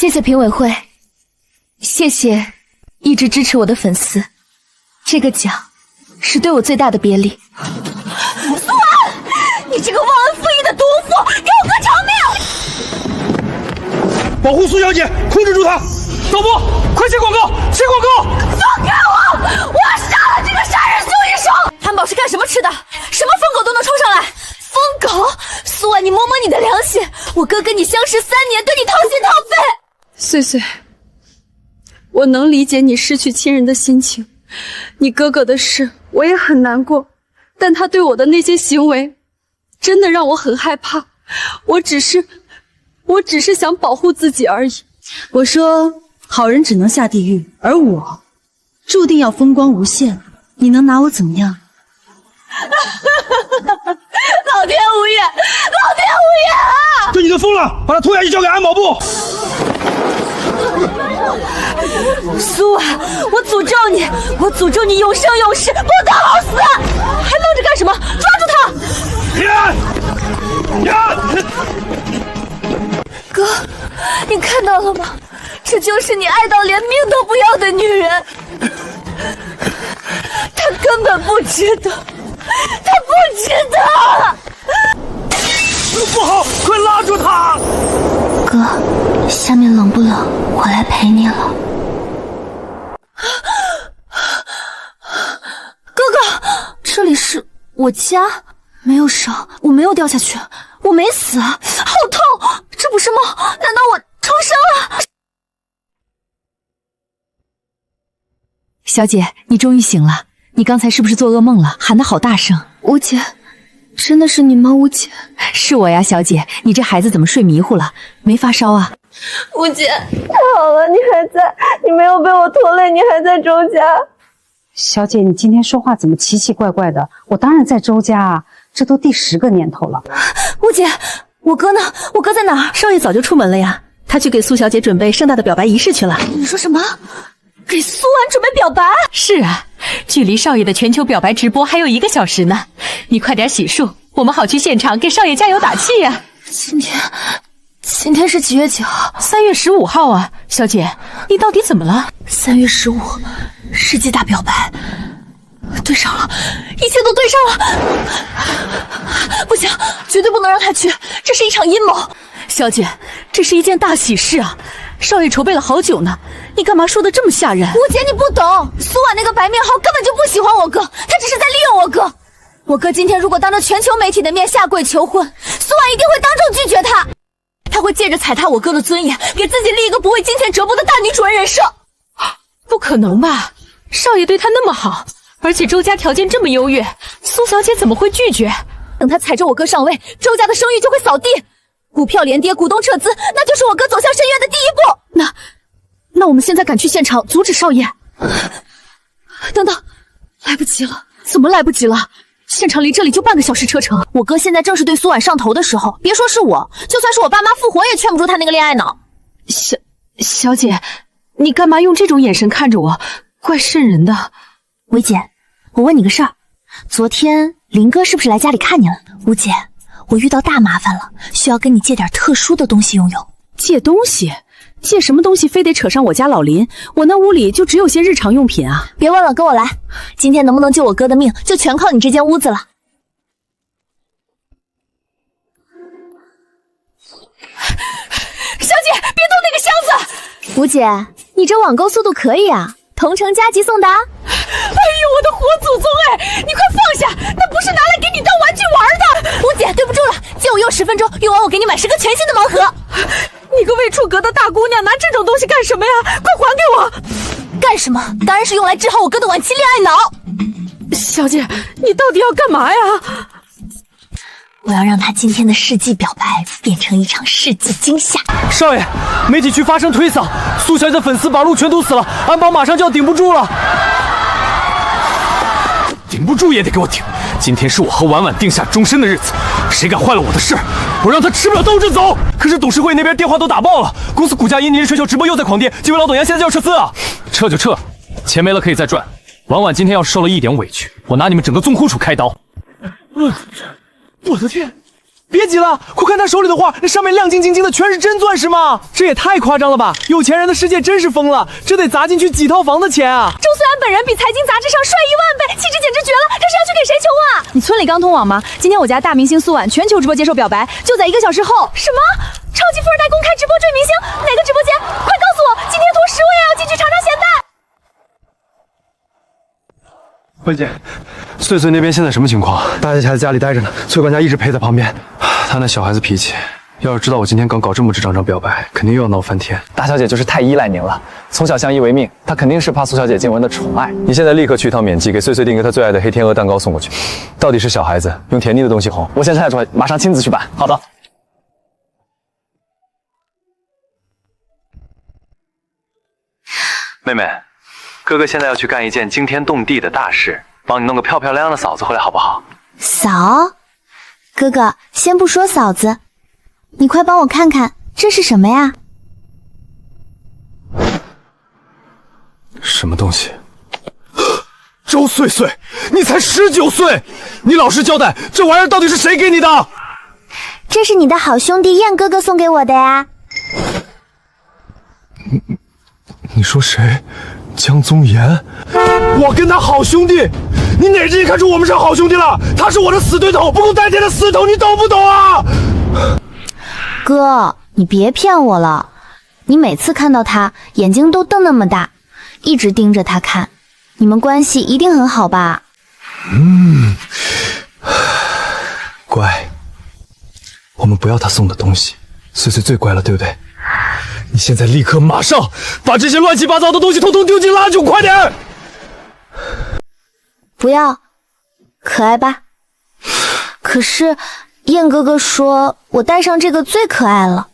谢谢评委会，谢谢一直支持我的粉丝，这个奖是对我最大的别礼。苏安，你这个忘恩负义的毒妇，给我个偿命！保护苏小姐，控制住她！导播，快切广告，切广告！放开我！我要杀了这个杀人凶一手！汉堡是干什么吃的？什么疯狗都能冲上来？疯狗！苏安，你摸摸你的良心，我哥跟你相识3年，对你掏心掏肺。岁岁，我能理解你失去亲人的心情，你哥哥的事我也很难过，但他对我的那些行为，真的让我很害怕。我只是想保护自己而已。我说，好人只能下地狱，而我注定要风光无限，你能拿我怎么样？老天无眼，老天无眼啊！对你的疯了，把他拖下去交给安保部。苏安，我诅咒你永生永世不得好死！还愣着干什么？抓住他！哥，你看到了吗？这就是你爱到连命都不要的女人。她根本不值得，她不值得！不好，快拉住他！哥，下面冷不冷？我来陪你了。哥哥，这里是我家，没有伤，我没有掉下去，我没死，好痛！这不是梦？难道我重生了？小姐，你终于醒了，你刚才是不是做噩梦了？喊得好大声。吴姐，真的是你吗？吴姐，是我呀，小姐，你这孩子怎么睡迷糊了？没发烧啊？吴姐，太好了，你还在，你没有被我拖累，你还在周家。小姐，你今天说话怎么奇奇怪怪的？我当然在周家啊，这都第10个年头了。吴姐，我哥呢？我哥在哪儿？少爷早就出门了呀，他去给苏小姐准备盛大的表白仪式去了。你说什么？给苏安准备表白？是啊，距离少爷的全球表白直播还有1个小时呢，你快点洗漱，我们好去现场给少爷加油打气呀。今天是几月几号？3月15号啊，小姐，你到底怎么了？3月15，世纪大表白，对上了，一切都对上了。不行，绝对不能让他去，这是一场阴谋。小姐，这是一件大喜事啊，少爷筹备了好久呢，你干嘛说的这么吓人？吴姐，你不懂，苏婉那个白面号根本就不喜欢我哥，他只是在利用我哥。我哥今天如果当着全球媒体的面下跪求婚，苏婉一定会当众拒绝他。他会借着踩踏我哥的尊严，给自己立一个不为金钱折磨的大女主人人设。不可能吧？少爷对他那么好，而且周家条件这么优越，苏小姐怎么会拒绝？等他踩着我哥上位，周家的声誉就会扫地，股票连跌，股东撤资，那就是我哥走向深渊的第一步。那我们现在赶去现场阻止少爷。等等，来不及了。怎么来不及了？现场离这里就半个小时车程。我哥现在正是对苏婉上头的时候，别说是我，就算是我爸妈复活也劝不住他那个恋爱脑。小姐，你干嘛用这种眼神看着我？怪瘆人的。薇姐，我问你个事儿，昨天林哥是不是来家里看你了？吴姐，我遇到大麻烦了，需要跟你借点特殊的东西用用。借东西？借什么东西非得扯上我家老林？我那屋里就只有些日常用品啊。别问了，跟我来。今天能不能救我哥的命，就全靠你这间屋子了。小姐，别动那个箱子！吴姐，你这网购速度可以啊，同城加急送达。哎呦，我的活祖宗哎！你快放下，那不是拿来给你当玩具玩的。吴姐，对不住了，借我用10分钟，用完我给你买10个全新的盲盒。你个未出阁的大姑娘，拿这种东西干什么呀？快还给我！干什么？当然是用来治好我哥的晚期恋爱脑。小姐，你到底要干嘛呀？我要让他今天的世纪表白变成一场世纪惊吓。少爷，媒体区发生推搡，苏小姐的粉丝把路全堵死了，安保马上就要顶不住了。顶不住也得给我顶！今天是我和婉婉定下终身的日子，谁敢坏了我的事，我让他吃不了兜着走。可是董事会那边电话都打爆了，公司股价因你日全球直播又在狂跌，几位老董娘现在就要撤资啊！撤就撤，钱没了可以再赚。婉婉今天要是受了一点委屈，我拿你们整个纵库处开刀。我的天，别急了，快看他手里的画，那上面亮晶晶晶的，全是真钻石吗？这也太夸张了吧！有钱人的世界真是疯了，这得砸进去几套房的钱啊！周思然本人比财经杂志上帅10000倍，气质简直绝了，他是要去给谁求啊？你村里刚通网吗？今天我家大明星苏婉全球直播接受表白，就在1个小时后。什么？超级富二代公开直播追明星？哪个直播间？快告诉我，今天图10我也要进去尝尝咸淡。慧姐，穗穗那边现在什么情况？大家还在家里待着呢，崔管家一直陪在旁边。他那小孩子脾气，要是知道我今天刚搞这么直张表白，肯定又要闹翻天。大小姐就是太依赖您了，从小相依为命，她肯定是怕苏小姐静雯的宠爱。你现在立刻去一趟免记，给穗穗订个她最爱的黑天鹅蛋糕送过去。到底是小孩子，用甜腻的东西哄。我现在下出来，马上亲自去办。好的。妹妹，哥哥现在要去干一件惊天动地的大事，帮你弄个漂漂亮亮的嫂子回来，好不好？嫂，哥哥，先不说嫂子，你快帮我看看，这是什么呀？什么东西？周穗穗，你才19岁，你老实交代，这玩意儿到底是谁给你的？这是你的好兄弟燕哥哥送给我的呀。你说谁？江宗岩？我跟他好兄弟，你哪只眼看出我们是好兄弟了？他是我的死对头，不共戴天的死头，你懂不懂啊？哥，你别骗我了，你每次看到他眼睛都瞪那么大，一直盯着他看，你们关系一定很好吧？乖，我们不要他送的东西，穗穗最乖了，对不对？你现在立刻马上把这些乱七八糟的东西统统丢进垃圾桶，快点！不要，可爱吧？可是燕哥哥说我戴上这个最可爱了。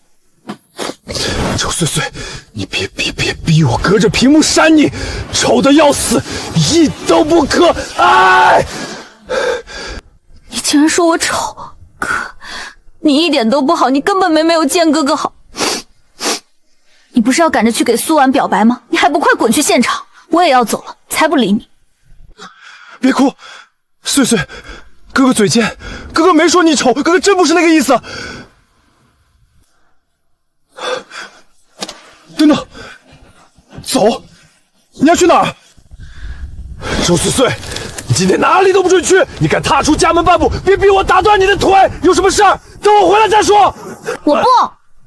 周穗穗，你别逼我隔着屏幕扇你，丑的要死，一都不可爱！你竟然说我丑，哥，你一点都不好，你根本没有见哥哥好。你不是要赶着去给苏婉表白吗？你还不快滚去现场！我也要走了，才不理你。别哭，穗穗，哥哥嘴贱，哥哥没说你丑，哥哥真不是那个意思。等等，走，你要去哪儿？周穗穗，你今天哪里都不准去！你敢踏出家门半步，别逼我打断你的腿！有什么事儿，等我回来再说。我不，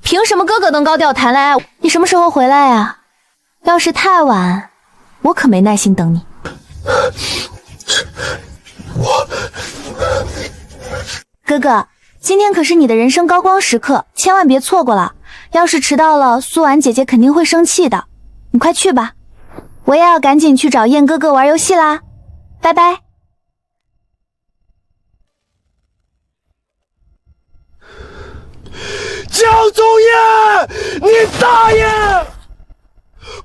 凭什么哥哥能高调谈恋爱？你什么时候回来呀？要是太晚，我可没耐心等你。哥哥，今天可是你的人生高光时刻，千万别错过了。要是迟到了，苏婉姐姐肯定会生气的。你快去吧，我也要赶紧去找燕哥哥玩游戏啦。拜拜。江宗彦，你大爷！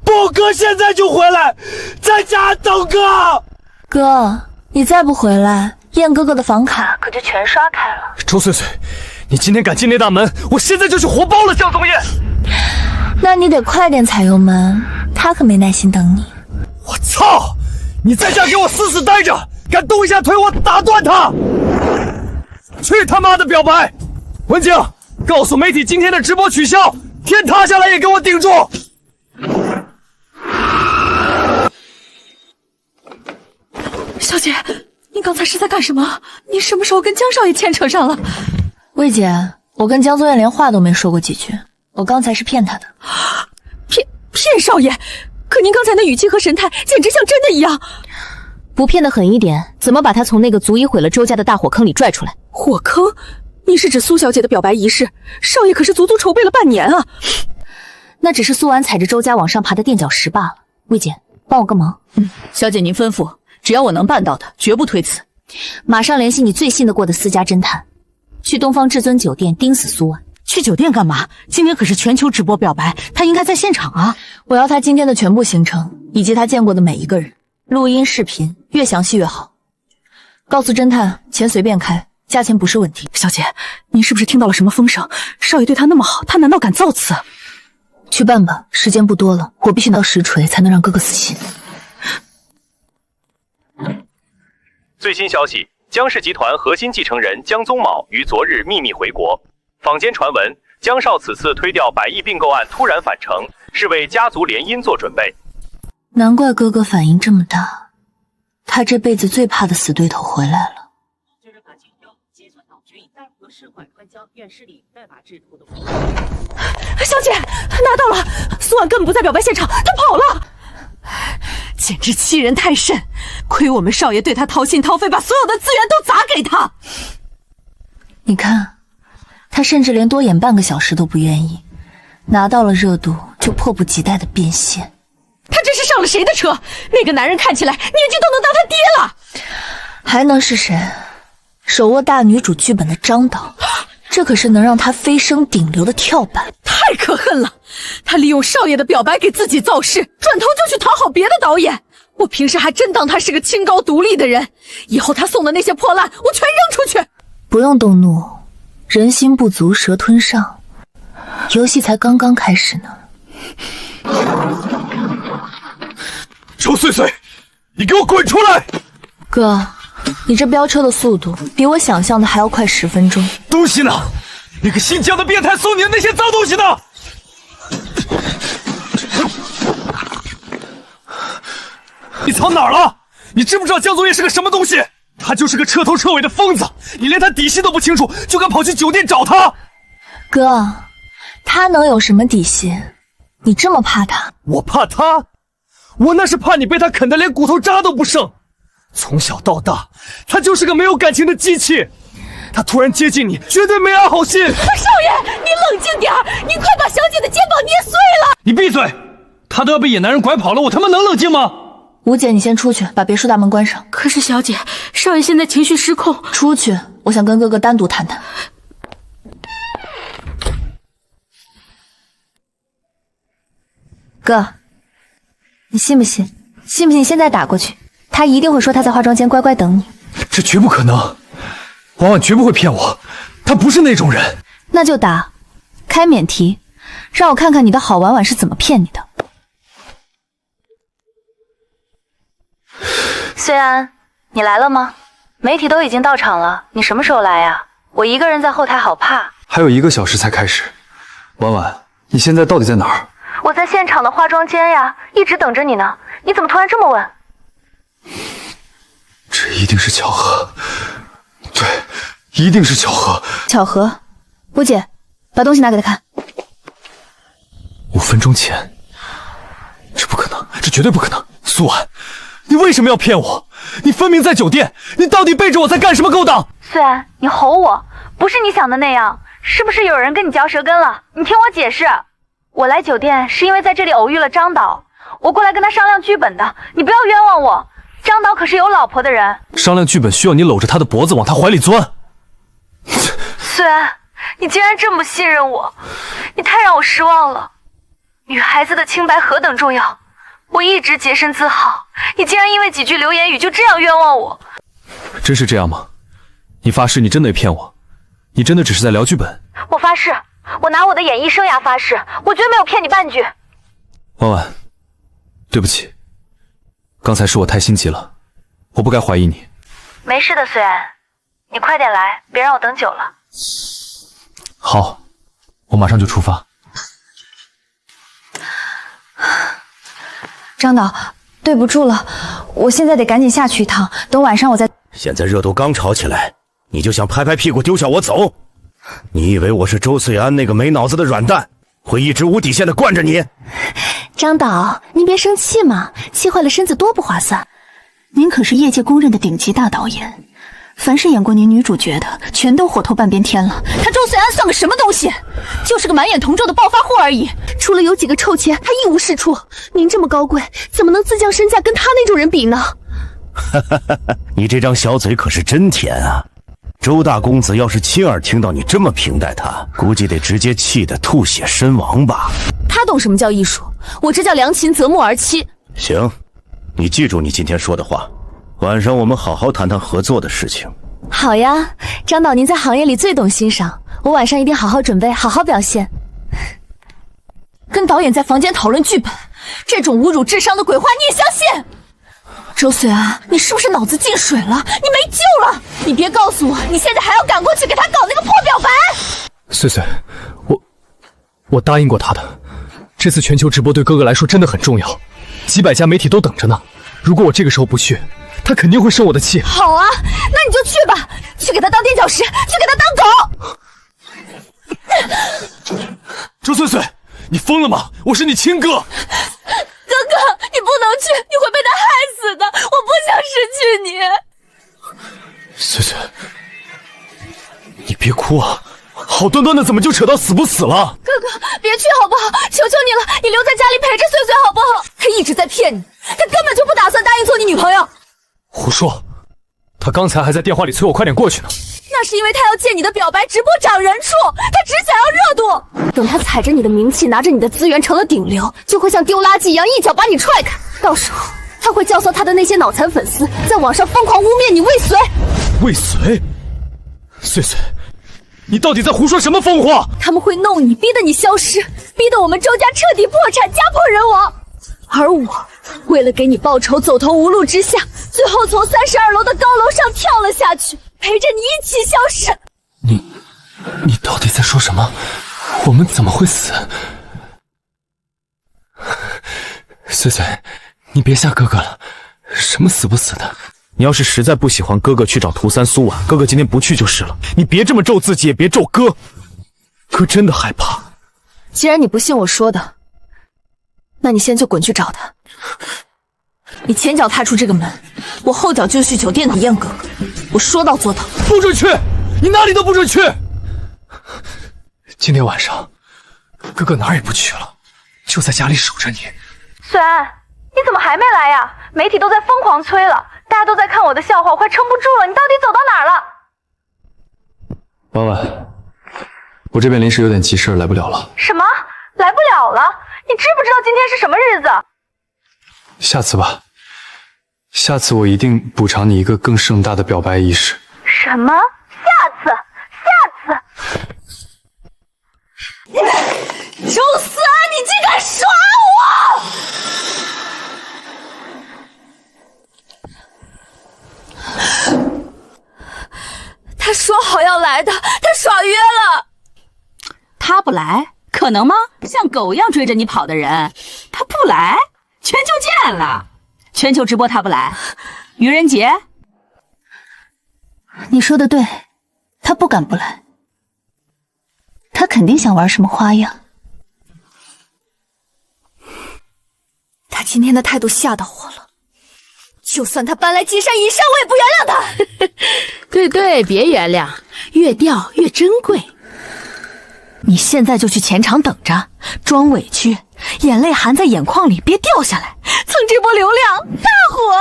宝哥现在就回来，在家等哥。哥，你再不回来，燕哥哥的房卡可就全刷开了。周穗穗，你今天敢进那大门，我现在就去活包了江宗彦。那你得快点踩油门，他可没耐心等你。我操！你在家给我死死待着，敢动一下腿，我打断他！去他妈的表白！文静，告诉媒体今天的直播取消，天塌下来也给我顶住！小姐，你刚才是在干什么？你什么时候跟江少爷牵扯上了？魏姐，我跟江宗彦连话都没说过几句，我刚才是骗他的。骗少爷？可您刚才的语气和神态简直像真的一样。不骗得狠一点，怎么把他从那个足以毁了周家的大火坑里拽出来？火坑？你是指苏小姐的表白仪式？少爷可是足足筹备了半年啊！那只是苏婉踩着周家往上爬的垫脚石罢了。魏姐，帮我个忙。小姐您吩咐，只要我能办到的，绝不推辞。马上联系你最信得过的私家侦探，去东方至尊酒店盯死苏婉。去酒店干嘛？今天可是全球直播表白，他应该在现场啊！我要他今天的全部行程，以及他见过的每一个人，录音、视频，越详细越好。告诉侦探，钱随便开，价钱不是问题。小姐，您是不是听到了什么风声？少爷对他那么好，他难道敢造次？去办吧，时间不多了，我必须拿到实锤才能让哥哥死心。最新消息，江氏集团核心继承人江宗卯于昨日秘密回国。坊间传闻，江少此次推掉100亿并购案突然返城，是为家族联姻做准备。难怪哥哥反应这么大，他这辈子最怕的死对头回来了。小姐，拿到了，苏婉根本不在表白现场，他跑了，简直欺人太甚！亏我们少爷对他掏心掏肺，把所有的资源都砸给他。你看，他甚至连多演半个小时都不愿意，拿到了热度就迫不及待的变现。他这是上了谁的车？那个男人看起来年纪都能当他爹了，还能是谁？手握大女主剧本的张导，这可是能让他飞升顶流的跳板。太可恨了！他利用少爷的表白给自己造势，转头就去讨好别的导演。我平时还真当他是个清高独立的人，以后他送的那些破烂我全扔出去。不用动怒，人心不足蛇吞象，游戏才刚刚开始呢。周岁岁，你给我滚出来！哥，你这飙车的速度比我想象的还要快10分钟。东西呢？那个新疆的变态送你的那些脏东西呢？你藏哪儿了？你知不知道江总也是个什么东西？他就是个彻头彻尾的疯子，你连他底细都不清楚，就敢跑去酒店找他？哥，他能有什么底细？你这么怕他？我怕他？我那是怕你被他啃得连骨头渣都不剩。从小到大，他就是个没有感情的机器。他突然接近你，绝对没安好心。少爷，你冷静点儿，你快把小姐的肩膀捏碎了！你闭嘴！他都要被野男人拐跑了，我他妈能冷静吗？吴姐，你先出去，把别墅大门关上。可是小姐，少爷现在情绪失控。出去，我想跟哥哥单独谈谈。哥，你信不信？信不信现在打过去，他一定会说他在化妆间乖乖等你。这绝不可能，婉婉绝不会骗我，他不是那种人。那就打，开免提，让我看看你的好婉婉是怎么骗你的。虽安，你来了吗？媒体都已经到场了，你什么时候来呀？我一个人在后台好怕。还有1个小时才开始。婉婉，你现在到底在哪儿？我在现场的化妆间呀，一直等着你呢。你怎么突然这么问？这一定是巧合。对，一定是巧合。巧合？吴姐，把东西拿给他看。5分钟前，这不可能，这绝对不可能。苏婉，你为什么要骗我？你分明在酒店，你到底背着我在干什么勾当？虽然你吼我，不是你想的那样，是不是有人跟你嚼舌根了？你听我解释，我来酒店是因为在这里偶遇了张导，我过来跟他商量剧本的，你不要冤枉我。张导可是有老婆的人，商量剧本需要你搂着他的脖子往他怀里钻。虽然你竟然这么信任我，你太让我失望了。女孩子的清白何等重要，我一直洁身自好，你竟然因为几句流言语就这样冤枉我。真是这样吗？你发誓你真的骗我？你真的只是在聊剧本？我发誓，我拿我的演艺生涯发誓，我绝没有骗你半句。婉婉，对不起，刚才是我太心急了，我不该怀疑你。没事的，虽然你快点来，别让我等久了。好，我马上就出发。张导，对不住了，我现在得赶紧下去一趟，等晚上我再。现在热度刚炒起来，你就想拍拍屁股丢下我走？你以为我是周岁安那个没脑子的软蛋，会一直无底线的惯着你？张导，您别生气嘛，气坏了身子多不划算。您可是业界公认的顶级大导演，凡是演过您女主角的，全都火透半边天了。他周岁安算个什么东西？就是个满眼铜臭的暴发户而已，除了有几个臭钱，还一无是处。您这么高贵，怎么能自降身价跟他那种人比呢？你这张小嘴可是真甜啊！周大公子要是亲耳听到你这么评待他，估计得直接气得吐血身亡吧。他懂什么叫艺术，我这叫良禽择木而栖。行，你记住你今天说的话，晚上我们好好谈谈合作的事情。好呀，张导您在行业里最懂欣赏，我晚上一定好好准备，好好表现。跟导演在房间讨论剧本，这种侮辱智商的鬼话你也相信？周随安，你是不是脑子进水了？你没救了！你别告诉我，你现在还要赶过去给他搞那个破表白！碎碎，我答应过他的。这次全球直播对哥哥来说真的很重要，几百家媒体都等着呢。如果我这个时候不去，他肯定会生我的气。好啊，那你就去吧，去给他当垫脚石，去给他当狗！周碎碎，你疯了吗？我是你亲哥。哥哥，你不能去，你会被他害死的！我不想失去你。碎碎，你别哭啊！好端端的怎么就扯到死不死了？哥哥，别去好不好？求求你了，你留在家里陪着碎碎好不好？他一直在骗你，他根本就不打算答应做你女朋友。胡说！他刚才还在电话里催我快点过去呢。那是因为他要借你的表白直播涨人数，他只想要热度。等他踩着你的名气，拿着你的资源成了顶流，就会像丢垃圾一样一脚把你踹开。到时候他会教唆他的那些脑残粉丝在网上疯狂污蔑你未遂。未遂？碎碎，你到底在胡说什么疯话？他们会弄你，逼得你消失，逼得我们周家彻底破产，家破人亡。而我为了给你报仇，走投无路之下，最后从32楼的高楼上跳了下去，陪着你一起消失。你到底在说什么？我们怎么会死？碎碎，你别吓哥哥了，什么死不死的？你要是实在不喜欢哥哥去找涂三苏婉，哥哥今天不去就是了。你别这么咒自己，也别咒哥，哥真的害怕。既然你不信我说的，那你现在就滚去找他。你前脚踏出这个门，我后脚就去酒店体验哥哥。我说到做到，不准去！你哪里都不准去！今天晚上，哥哥哪儿也不去了，就在家里守着你。虽安，你怎么还没来呀？媒体都在疯狂催了，大家都在看我的笑话，我快撑不住了。你到底走到哪儿了？婉婉，我这边临时有点急事来不了了。什么？来不了了？你知不知道今天是什么日子？下次吧，下次我一定补偿你一个更盛大的表白仪式。什么？下次？周思安，你竟敢耍我！他说好要来的，他耍约了。他不来，可能吗？像狗一样追着你跑的人，他不来，全球见了。全球直播他不来，愚人节？你说的对，他不敢不来，他肯定想玩什么花样。他今天的态度吓到我了，就算他搬来金山银山，我也不原谅他。对，别原谅，越掉越珍贵。你现在就去前场等着，装委屈，眼泪含在眼眶里，别掉下来，蹭这波流量，大火！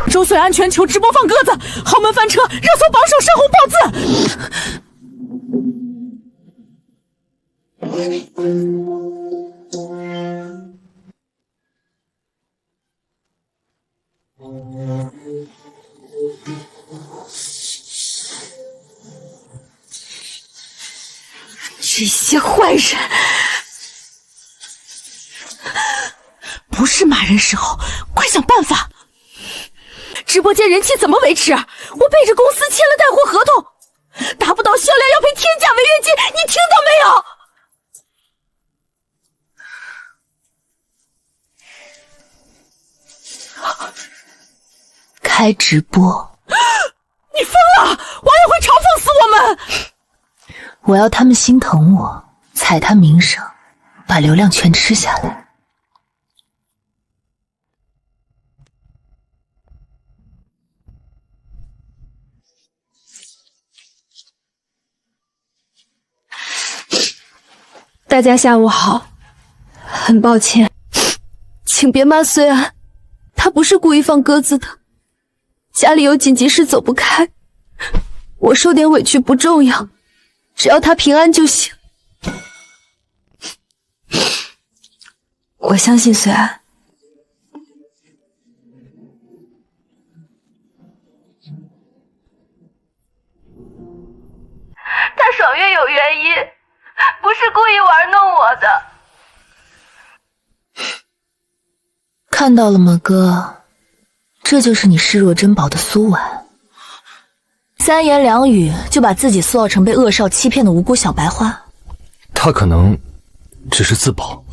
周遂安全球直播放鸽子，豪门翻车，热搜榜首深红爆字。这些坏人，不是骂人时候，快想办法！直播间人气怎么维持？我背着公司签了带货合同，达不到销量要赔天价违约金，你听到没有？开直播！你疯了！网友会嘲讽死我们！我要他们心疼我，踩他名声，把流量全吃下来。大家下午好，很抱歉，请别骂虽安，他不是故意放鸽子的，家里有紧急事走不开，我受点委屈不重要，只要他平安就行。我相信虽安。他爽约有原因，不是故意玩弄我的。看到了吗，哥？这就是你视若珍宝的苏婉。三言两语就把自己塑造成被恶少欺骗的无辜小白花。他可能只是自保，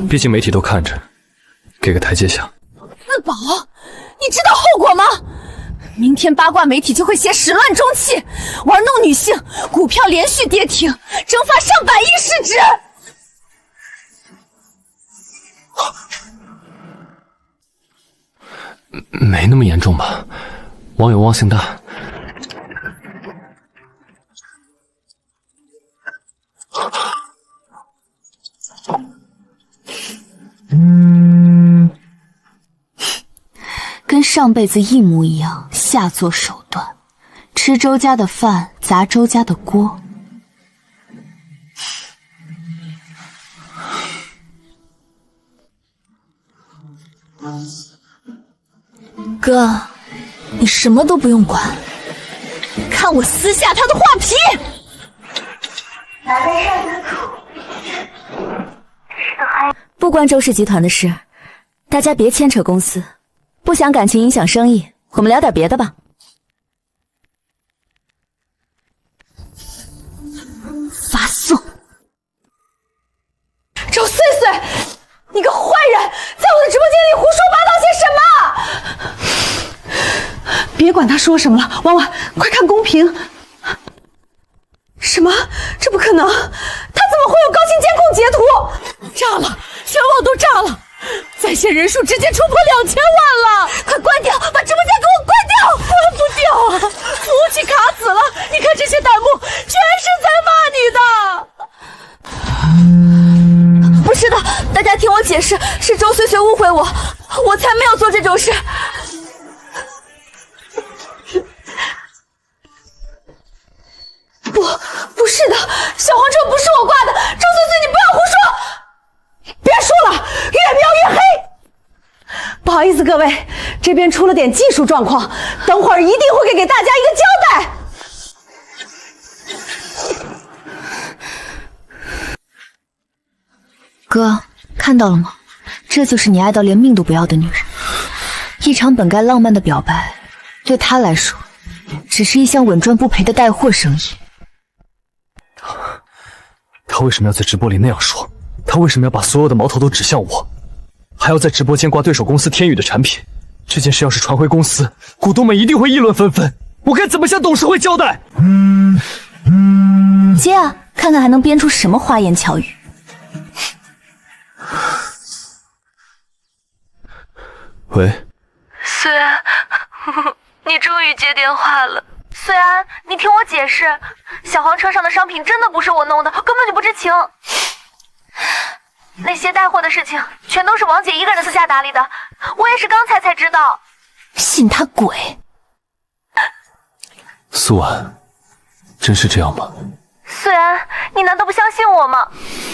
毕竟媒体都看着，给个台阶下。自保？你知道后果吗？明天八卦媒体就会写始乱终弃，玩弄女性，股票连续跌停，蒸发上百亿市值。没那么严重吧？网友忘性大。跟上辈子一模一样，下作手段，吃周家的饭，砸周家的锅。哥，你什么都不用管，看我撕下他的画皮！不关周氏集团的事，大家别牵扯公司，不想感情影响生意，我们聊点别的吧。发送！周岁岁，你个坏人，在我的直播间里胡说八道些什么？别管他说什么了，婉婉，快看公屏。什么？这不可能！他怎么会有高清监控截图？炸了！全网都炸了！在线人数直接冲破2000万了！快关掉，把直播间给我关掉！关不掉啊！服务器卡死了！你看这些弹幕，全是在骂你的！不是的，大家听我解释，是周岁岁误会我，我才没有做这种事。不是的，小黄车不是我挂的，周岁岁你不要胡说！别说了，越描越黑。不好意思，各位，这边出了点技术状况，等会儿一定会给大家一个交代。哥，看到了吗？这就是你爱到连命都不要的女人。一场本该浪漫的表白，对她来说，只是一项稳赚不赔的带货生意。他为什么要在直播里那样说？他为什么要把所有的矛头都指向我？还要在直播间挂对手公司天宇的产品？这件事要是传回公司，股东们一定会议论纷纷。我该怎么向董事会交代？接啊，看看还能编出什么花言巧语。喂，虽然你终于接电话了。虽然你听我解释，小黄车上的商品真的不是我弄的，根本就不知情。那些带货的事情全都是王姐一个人私下打理的，我也是刚才知道。信他鬼！苏婉，真是这样吗？虽然你难道不相信我吗？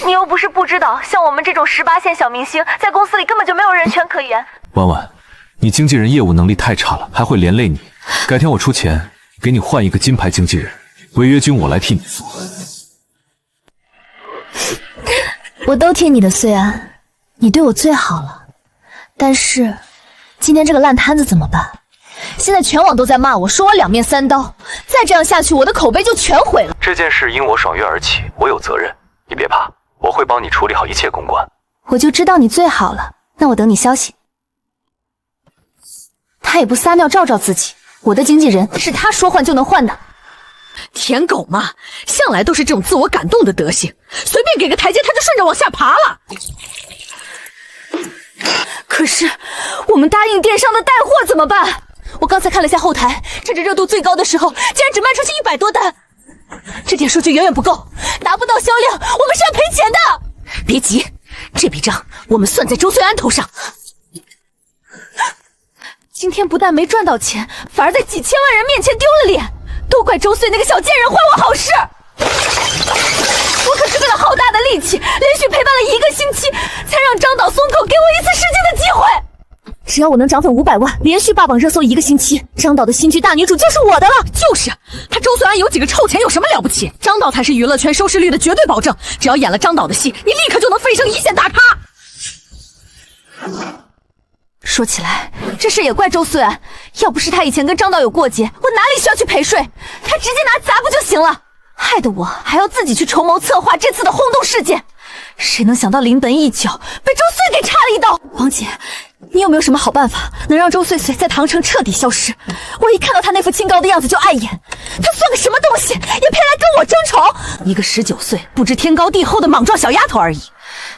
你又不是不知道，像我们这种18线小明星，在公司里根本就没有人权可言。婉婉，你经纪人业务能力太差了，还会连累你。改天我出钱给你换一个金牌经纪人，违约金我来替你付。我都听你的，虽然你对我最好了，但是今天这个烂摊子怎么办？现在全网都在骂我，说我两面三刀，再这样下去，我的口碑就全毁了。这件事因我爽约而起，我有责任，你别怕，我会帮你处理好一切公关。我就知道你最好了，那我等你消息。他也不撒尿照照自己，我的经纪人是他说换就能换的。舔狗嘛，向来都是这种自我感动的德行，随便给个台阶他就顺着往下爬了。可是我们答应电商的带货怎么办？我刚才看了下后台，趁着热度最高的时候，竟然只卖出去100多单，这点数据远远不够，达不到销量，我们是要赔钱的。别急，这笔账我们算在周岁安头上。今天不但没赚到钱，反而在几千万人面前丢了脸，都怪周岁那个小贱人坏我好事。我可是费了好大的力气，连续陪伴了1个星期，才让张导松口给我一次试镜的机会。只要我能涨粉500万，连续霸榜热搜1个星期，张导的新剧大女主就是我的了。就是他周岁安有几个臭钱有什么了不起？张导才是娱乐圈收视率的绝对保证。只要演了张导的戏，你立刻就能飞升一线大咖。说起来，这事也怪周岁安，要不是他以前跟张导有过节，我哪里需要去陪睡？他直接拿砸不就行了？害得我还要自己去筹谋策划这次的轰动事件。谁能想到临门一脚，被周岁给插了一刀？王姐，你有没有什么好办法，能让周岁岁在唐城彻底消失？我一看到他那副清高的样子就碍眼，他算个什么东西，也配来跟我争宠？一个19岁不知天高地厚的莽撞小丫头而已。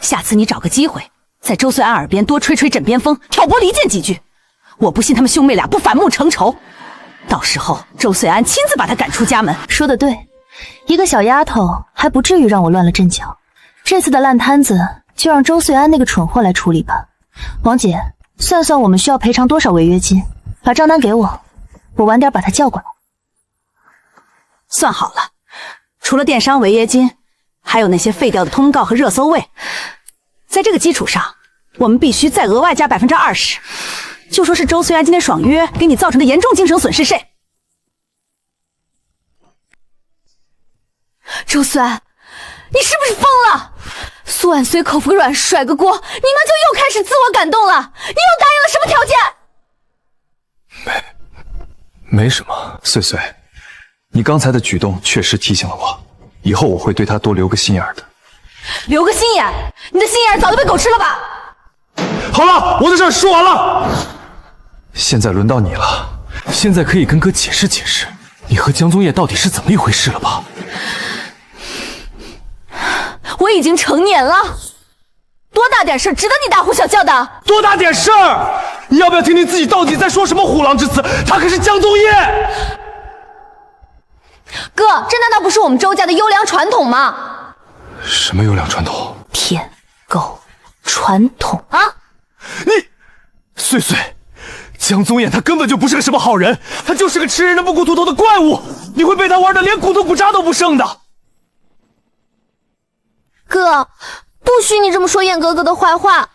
下次你找个机会，在周岁安耳边多吹吹枕边风，挑拨离间几句，我不信他们兄妹俩不反目成仇。到时候周岁安亲自把他赶出家门。说得对，一个小丫头还不至于让我乱了阵脚。这次的烂摊子就让周岁安那个蠢货来处理吧。王姐，算算我们需要赔偿多少违约金，把账单给我，我晚点把他叫过来。算好了，除了电商违约金，还有那些废掉的通告和热搜位，在这个基础上，我们必须再额外加20%。就说是周岁安今天爽约给你造成的严重精神损失税。周岁安，你是不是疯了？苏婉随口服软甩个锅，你们就又开始自我感动了？你又答应了什么条件？没什么。岁岁，你刚才的举动确实提醒了我，以后我会对他多留个心眼的。留个心眼？你的心眼早就被狗吃了吧？好了，我的事儿说完了，现在轮到你了。现在可以跟哥解释解释，你和江宗业到底是怎么一回事了吧？我已经成年了，多大点事值得你大呼小叫的？多大点事儿？你要不要听听自己到底在说什么虎狼之词？他可是江宗业。哥，这难道不是我们周家的优良传统吗？什么优良传统？舔狗传统啊！你，岁岁，江宗业他根本就不是个什么好人，他就是个吃人的不顾秃头的怪物，你会被他玩的连骨头骨渣都不剩的。哥，不许你这么说燕哥哥的坏话。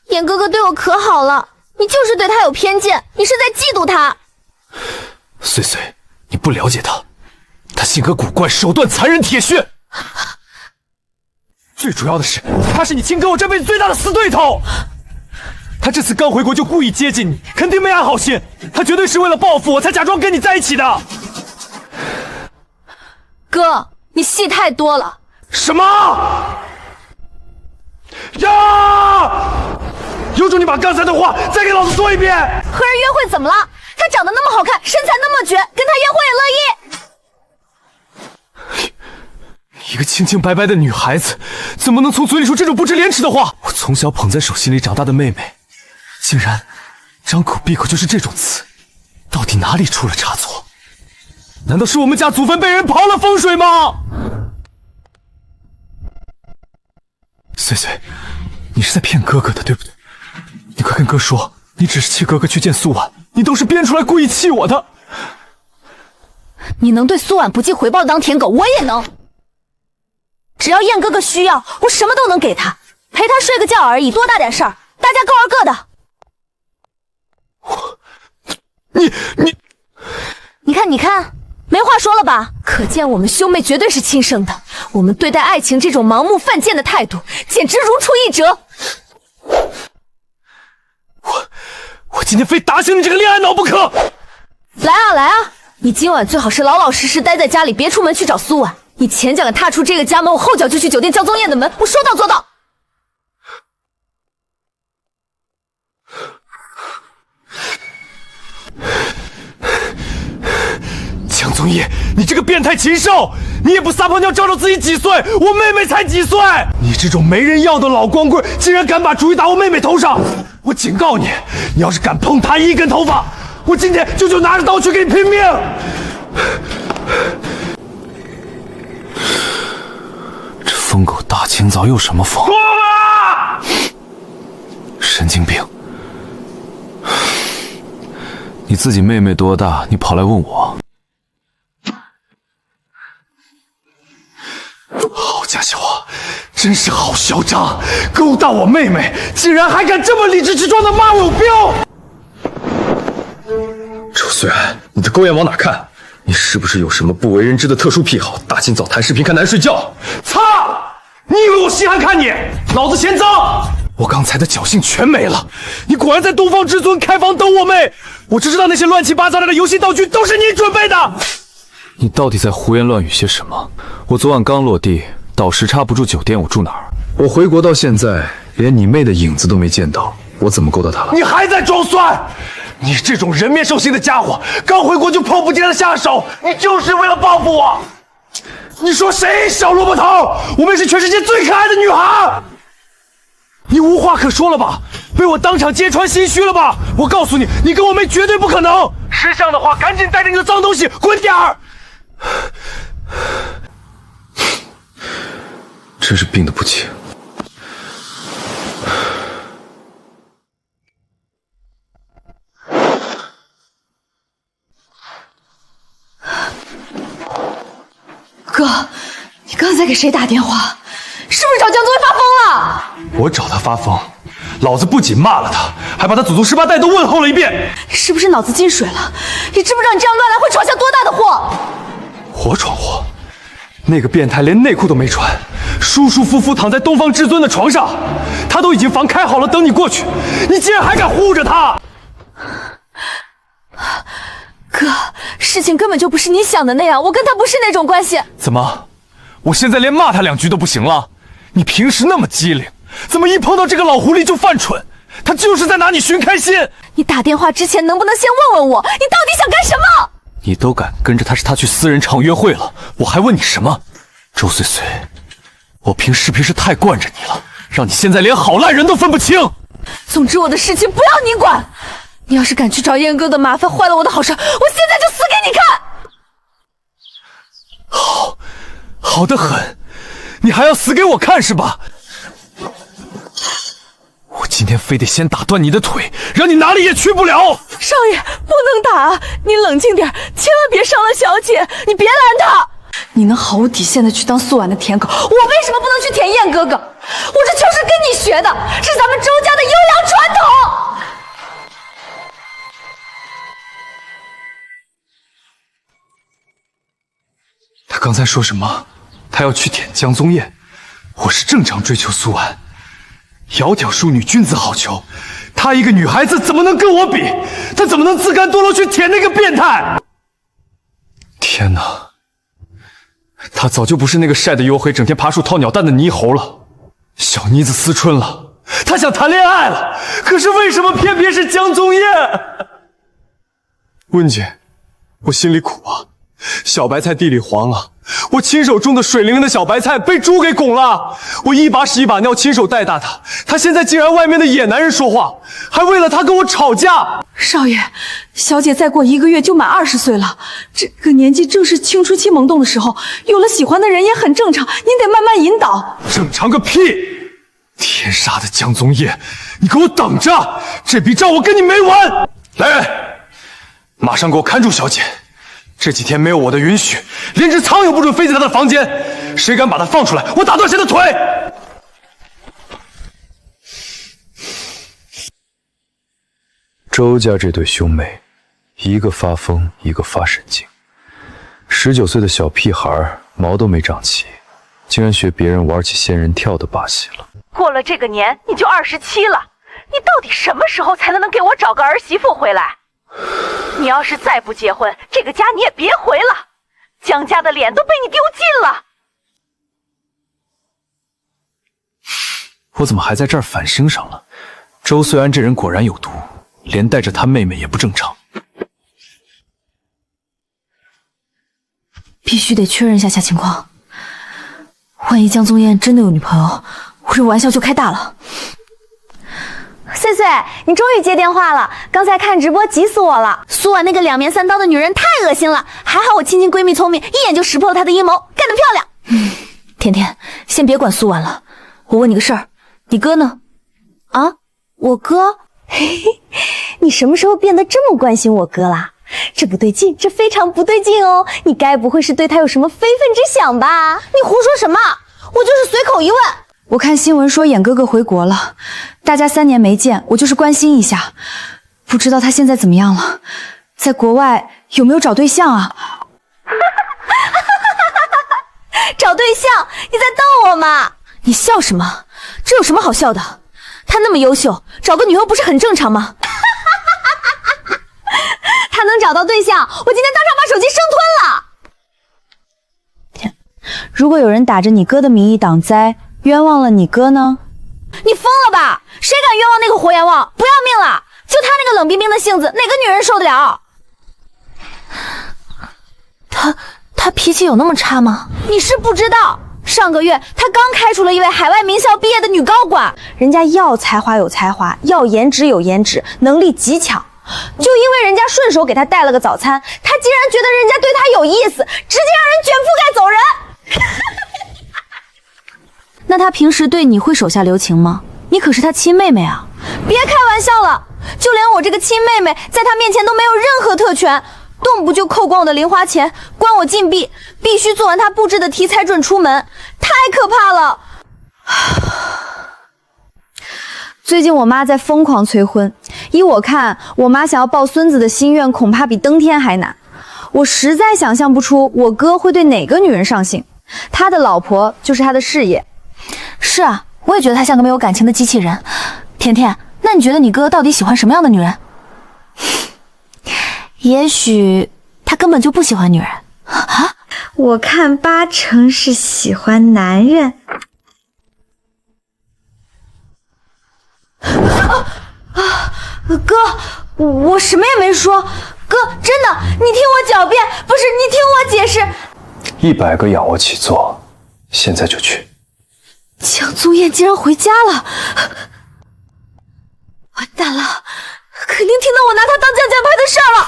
燕哥哥对我可好了，你就是对他有偏见，你是在嫉妒他。岁岁，你不了解他，他性格古怪，手段残忍铁血。最主要的是，他是你亲哥我这辈子最大的死对头。他这次刚回国就故意接近你，肯定没安好心。他绝对是为了报复我才假装跟你在一起的。哥，你戏太多了。什么？呀！有种你把刚才的话再给老子说一遍。和人约会怎么了？他长得那么好看，身材那么绝，跟他约会也乐意。一个清清白白的女孩子，怎么能从嘴里说这种不知廉耻的话？我从小捧在手心里长大的妹妹，竟然张口闭口就是这种词，到底哪里出了差错？难道是我们家祖坟被人刨了风水吗？岁岁，你是在骗哥哥的，对不对？你快跟哥说，你只是气哥哥去见苏婉，你都是编出来故意气我的。你能对苏婉不计回报的当舔狗，我也能。只要燕哥哥需要，我什么都能给他，陪他睡个觉而已，多大点事儿，大家各玩各的。你看，没话说了吧？可见我们兄妹绝对是亲生的。我们对待爱情这种盲目犯贱的态度，简直如出一辙。我今天非打醒你这个恋爱脑不可！来啊来啊！你今晚最好是老老实实待在家里，别出门去找苏婉。你前脚敢踏出这个家门，我后脚就去酒店江宗业的门，我说到做到。江宗业，你这个变态禽兽，你也不撒泡尿照照自己几岁？我妹妹才几岁？你这种没人要的老光棍，竟然敢把主意打我妹妹头上！我警告你，你要是敢碰她一根头发，我今天就拿着刀去跟你拼命！这疯狗大清早有什么疯？神经病！你自己妹妹多大，你跑来问我？好家伙，真是好嚣张！勾搭我妹妹，竟然还敢这么理直气壮的骂我有病！周虽然，你的狗眼往哪看？你是不是有什么不为人知的特殊癖好？大清早弹视频看男睡觉？操！你以为我稀罕看你？老子嫌脏！我刚才的侥幸全没了。你果然在东方之尊开房等我妹！我只知道那些乱七八糟的游戏道具都是你准备的。你到底在胡言乱语些什么？我昨晚刚落地，倒时差不住酒店，我住哪儿？我回国到现在，连你妹的影子都没见到，我怎么勾搭她了？你还在装蒜！你这种人面兽心的家伙，刚回国就迫不及待的下手，你就是为了报复我！你说谁小萝卜头？我妹是全世界最可爱的女孩！你无话可说了吧？被我当场揭穿心虚了吧？我告诉你，你跟我妹绝对不可能！识相的话，赶紧带着你的脏东西滚点儿！真是病得不轻。哥，你刚才给谁打电话？是不是找江宗卫发疯了？我找他发疯，老子不仅骂了他，还把他祖宗18代都问候了一遍。是不是脑子进水了？你知不知道你这样乱来会闯下多大的祸？我闯祸？那个变态连内裤都没穿，舒舒服服躺在东方至尊的床上，他都已经房开好了等你过去，你竟然还敢护着他！哥，事情根本就不是你想的那样，我跟他不是那种关系。怎么，我现在连骂他2句都不行了？你平时那么机灵，怎么一碰到这个老狐狸就犯蠢？他就是在拿你寻开心。你打电话之前能不能先问问我，你到底想干什么？你都敢跟着他去私人场约会了，我还问你什么？周岁岁，我凭视频是太惯着你了，让你现在连好烂人都分不清。总之我的事情不要你管。你要是敢去找燕哥的麻烦，坏了我的好事，我现在就死给你看！好得很，你还要死给我看是吧？我今天非得先打断你的腿，让你哪里也去不了。少爷，不能打，你冷静点，千万别伤了小姐，你别拦他。你能毫无底线的去当素婉的舔狗，我为什么不能去舔燕哥哥？我这就是跟你学的，是咱们周家的优良传统。他刚才说什么？他要去舔江宗彦。我是正常追求苏婉，窈窕淑女，君子好逑。她一个女孩子怎么能跟我比？她怎么能自甘堕落去舔那个变态？天哪！她早就不是那个晒得黝黑、整天爬树掏鸟蛋的猕猴了，小妮子思春了。她想谈恋爱了，可是为什么偏偏是江宗彦？温姐，我心里苦啊。小白菜地里黄啊！我亲手种的水灵灵的小白菜被猪给拱了，我一把屎一把尿亲手带大它，它现在竟然外面的野男人说话，还为了他跟我吵架。少爷，小姐再过1个月就满20岁了，这个年纪正是青春期萌动的时候，有了喜欢的人也很正常，您得慢慢引导。正常个屁！天杀的江宗彦，你给我等着，这笔账我跟你没完！来人，马上给我看住小姐。这几天没有我的允许，连只苍蝇不准飞进他的房间。谁敢把他放出来，我打断谁的腿！周家这对兄妹，一个发疯，一个发神经。19岁的小屁孩，毛都没长齐，竟然学别人玩起仙人跳的把戏了。过了这个年，你就27了，你到底什么时候才能给我找个儿媳妇回来？你要是再不结婚，这个家你也别回了，江家的脸都被你丢尽了。我怎么还在这儿反升上了？周岁安这人果然有毒，连带着他妹妹也不正常。必须得确认一下情况，万一江宗彦真的有女朋友，我这玩笑就开大了。岁岁，你终于接电话了！刚才看直播急死我了。苏婉那个2面3刀的女人太恶心了，还好我亲亲闺蜜聪明，一眼就识破了她的阴谋，干得漂亮。甜甜，先别管苏婉了，我问你个事儿，你哥呢？啊，我哥？嘿嘿，你什么时候变得这么关心我哥啦？这不对劲，这非常不对劲哦！你该不会是对他有什么非分之想吧？你胡说什么？我就是随口一问。我看新闻说演哥哥回国了，大家3年没见，我就是关心一下。不知道他现在怎么样了，在国外有没有找对象啊？找对象？你在逗我吗？你笑什么？这有什么好笑的？他那么优秀，找个女优不是很正常吗？他能找到对象，我今天当场把手机生吞了。如果有人打着你哥的名义挡灾，冤枉了你哥呢？你疯了吧？谁敢冤枉那个活阎王？不要命了？就他那个冷冰冰的性子，哪个女人受得了？他脾气有那么差吗？你是不知道，上个月他刚开除了一位海外名校毕业的女高管，人家要才华有才华，要颜值有颜值，能力极强。就因为人家顺手给他带了个早餐，他竟然觉得人家对他有意思，直接让人卷铺盖走人。那他平时对你会手下留情吗？你可是他亲妹妹啊！别开玩笑了，就连我这个亲妹妹在他面前都没有任何特权，动不就扣光我的零花钱，关我禁闭，必须做完他布置的题才准出门，太可怕了。最近我妈在疯狂催婚，依我看，我妈想要抱孙子的心愿恐怕比登天还难。我实在想象不出我哥会对哪个女人上心，他的老婆就是他的事业。是啊，我也觉得他像个没有感情的机器人。甜甜，那你觉得你哥到底喜欢什么样的女人？也许他根本就不喜欢女人啊。我看8成是喜欢男人。哥，我什么也没说。哥，真的，你听我狡辩，不是你听我解释。100个仰卧起坐，现在就去。江宗彦竟然回家了，完蛋了，肯定听到我拿他当降价牌的事儿了。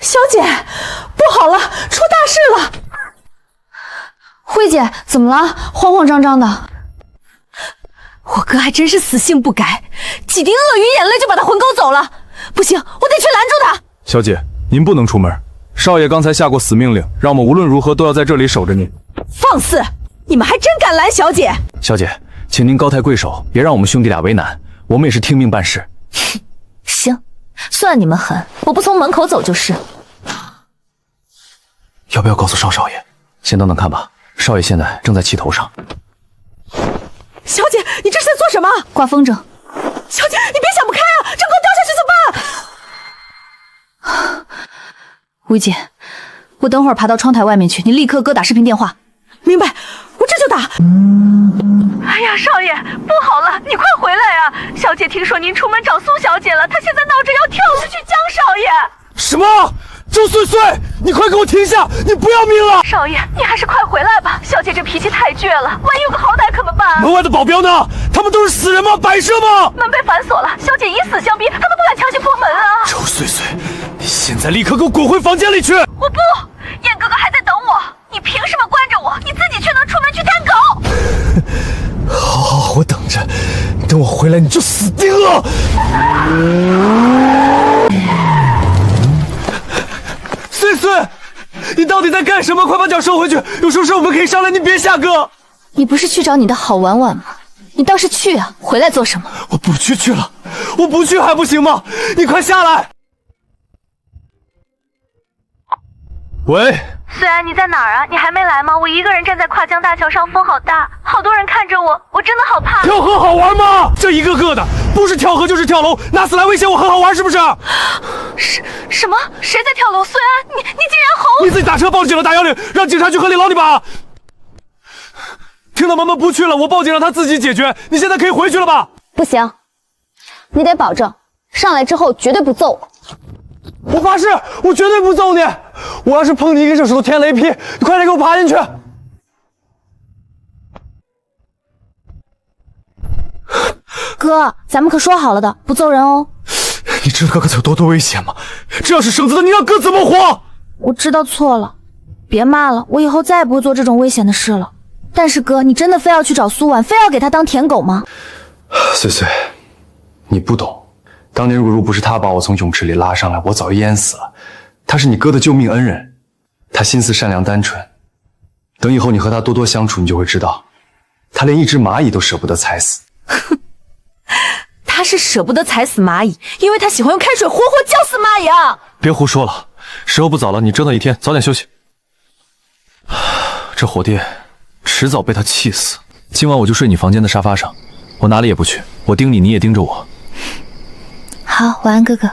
小姐，不好了，出大事了！慧姐，怎么了？慌慌张张的。我哥还真是死性不改，几滴鳄鱼眼泪就把他魂勾走了。不行，我得去拦住他。小姐，您不能出门，少爷刚才下过死命令，让我们无论如何都要在这里守着您。放肆！你们还真敢拦小姐！小姐，请您高抬贵手，别让我们兄弟俩为难，我们也是听命办事。行，算你们狠，我不从门口走就是。要不要告诉少爷？先等等看吧，少爷现在正在气头上。小姐，你这是在做什么？挂风筝。小姐，你别想不开啊！这给我掉下去怎么办？薇姐，我等会儿爬到窗台外面去，你立刻给我打视频电话。明白，我这就打。哎呀，少爷，不好了，你快回来啊！小姐听说您出门找苏小姐了，她现在闹着要跳下去江少爷。什么？周岁岁，你快给我停下！你不要命了？少爷，你还是快回来吧，小姐这脾气太倔了，万一有个好歹可怎么办？门外的保镖呢？他们都是死人吗？摆设吗？门被反锁了，小姐以死相逼，她都不敢强行破门啊！周岁岁，你现在立刻给我滚回房间里去！我不，燕哥哥还在等我，你凭什么关着我？你自己却能出门去探狗？好，我等着，等我回来你就死定了！岁岁，你到底在干什么？快把脚收回去，有什么事我们可以商量，你别下课。你不是去找你的好婉婉吗？你倒是去啊，回来做什么？我不去了，我不去还不行吗？你快下来！喂，虽然你在哪儿啊？你还没来吗？我一个人站在跨江大桥上，风好大，好多人看着我，我真的好怕。跳河好玩吗？这一个个的，不是跳河就是跳楼，拿死来威胁我很好玩是不是？什么？谁在跳楼？虽然你竟然吼！你自己打车报警了，打110，让警察去河里捞你吧。听到妈妈不去了，我报警让他自己解决。你现在可以回去了吧？不行，你得保证上来之后绝对不揍我。我发誓，我绝对不揍你。我要是碰你一个手指头天雷劈，你快点给我爬进去。哥，咱们可说好了的，不揍人哦。你知道哥哥有多危险吗？这要是绳子的，你让哥怎么活？我知道错了，别骂了，我以后再也不会做这种危险的事了。但是哥，你真的非要去找苏婉，非要给她当舔狗吗？岁岁，你不懂，当年如果不是他把我从泳池里拉上来，我早就淹死了。他是你哥的救命恩人，他心思善良单纯。等以后你和他多多相处，你就会知道，他连一只蚂蚁都舍不得踩死。他他是舍不得踩死蚂蚁，因为他喜欢用开水活活浇死蚂蚁啊！别胡说了，时候不早了，你折腾一天，早点休息。这火爹迟早被他气死。今晚我就睡你房间的沙发上，我哪里也不去，我盯你，你也盯着我。好，晚安，哥哥。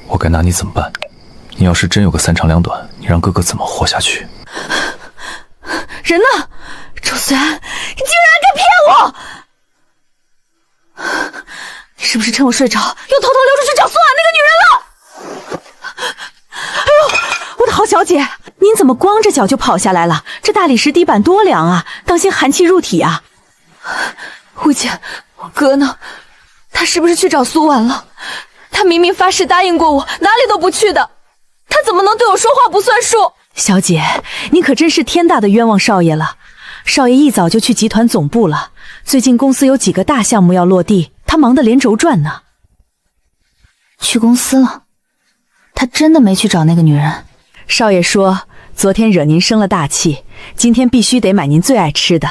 我该拿你怎么办？你要是真有个三长两短，你让哥哥怎么活下去？人呢？周虽安，你竟然敢骗我！你是不是趁我睡着，又偷偷溜出去找苏婉那个女人了？哎呦，我的好小姐，您怎么光着脚就跑下来了？这大理石地板多凉啊，当心寒气入体啊！吴姐，我哥呢？他是不是去找苏婉了？他明明发誓答应过我，哪里都不去的，他怎么能对我说话不算数？小姐，你可真是天大的冤枉少爷了。少爷一早就去集团总部了，最近公司有几个大项目要落地，他忙得连轴转呢。去公司了？他真的没去找那个女人？少爷说昨天惹您生了大气，今天必须得买您最爱吃的，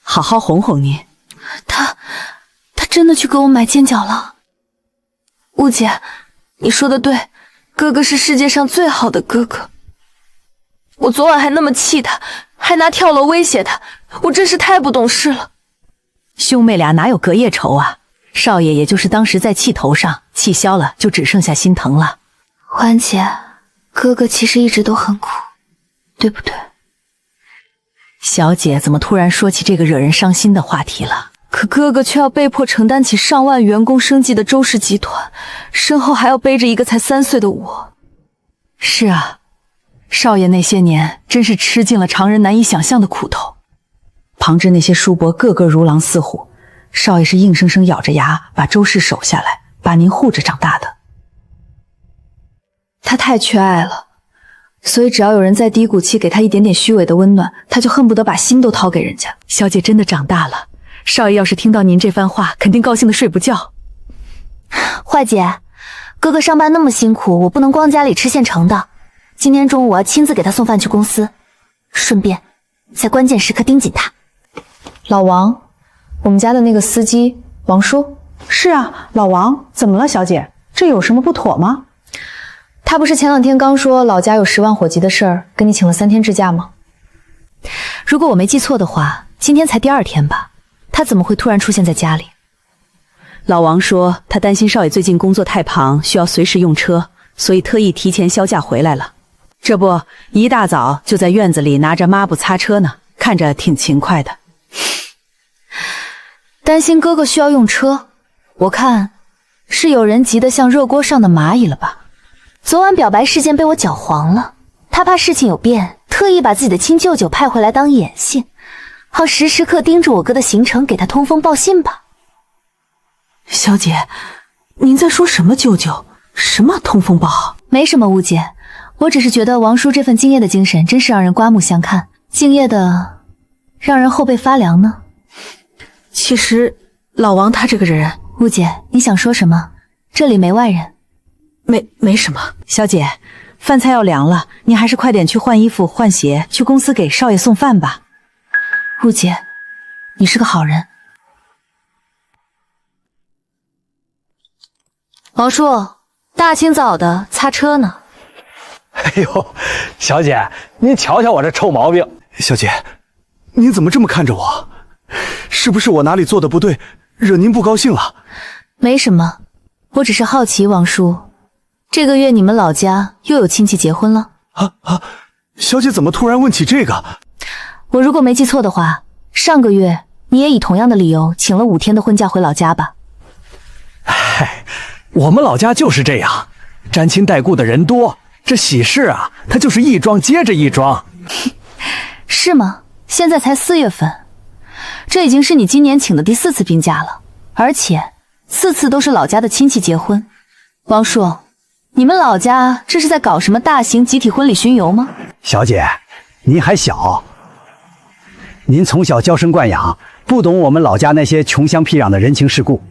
好好哄哄您。他真的去给我买煎饺了？雾姐，你说的对，哥哥是世界上最好的哥哥。我昨晚还那么气他，还拿跳楼威胁他，我真是太不懂事了。兄妹俩哪有隔夜仇啊？少爷也就是当时在气头上，气消了就只剩下心疼了。欢姐，哥哥其实一直都很苦，对不对？小姐怎么突然说起这个惹人伤心的话题了？可哥哥却要被迫承担起上万员工生计的周氏集团，身后还要背着一个才3岁的我。是啊，少爷那些年真是吃尽了常人难以想象的苦头。旁支那些叔伯个个如狼似虎，少爷是硬生生咬着牙把周氏守下来，把您护着长大的。他太缺爱了，所以只要有人在低谷期给他一点点虚伪的温暖，他就恨不得把心都掏给人家。小姐真的长大了，少爷要是听到您这番话，肯定高兴的睡不觉。坏姐，哥哥上班那么辛苦，我不能光家里吃现成的。今天中午我要亲自给他送饭去公司，顺便在关键时刻盯紧他。老王，我们家的那个司机王叔。是啊，老王，怎么了，小姐？这有什么不妥吗？他不是前2天刚说老家有10万火急的事儿，跟你请了3天事假吗？如果我没记错的话，今天才第2天吧？他怎么会突然出现在家里？老王说他担心少爷最近工作太忙，需要随时用车，所以特意提前销假回来了。这不，一大早就在院子里拿着抹布擦车呢，看着挺勤快的。担心哥哥需要用车，我看是有人急得像热锅上的蚂蚁了吧？昨晚表白事件被我搅黄了，他怕事情有变，特意把自己的亲舅舅派回来当眼线，好时时刻盯着我哥的行程，给他通风报信吧。小姐，您在说什么舅舅？什么通风报？没什么，吴姐，我只是觉得王叔这份敬业的精神真是让人刮目相看，敬业的让人后背发凉呢。其实老王他这个人……吴姐，你想说什么？这里没外人。没什么。小姐，饭菜要凉了，您还是快点去换衣服换鞋，去公司给少爷送饭吧。吴姐，你是个好人。王叔，大清早的擦车呢？哎呦，小姐，您瞧瞧我这臭毛病。小姐，您怎么这么看着我？是不是我哪里做的不对，惹您不高兴了？没什么，我只是好奇，王叔，这个月你们老家又有亲戚结婚了？小姐怎么突然问起这个？我如果没记错的话，上个月你也以同样的理由请了5天的婚假回老家吧？嗨，我们老家就是这样，沾亲带故的人多，这喜事啊，它就是一桩接着一桩。是吗？现在才4月份，这已经是你今年请的第4次病假了，而且4次都是老家的亲戚结婚。王叔，你们老家这是在搞什么大型集体婚礼巡游吗？小姐，您还小，您从小娇生惯养，不懂我们老家那些穷乡僻壤的人情世故，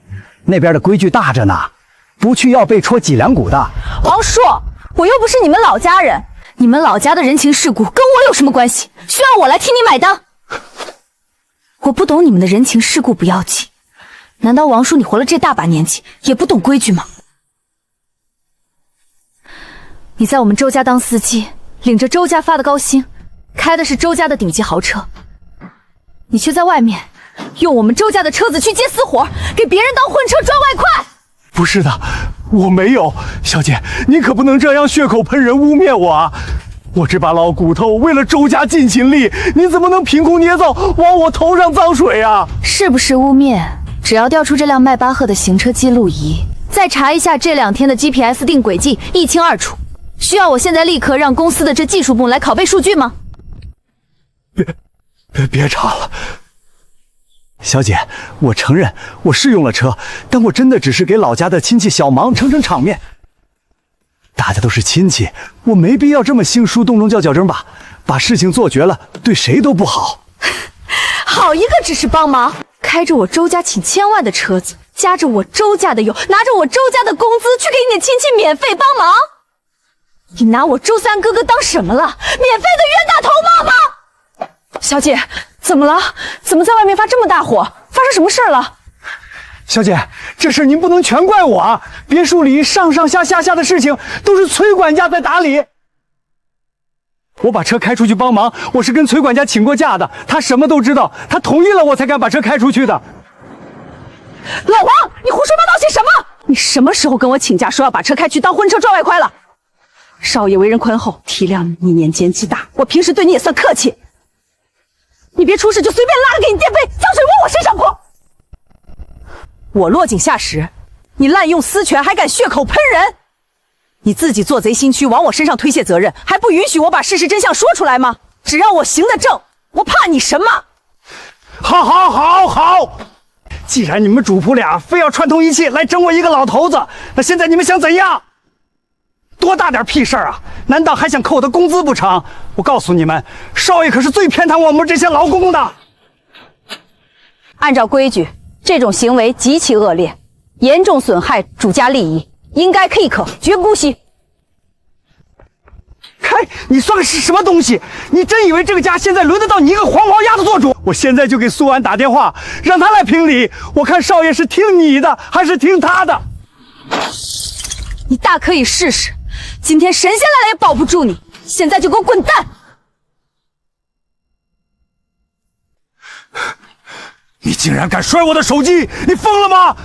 那边的规矩大着呢，不去要被戳脊梁骨的。王叔，我又不是你们老家人，你们老家的人情世故跟我有什么关系？需要我来替你买单？我不懂你们的人情世故不要紧，难道王叔你活了这大把年纪也不懂规矩吗？你在我们周家当司机，领着周家发的高薪，开的是周家的顶级豪车，你却在外面用我们周家的车子去接私活，给别人当混车赚外快。不是的，我没有。小姐，您可不能这样血口喷人，污蔑我啊！我这把老骨头为了周家尽尽力，您怎么能凭空捏造，往我头上脏水啊？是不是污蔑？只要调出这辆迈巴赫的行车记录仪，再查一下这2天的 GPS 定轨迹，一清二楚。需要我现在立刻让公司的这技术部来拷贝数据吗？别查了。小姐，我承认我是用了车，但我真的只是给老家的亲戚小忙，撑撑场面。大家都是亲戚，我没必要这么兴师动众较较真吧？把事情做绝了，对谁都不好。好一个只是帮忙，开着我周家请千万的车子，加着我周家的油，拿着我周家的工资去给你的亲戚免费帮忙。你拿我周三哥哥当什么了？免费的冤大头妈吗？小姐，怎么了？怎么在外面发这么大火？发生什么事了？小姐，这事您不能全怪我啊！别墅里上上下下的事情都是崔管家在打理。我把车开出去帮忙，我是跟崔管家请过假的，他什么都知道，他同意了我才敢把车开出去的。老王，你胡说八道些什么？你什么时候跟我请假说要把车开去当婚车赚外快了？少爷为人宽厚，体谅你年纪大，我平时对你也算客气。你别出事就随便拉了给你垫背，脏水往我身上泼。我落井下石，你滥用私权还敢血口喷人，你自己做贼心虚，往我身上推卸责任，还不允许我把事实真相说出来吗？只要我行得正，我怕你什么？好！既然你们主仆俩非要串通一气来整我一个老头子，那现在你们想怎样？多大点屁事儿啊！难道还想扣我的工资不成？我告诉你们，少爷可是最偏袒我们这些劳工的。按照规矩，这种行为极其恶劣，严重损害主家利益，应该立刻绝不姑息。嘿，你算个是什么东西？你真以为这个家现在轮得到你一个黄毛丫头做主？我现在就给苏安打电话，让他来评理。我看少爷是听你的，还是听他的？你大可以试试，今天神仙来了也保不住你。现在就给我滚蛋！你竟然敢摔我的手机！你疯了吗？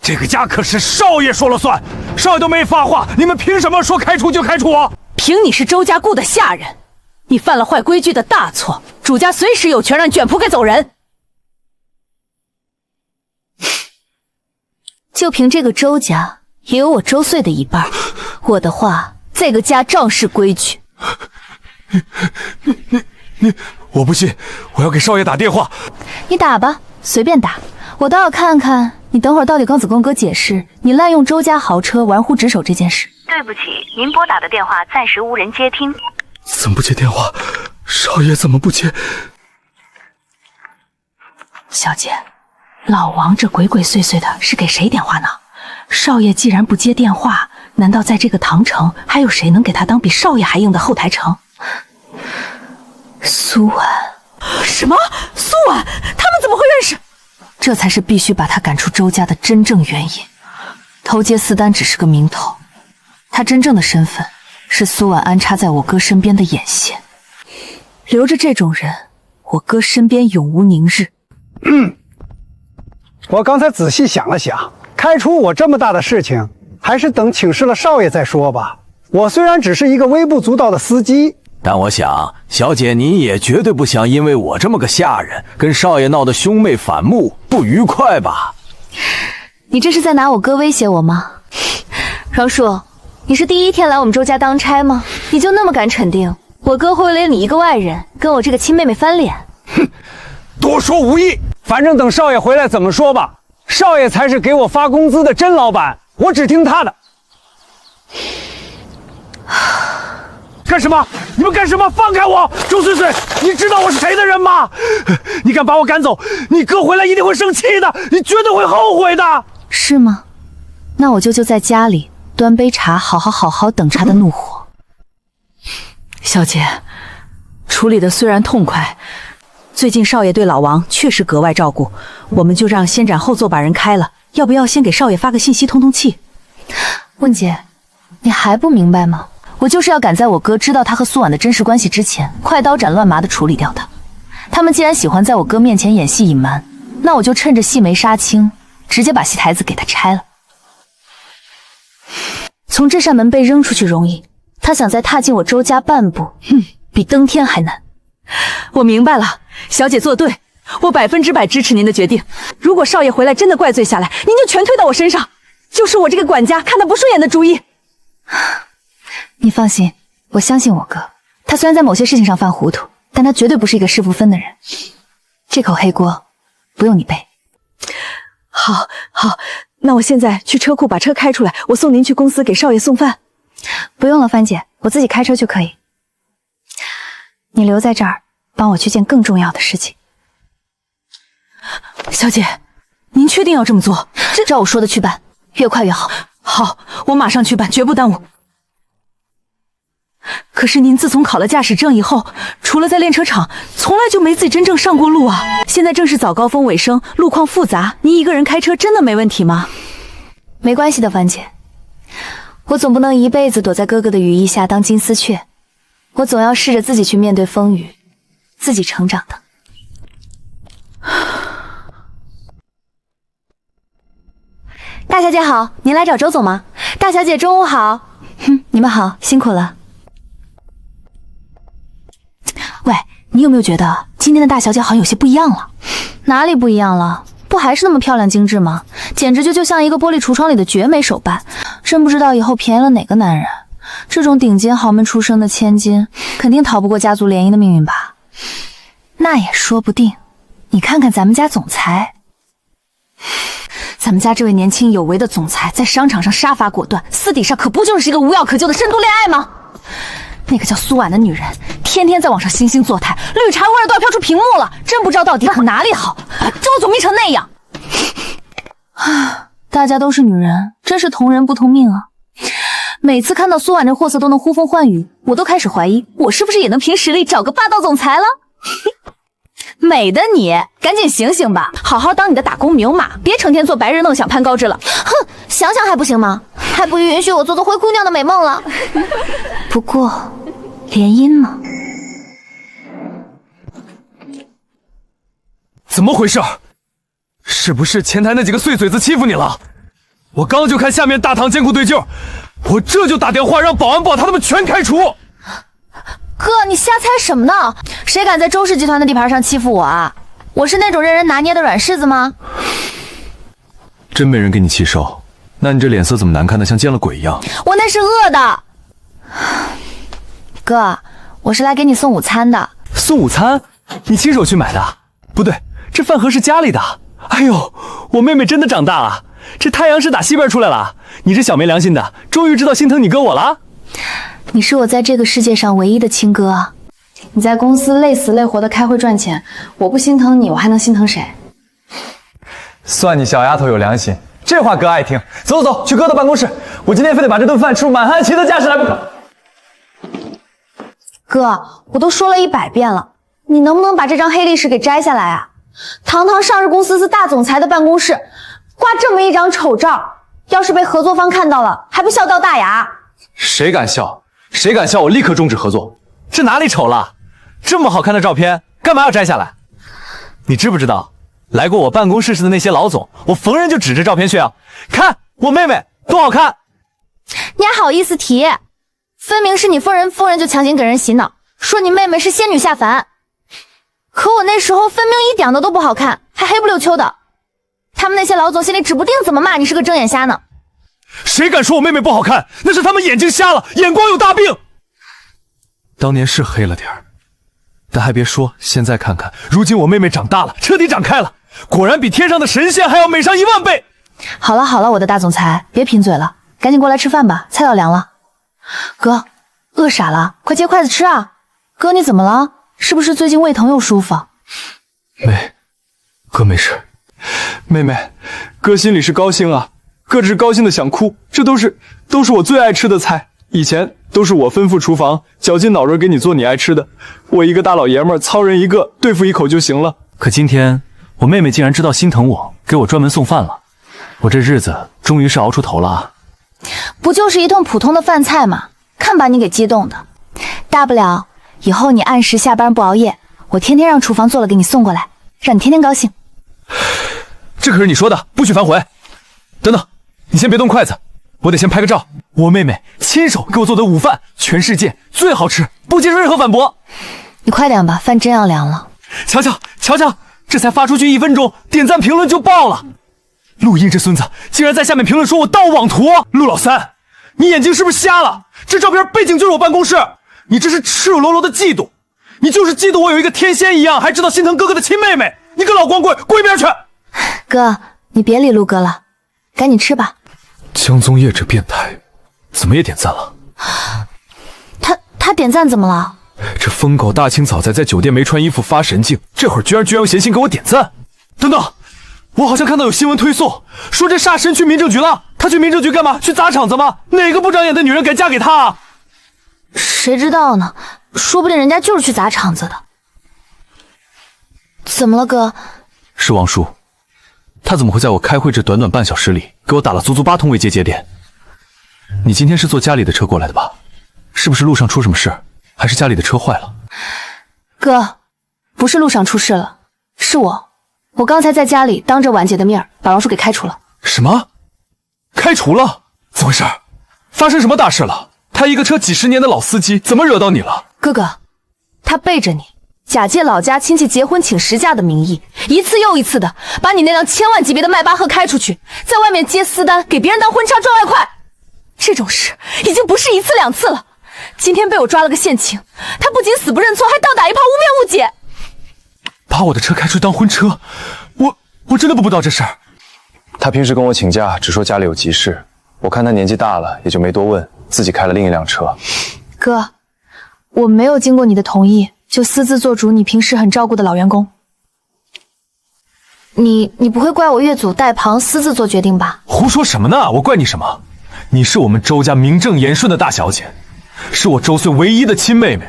这个家可是少爷说了算，少爷都没发话，你们凭什么说开除就开除我？凭你是周家雇的下人，你犯了坏规矩的大错，主家随时有权让卷仆给走人。就凭这个周家，也有我周岁的一半。我的话，这个家仗是规矩。你，我不信，我要给少爷打电话。你打吧，随便打，我倒要看看你等会儿到底跟子贡哥解释你滥用周家豪车玩忽职守这件事。对不起，您拨打的电话暂时无人接听。怎么不接电话？少爷怎么不接？小姐，老王这鬼鬼祟祟的是给谁点话呢？少爷既然不接电话，难道在这个唐城还有谁能给他当比少爷还硬的后台城？苏婉。什么？苏婉？他们怎么会认识？这才是必须把他赶出周家的真正原因。偷接私单只是个名头，他真正的身份是苏婉安插在我哥身边的眼线。留着这种人，我哥身边永无宁日。我刚才仔细想了想，开除我这么大的事情，还是等请示了少爷再说吧。我虽然只是一个微不足道的司机，但我想，小姐您也绝对不想因为我这么个下人，跟少爷闹得兄妹反目，不愉快吧？你这是在拿我哥威胁我吗？饶叔，你是第一天来我们周家当差吗？你就那么敢肯定我哥会为了你一个外人跟我这个亲妹妹翻脸？哼，多说无益。反正等少爷回来怎么说吧。少爷才是给我发工资的真老板，我只听他的。干什么？你们干什么？放开我！周岁岁，你知道我是谁的人吗？你敢把我赶走，你哥回来一定会生气的，你绝对会后悔的。是吗？那我就在家里端杯茶，好好等他的怒火。小姐，处理的虽然痛快，最近少爷对老王确实格外照顾，我们就让先斩后奏把人开了。要不要先给少爷发个信息通通气？问姐，你还不明白吗？我就是要赶在我哥知道他和苏婉的真实关系之前，快刀斩乱麻的处理掉他。他们既然喜欢在我哥面前演戏隐瞒，那我就趁着戏没杀青，直接把戏台子给他拆了。从这扇门被扔出去容易，他想再踏进我周家半步，比登天还难。我明白了，小姐做对，我100%支持您的决定。如果少爷回来真的怪罪下来，您就全推到我身上，就是我这个管家看他不顺眼的主意。你放心，我相信我哥。他虽然在某些事情上犯糊涂，但他绝对不是一个是不分的人。这口黑锅不用你背。好，那我现在去车库把车开出来，我送您去公司给少爷送饭。不用了，帆姐，我自己开车就可以。你留在这儿，帮我去件更重要的事情。小姐，您确定要这么做？照我说的去办，越快越好。好，我马上去办，绝不耽误。可是您自从考了驾驶证以后，除了在练车场，从来就没自己真正上过路啊。现在正是早高峰尾声，路况复杂，您一个人开车真的没问题吗？没关系的，帆姐，我总不能一辈子躲在哥哥的羽翼下当金丝雀，我总要试着自己去面对风雨，自己成长的。大小姐好，您来找周总吗？大小姐中午好。你们好，辛苦了。喂，你有没有觉得今天的大小姐好像有些不一样了？哪里不一样了？不还是那么漂亮精致吗？简直就像一个玻璃橱窗里的绝美手办。真不知道以后便宜了哪个男人。这种顶尖豪门出生的千金，肯定逃不过家族联姻的命运吧？那也说不定。你看看咱们家总裁，咱们家这位年轻有为的总裁，在商场上杀伐果断，私底下可不就是一个无药可救的深度恋爱吗？那个叫苏婉的女人，天天在网上惺惺作态，绿茶味儿都要飘出屏幕了，真不知道到底可哪里好，周总迷成那样。大家都是女人，真是同人不同命啊！每次看到苏婉这货色都能呼风唤雨，我都开始怀疑，我是不是也能凭实力找个霸道总裁了？美的你，赶紧醒醒吧，好好当你的打工牛马，别成天做白日梦想攀高枝了。哼，想想还不行吗？还不允许我做灰姑娘的美梦了。不过，联姻呢？怎么回事？是不是前台那几个碎嘴子欺负你了？我刚就看下面大堂监控对救，我这就打电话让保安把他们全开除。哥，你瞎猜什么呢？谁敢在周氏集团的地盘上欺负我啊？我是那种任人拿捏的软柿子吗？真没人给你气受，那你这脸色怎么难看的像见了鬼一样？我那是饿的。哥，我是来给你送午餐的。送午餐？你亲手去买的？不对，这饭盒是家里的。哎呦，我妹妹真的长大了，这太阳是打西边出来了。你这小没良心的，终于知道心疼你哥我了。你是我在这个世界上唯一的亲哥啊！你在公司累死累活的开会赚钱，我不心疼你，我还能心疼谁？算你小丫头有良心，这话哥爱听。走走走，去哥的办公室，我今天非得把这顿饭吃出满汉全席的架势来不可。哥，我都说了100遍了，你能不能把这张黑历史给摘下来啊？堂堂上市公司大总裁的办公室，挂这么一张丑照，要是被合作方看到了，还不笑掉大牙？谁敢笑？谁敢笑，我立刻终止合作。这哪里丑了？这么好看的照片，干嘛要摘下来？你知不知道，来过我办公室时的那些老总，我逢人就指着照片炫耀，看我妹妹多好看。你还好意思提？分明是你逢人就强行给人洗脑，说你妹妹是仙女下凡。可我那时候分明一点的都不好看，还黑不溜秋的。他们那些老总心里指不定怎么骂你是个睁眼瞎呢。谁敢说我妹妹不好看？那是他们眼睛瞎了，眼光有大病。当年是黑了点儿，但还别说，现在看看，如今我妹妹长大了，彻底长开了，果然比天上的神仙还要美上10000倍。好了好了，我的大总裁，别贫嘴了，赶紧过来吃饭吧，菜都凉了。哥，饿傻了，快接筷子吃啊！哥，你怎么了？是不是最近胃疼又舒服？哥没事。妹妹，哥心里是高兴啊，哥只是高兴的想哭，这都是我最爱吃的菜，以前都是我吩咐厨房，绞尽脑汁给你做你爱吃的，我一个大老爷们儿，糙人一个，对付一口就行了。可今天我妹妹竟然知道心疼我，给我专门送饭了，我这日子终于是熬出头了啊！不就是一顿普通的饭菜吗？看把你给激动的。大不了以后你按时下班不熬夜，我天天让厨房做了给你送过来，让你天天高兴。这可是你说的，不许反悔。等等，你先别动筷子，我得先拍个照。我妹妹亲手给我做的午饭，全世界最好吃，不接受任何反驳。你快点吧，饭真要凉了。瞧瞧，这才发出去1分钟，点赞评论就爆了。陆毅这孙子竟然在下面评论说我盗网图。陆老三，你眼睛是不是瞎了？这照片背景就是我办公室，你这是赤裸裸的嫉妒，你就是嫉妒我有一个天仙一样还知道心疼哥哥的亲妹妹。你个老光棍，滚一边去！哥，你别理陆哥了，赶紧吃吧。江宗业这变态，怎么也点赞了？他点赞怎么了？这疯狗大清早在酒店没穿衣服发神经，这会儿居然有闲心给我点赞。等等，我好像看到有新闻推送，说这煞神去民政局了。他去民政局干嘛？去砸场子吗？哪个不长眼的女人敢嫁给他啊？谁知道呢？说不定人家就是去砸场子的。怎么了，哥？是王叔，他怎么会在我开会这短短半小时里给我打了足足8通未接节点？你今天是坐家里的车过来的吧？是不是路上出什么事？还是家里的车坏了？哥，不是路上出事了，是我刚才在家里当着婉姐的面把王叔给开除了。什么？开除了？怎么回事？发生什么大事了？他一个车几10年的老司机，怎么惹到你了？哥哥，他背着你，假借老家亲戚结婚请10假的名义，一次又一次的把你那辆1000万级别的迈巴赫开出去，在外面接私单，给别人当婚纱赚外快。这种事已经不是1次2次了。今天被我抓了个现行，他不仅死不认错，还倒打一炮，污蔑误解。把我的车开出去当婚车，我真的不知道这事儿。他平时跟我请假，只说家里有急事，我看他年纪大了，也就没多问，自己开了另一辆车。哥，我没有经过你的同意就私自做主你平时很照顾的老员工。你不会怪我越俎代庖私自做决定吧？胡说什么呢？我怪你什么？你是我们周家名正言顺的大小姐，是我周岁唯一的亲妹妹。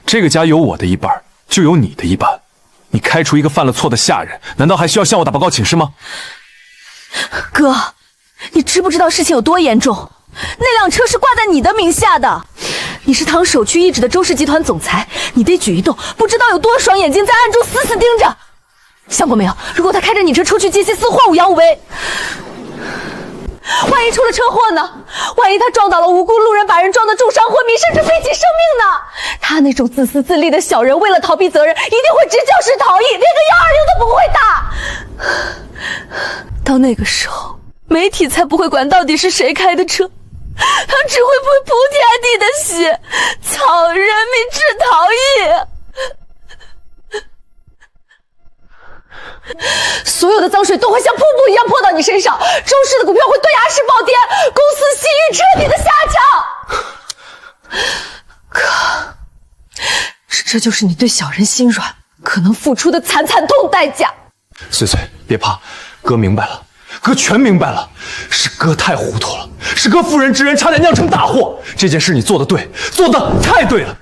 这个家有我的一半，就有你的一半。你开除一个犯了错的下人，难道还需要向我打报告请示吗？哥，你知不知道事情有多严重？那辆车是挂在你的名下的，你是唐首屈一指的周氏集团总裁，你的举一动不知道有多双眼睛在暗中死死盯着。想过没有？如果他开着你车出去借些私货无阳无为，万一出了车祸呢？万一他撞倒了无辜路人，把人撞得重伤昏迷，甚至废弃生命呢？他那种自私自利的小人，为了逃避责任，一定会直教式逃逸，连个120都不会打。到那个时候，媒体才不会管到底是谁开的车，他只会扑天地的血，草人民之逃逸。所有的脏水都会像瀑布一样泼到你身上，周氏的股票会断崖式暴跌，公司信誉彻底的下降。哥，这就是你对小人心软可能付出的惨痛代价。碎碎，别怕，哥明白了，哥全明白了，是哥太糊涂了，是哥妇人之仁，差点酿成大祸。这件事你做得对，做得太对了。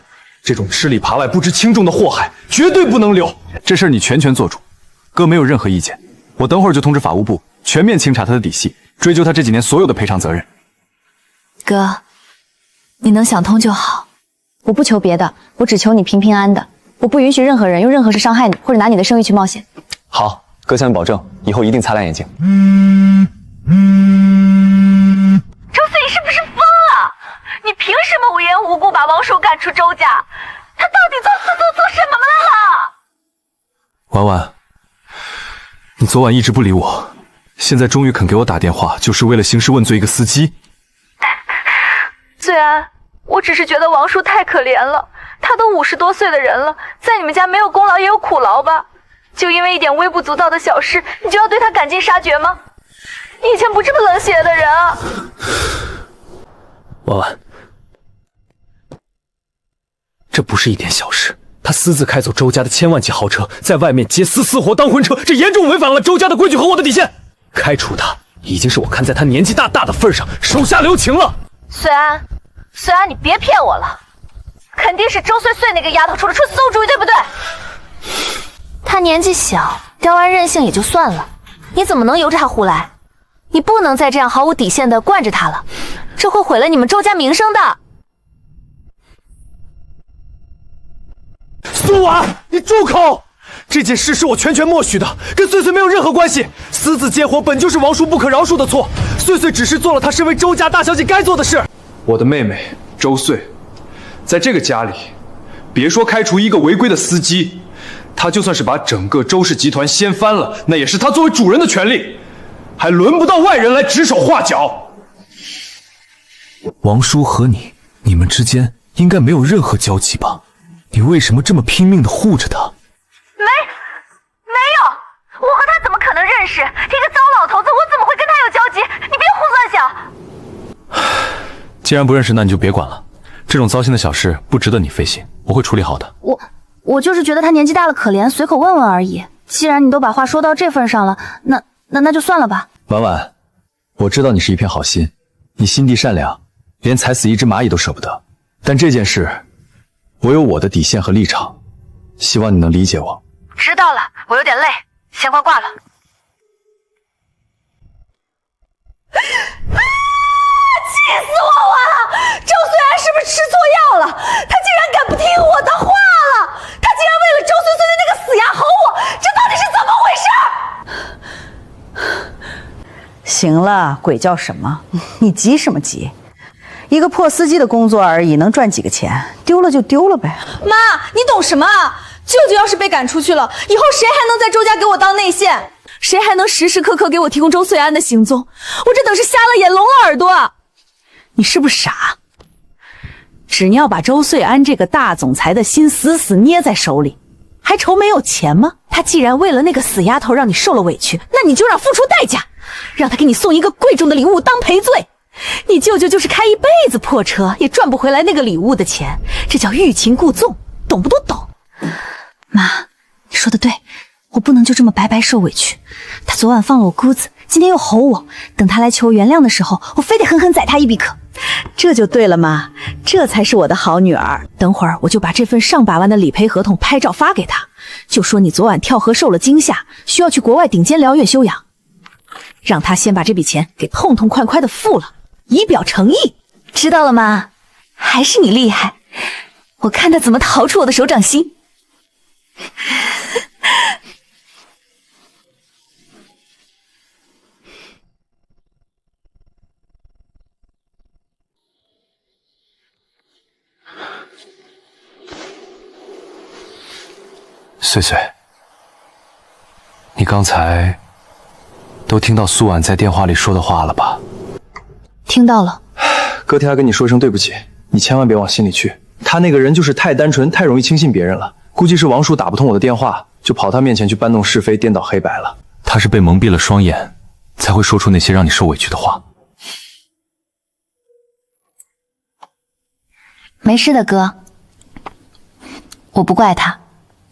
这种吃里扒外、不知轻重的祸害，绝对不能留。这事儿你全做主。哥没有任何意见，我等会儿就通知法务部全面清查他的底细，追究他这几年所有的赔偿责任。哥，你能想通就好，我不求别的，我只求你平平安安的，我不允许任何人用任何事伤害你，或者拿你的声誉去冒险。好，哥向你保证，以后一定擦亮眼睛。周四，你是不是疯了？你凭什么无缘无故把王叔赶出周家？他到底做什么了？婉婉，你昨晚一直不理我，现在终于肯给我打电话，就是为了兴师问罪一个司机。虽然我只是觉得王叔太可怜了，他都50多岁的人了，在你们家没有功劳也有苦劳吧？就因为一点微不足道的小事，你就要对他赶尽杀绝吗？你以前不这么冷血的人啊！婉婉，这不是一点小事。他私自开走周家的1000万级豪车，在外面接私活当婚车，这严重违反了周家的规矩和我的底线。开除他已经是我看在他年纪大的份上手下留情了。虽然虽然你别骗我了，肯定是周岁岁那个丫头出了馊主意，对不对？她年纪小，刁安任性也就算了，你怎么能由着她胡来？你不能再这样毫无底线的惯着她了，这会毁了你们周家名声的。苏婉，你住口！这件事是我全权默许的，跟岁岁没有任何关系。私自结伙本就是王叔不可饶恕的错，岁岁只是做了她身为周家大小姐该做的事。我的妹妹周岁，在这个家里，别说开除一个违规的司机，她就算是把整个周氏集团掀翻了，那也是她作为主人的权利，还轮不到外人来指手画脚。王叔和你们之间应该没有任何交集吧？你为什么这么拼命的护着他？没有，我和他怎么可能认识？一个糟老头子，我怎么会跟他有交集？你别胡乱想。既然不认识，那你就别管了。这种糟心的小事不值得你费心，我会处理好的。我就是觉得他年纪大了可怜，随口问问而已。既然你都把话说到这份上了，那就算了吧。婉婉，我知道你是一片好心，你心地善良，连踩死一只蚂蚁都舍不得。但这件事，我有我的底线和立场，希望你能理解我。知道了，我有点累，先挂了。气死我了！周岁安是不是吃错药了？他竟然敢不听我的话了！他竟然为了周岁岁的那个死丫吼我，这到底是怎么回事？行了，鬼叫什么？你急什么急？一个破司机的工作而已，能赚几个钱？丢了就丢了呗。妈，你懂什么啊？舅舅要是被赶出去了，以后谁还能在周家给我当内线？谁还能时时刻刻给我提供周岁安的行踪？我这等是瞎了眼，聋了耳朵啊！你是不是傻？只要把周岁安这个大总裁的心死死捏在手里，还愁没有钱吗？他既然为了那个死丫头让你受了委屈，那你就让付出代价，让他给你送一个贵重的礼物当赔罪。你舅舅就是开一辈子破车，也赚不回来那个礼物的钱，这叫欲擒故纵，懂不懂？妈，你说的对，我不能就这么白白受委屈。他昨晚放了我鸽子，今天又吼我，等他来求原谅的时候，我非得狠狠宰他一笔可。这就对了嘛，这才是我的好女儿。等会儿我就把这份上百万的理赔合同拍照发给他，就说你昨晚跳河受了惊吓，需要去国外顶尖疗院休养，让他先把这笔钱给痛痛快快的付了，以表诚意。知道了妈，还是你厉害，我看他怎么逃出我的手掌心。岁岁，你刚才都听到苏婉在电话里说的话了吧？听到了。隔天还跟你说一声对不起，你千万别往心里去。他那个人就是太单纯，太容易轻信别人了。估计是王叔打不通我的电话，就跑他面前去搬弄是非，颠倒黑白了。他是被蒙蔽了双眼，才会说出那些让你受委屈的话。没事的，哥，我不怪他，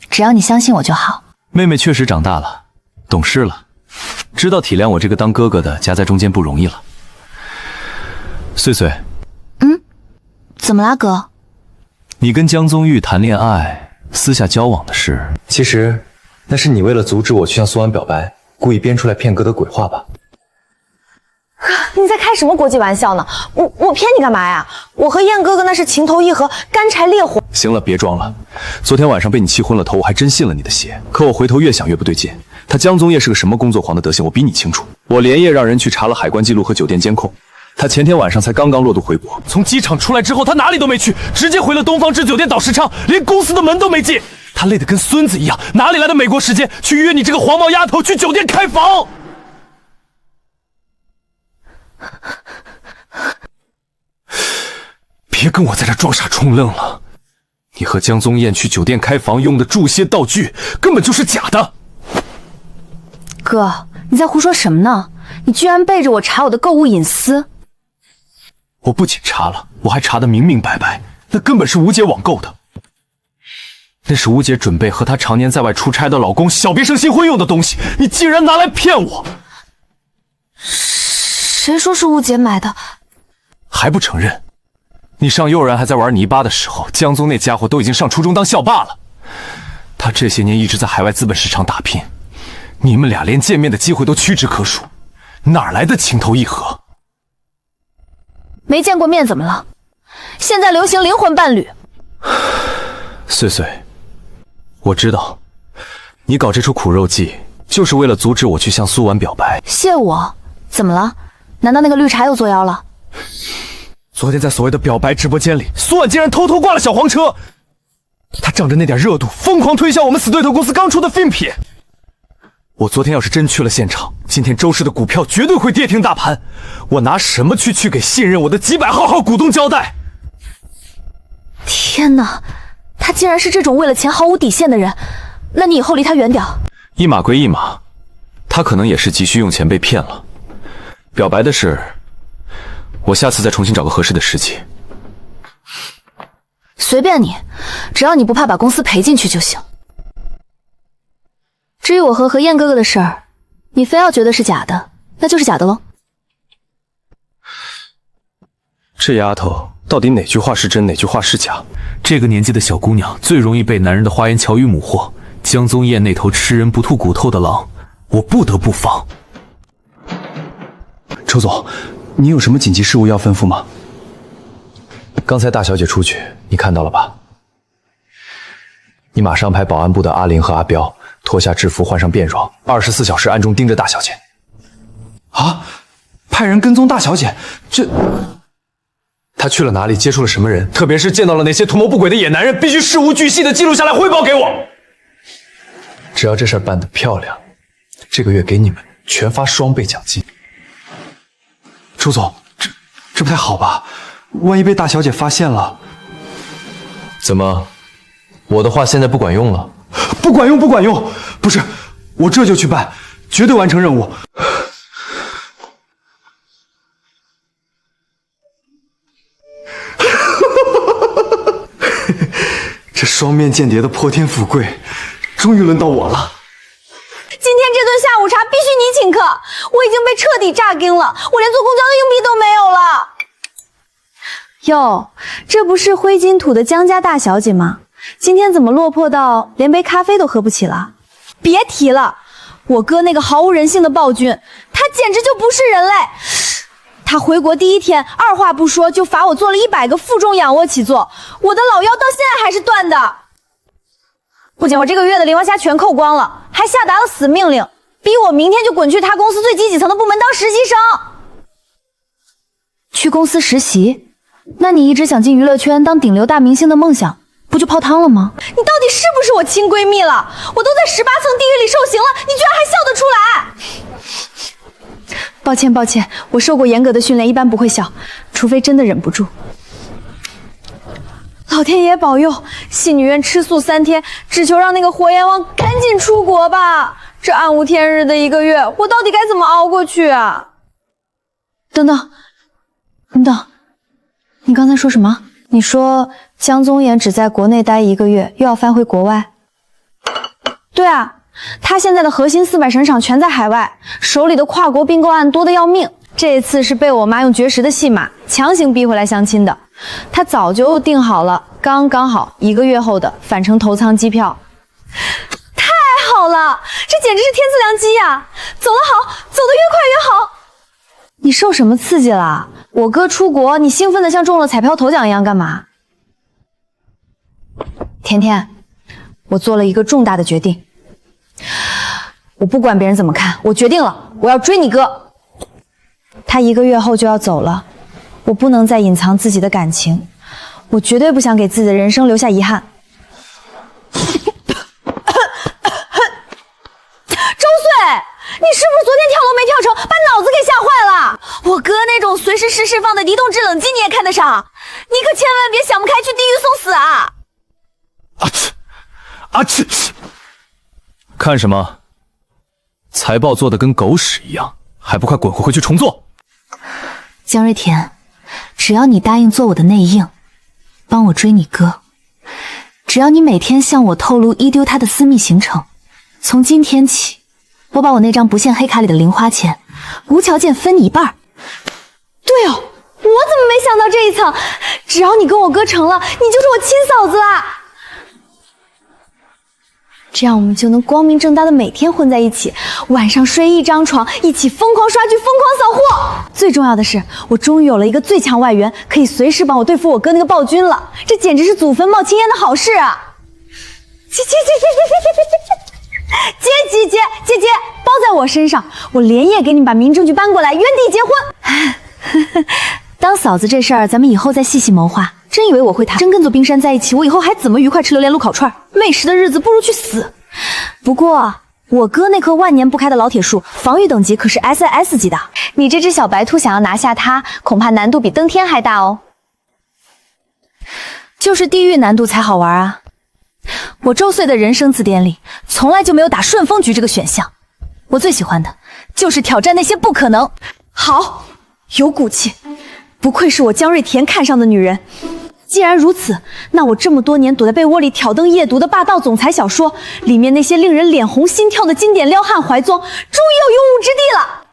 只要你相信我就好。妹妹确实长大了，懂事了，知道体谅我这个当哥哥的夹在中间不容易了。岁岁，怎么啦，哥？你跟江宗玉谈恋爱、私下交往的事，其实那是你为了阻止我去向苏安表白，故意编出来骗哥的鬼话吧？哥，你在开什么国际玩笑呢？我骗你干嘛呀？我和燕哥哥那是情投意合，干柴烈火。行了，别装了。昨天晚上被你气昏了头，我还真信了你的邪。可我回头越想越不对劲，他江宗业是个什么工作狂的德行，我比你清楚。我连夜让人去查了海关记录和酒店监控。他前天晚上才刚刚落肚回国，从机场出来之后，他哪里都没去，直接回了东方之酒店倒时差，连公司的门都没进。他累得跟孙子一样，哪里来的美国时间去约你这个黄毛丫头去酒店开房？别跟我在这装傻充愣了！你和江宗彦去酒店开房用的注械道具根本就是假的。哥，你在胡说什么呢？你居然背着我查我的购物隐私！我不仅查了，我还查得明明白白，那根本是吴姐网购的。那是吴姐准备和她常年在外出差的老公小别胜新婚用的东西，你竟然拿来骗我！谁说是吴姐买的？还不承认？你上幼儿园还在玩泥巴的时候，江宗那家伙都已经上初中当校霸了。他这些年一直在海外资本市场打拼，你们俩连见面的机会都屈指可数，哪来的情投意合？没见过面怎么了？现在流行灵魂伴侣。碎碎，我知道，你搞这出苦肉计，就是为了阻止我去向苏婉表白。谢我？怎么了？难道那个绿茶又作妖了？昨天在所谓的表白直播间里，苏婉竟然偷偷挂了小黄车。他仗着那点热度，疯狂推销我们死对头公司刚出的 FIM 品。我昨天要是真去了现场，今天周氏的股票绝对会跌停大盘。我拿什么去给信任我的几百号股东交代？天哪，他竟然是这种为了钱毫无底线的人，那你以后离他远点。一码归一码，他可能也是急需用钱被骗了。表白的事，我下次再重新找个合适的时机。随便你，只要你不怕把公司赔进去就行。至于我和何燕哥哥的事儿，你非要觉得是假的，那就是假的喽。这丫头到底哪句话是真，哪句话是假？这个年纪的小姑娘最容易被男人的花言巧语蛊惑。江宗彦那头吃人不吐骨头的狼，我不得不防。周总，你有什么紧急事务要吩咐吗？刚才大小姐出去，你看到了吧？你马上派保安部的阿林和阿彪脱下制服，换上便装，24小时暗中盯着大小姐。啊！派人跟踪大小姐？这……她去了哪里？接触了什么人？特别是见到了哪些图谋不轨的野男人，必须事无巨细的记录下来，汇报给我。只要这事儿办得漂亮，这个月给你们全发双倍奖金。周总，这不太好吧？万一被大小姐发现了，怎么？我的话现在不管用了？不管用，不管用！不是，我这就去办，绝对完成任务。这双面间谍的破天富贵，终于轮到我了。今天这顿下午茶必须你请客，我已经被彻底炸惊了，我连坐公交的硬币都没有了。哟，这不是灰金土的江家大小姐吗？今天怎么落魄到连杯咖啡都喝不起了？别提了，我哥那个毫无人性的暴君，他简直就不是人类。他回国第一天，二话不说就罚我做了100个负重仰卧起坐，我的老腰到现在还是断的。不仅我这个月的零花钱全扣光了，还下达了死命令，逼我明天就滚去他公司最低几层的部门当实习生。去公司实习？那你一直想进娱乐圈当顶流大明星的梦想，不就泡汤了吗？你到底是不是我亲闺蜜了？我都在18层地狱里受刑了，你居然还笑得出来？抱歉抱歉，我受过严格的训练，一般不会笑，除非真的忍不住。老天爷保佑，戏女院吃素3天，只求让那个火焰王赶紧出国吧。这暗无天日的1个月，我到底该怎么熬过去啊？等等，你刚才说什么？你说江宗衍只在国内待1个月，又要翻回国外？对啊，他现在的核心400省场全在海外，手里的跨国并购案多得要命。这次是被我妈用绝食的戏码强行逼回来相亲的，他早就订好了，刚刚好1个月后的返程头舱机票。太好了，这简直是天赐良机呀！走得好，走得越快越好。你受什么刺激了？我哥出国，你兴奋的像中了彩票头奖一样干嘛？甜甜，我做了一个重大的决定，我不管别人怎么看，我决定了，我要追你哥。他1个月后就要走了，我不能再隐藏自己的感情，我绝对不想给自己的人生留下遗憾。周穗，你是不是昨天跳楼没跳成，把脑子给吓坏了？我哥那种随时释放的移动制冷机你也看得上？你可千万别想不开去地狱送死啊！啊嚏！看什么？财报做的跟狗屎一样，还不快滚回去重做！江瑞田，只要你答应做我的内应，帮我追你哥，只要你每天向我透露一丢他的私密行程，从今天起，我把我那张不限黑卡里的零花钱无条件分你1半。对哦，我怎么没想到这一层？只要你跟我哥成了，你就是我亲嫂子啦。这样我们就能光明正大的每天混在一起，晚上睡一张床，一起疯狂刷剧、疯狂扫货。最重要的是，我终于有了一个最强外援，可以随时帮我对付我哥那个暴君了。这简直是祖坟冒青烟的好事啊！姐，包在我身上，我连夜给你们把民政局搬过来，原地结婚。当嫂子这事儿，咱们以后再细细谋划。真以为我会谈？真跟座冰山在一起，我以后还怎么愉快吃榴莲撸烤串？没事的日子不如去死。不过我哥那棵万年不开的老铁树，防御等级可是 SS 级的。你这只小白兔想要拿下它，恐怕难度比登天还大哦。就是地狱难度才好玩啊！我周岁的人生字典里从来就没有打顺风局这个选项。我最喜欢的就是挑战那些不可能。好，有骨气，不愧是我江瑞田看上的女人。既然如此，那我这么多年躲在被窝里挑灯夜读的霸道总裁小说里面那些令人脸红心跳的经典撩汉怀宗，终于有用武之地了。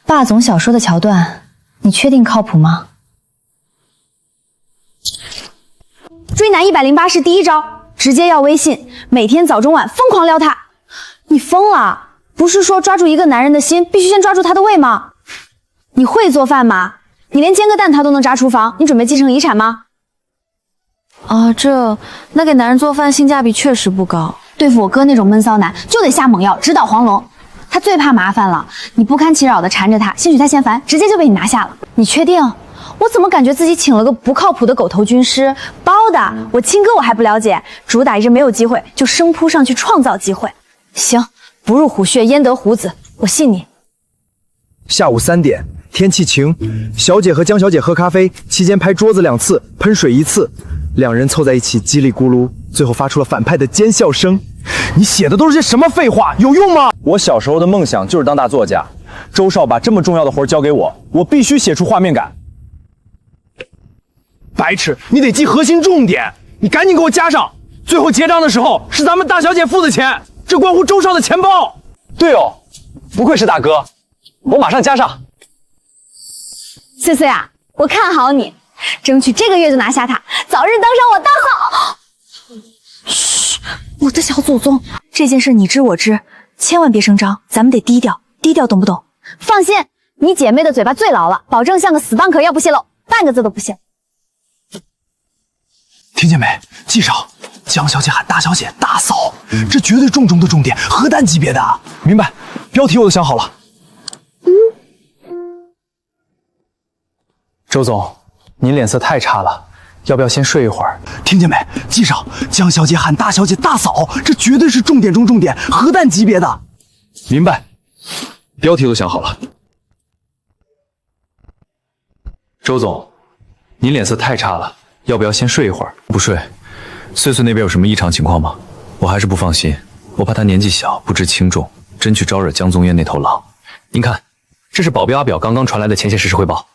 霸总小说的桥段，你确定靠谱吗？追男108式第一招，直接要微信，每天早中晚疯狂撩他。你疯了？不是说抓住一个男人的心，必须先抓住他的胃吗？你会做饭吗？你连煎个蛋他都能炸厨房，你准备继承遗产吗？啊，那给男人做饭性价比确实不高。对付我哥那种闷骚男，就得下猛药，直捣黄龙。他最怕麻烦了，你不堪其扰的缠着他，兴许他嫌烦，直接就被你拿下了。你确定？我怎么感觉自己请了个不靠谱的狗头军师？包的，我亲哥我还不了解，主打一阵没有机会就生扑上去创造机会。行，不入虎穴焉得虎子，我信你。下午3点，天气晴，小姐和江小姐喝咖啡期间拍桌子2次，喷水1次，两人凑在一起叽里咕噜，最后发出了反派的尖笑声。你写的都是些什么废话？有用吗？我小时候的梦想就是当大作家，周少把这么重要的活交给我，我必须写出画面感。白痴，你得记核心重点，你赶紧给我加上。最后结账的时候是咱们大小姐付的钱，这关乎周少的钱包。对哦，不愧是大哥，我马上加上。碎碎啊，我看好你，争取这个月就拿下他，早日当上我大嫂。嘘，我的小祖宗，这件事你知我知，千万别声张，咱们得低调，低调懂不懂？放心，你姐妹的嘴巴最牢了，保证像个死蚌壳一样不泄露，半个字都不泄。听见没？记上，江小姐喊大小姐大嫂，这绝对重中的重点，核弹级别的。明白，标题我都想好了。周总，您脸色太差了，要不要先睡一会儿？听见没？记上，江小姐喊大小姐大嫂，这绝对是重点中重点，核弹级别的。明白，标题都想好了。周总，您脸色太差了，要不要先睡一会儿？不睡。碎碎那边有什么异常情况吗？我还是不放心，我怕他年纪小，不知轻重，真去招惹江宗渊那头狼。您看，这是保镖阿表刚刚传来的前线实时汇报。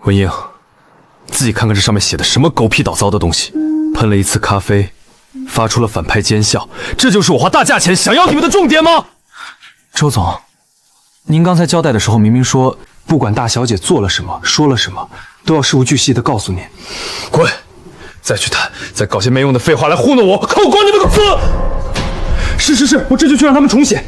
文英，自己看看这上面写的什么狗屁倒糟的东西！喷了一次咖啡，发出了反派奸笑，这就是我花大价钱想要你们的重点吗？周总，您刚才交代的时候明明说，不管大小姐做了什么，说了什么，都要事无巨细的告诉您。滚！再去谈，再搞些没用的废话来糊弄我，看我管你们个死！是，我这就去让他们重写。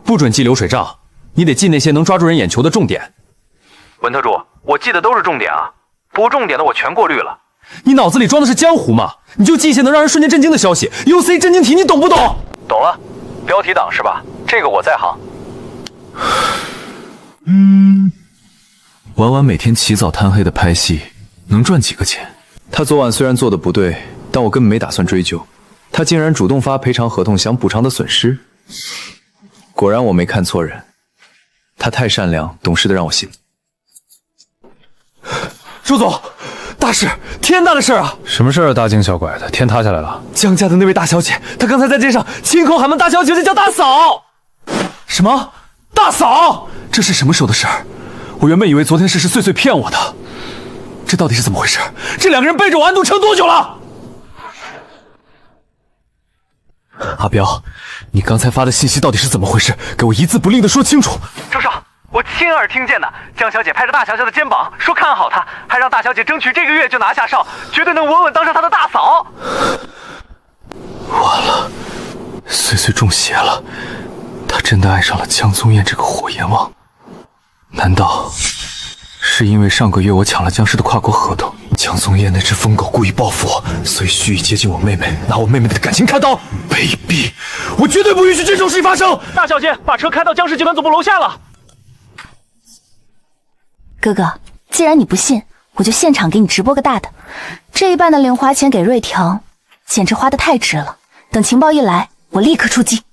不准记流水账。你得记那些能抓住人眼球的重点。文特助，我记的都是重点啊，不重点的我全过滤了。你脑子里装的是江湖吗？你就记一些能让人瞬间震惊的消息 ，UC 震惊题，你懂不懂？懂了，标题党是吧？这个我在行。婉婉每天起早贪黑的拍戏，能赚几个钱？他昨晚虽然做的不对，但我根本没打算追究。他竟然主动发赔偿合同，想补偿的损失。果然我没看错人。他太善良懂事的让我信。周总，大事，天大的事啊！什么事啊？大惊小怪的，天塌下来了。江家的那位大小姐，她刚才在街上亲口喊骂大小姐叫大嫂。什么？大嫂？这是什么时候的事儿？我原本以为昨天的事是碎碎骗我的，这到底是怎么回事？这两个人背着我暗度撑多久了？阿彪，你刚才发的信息到底是怎么回事？给我一字不吝的说清楚。周少，我亲耳听见的，江小姐拍着大小姐的肩膀说看好她，还让大小姐争取这个月就拿下少，绝对能稳稳当上她的大嫂。完了，岁岁中邪了，她真的爱上了江宗彦这个火阎王。难道是因为上个月我抢了江氏的跨国合同，江宗彦那只疯狗故意报复我，所以蓄意接近我妹妹，拿我妹妹的感情开刀？卑鄙！我绝对不允许这种事发生！大小姐，把车开到江氏集团总部楼下了。哥哥，既然你不信，我就现场给你直播个大的。这一半的零花钱给瑞婷，简直花得太值了。等情报一来，我立刻出击。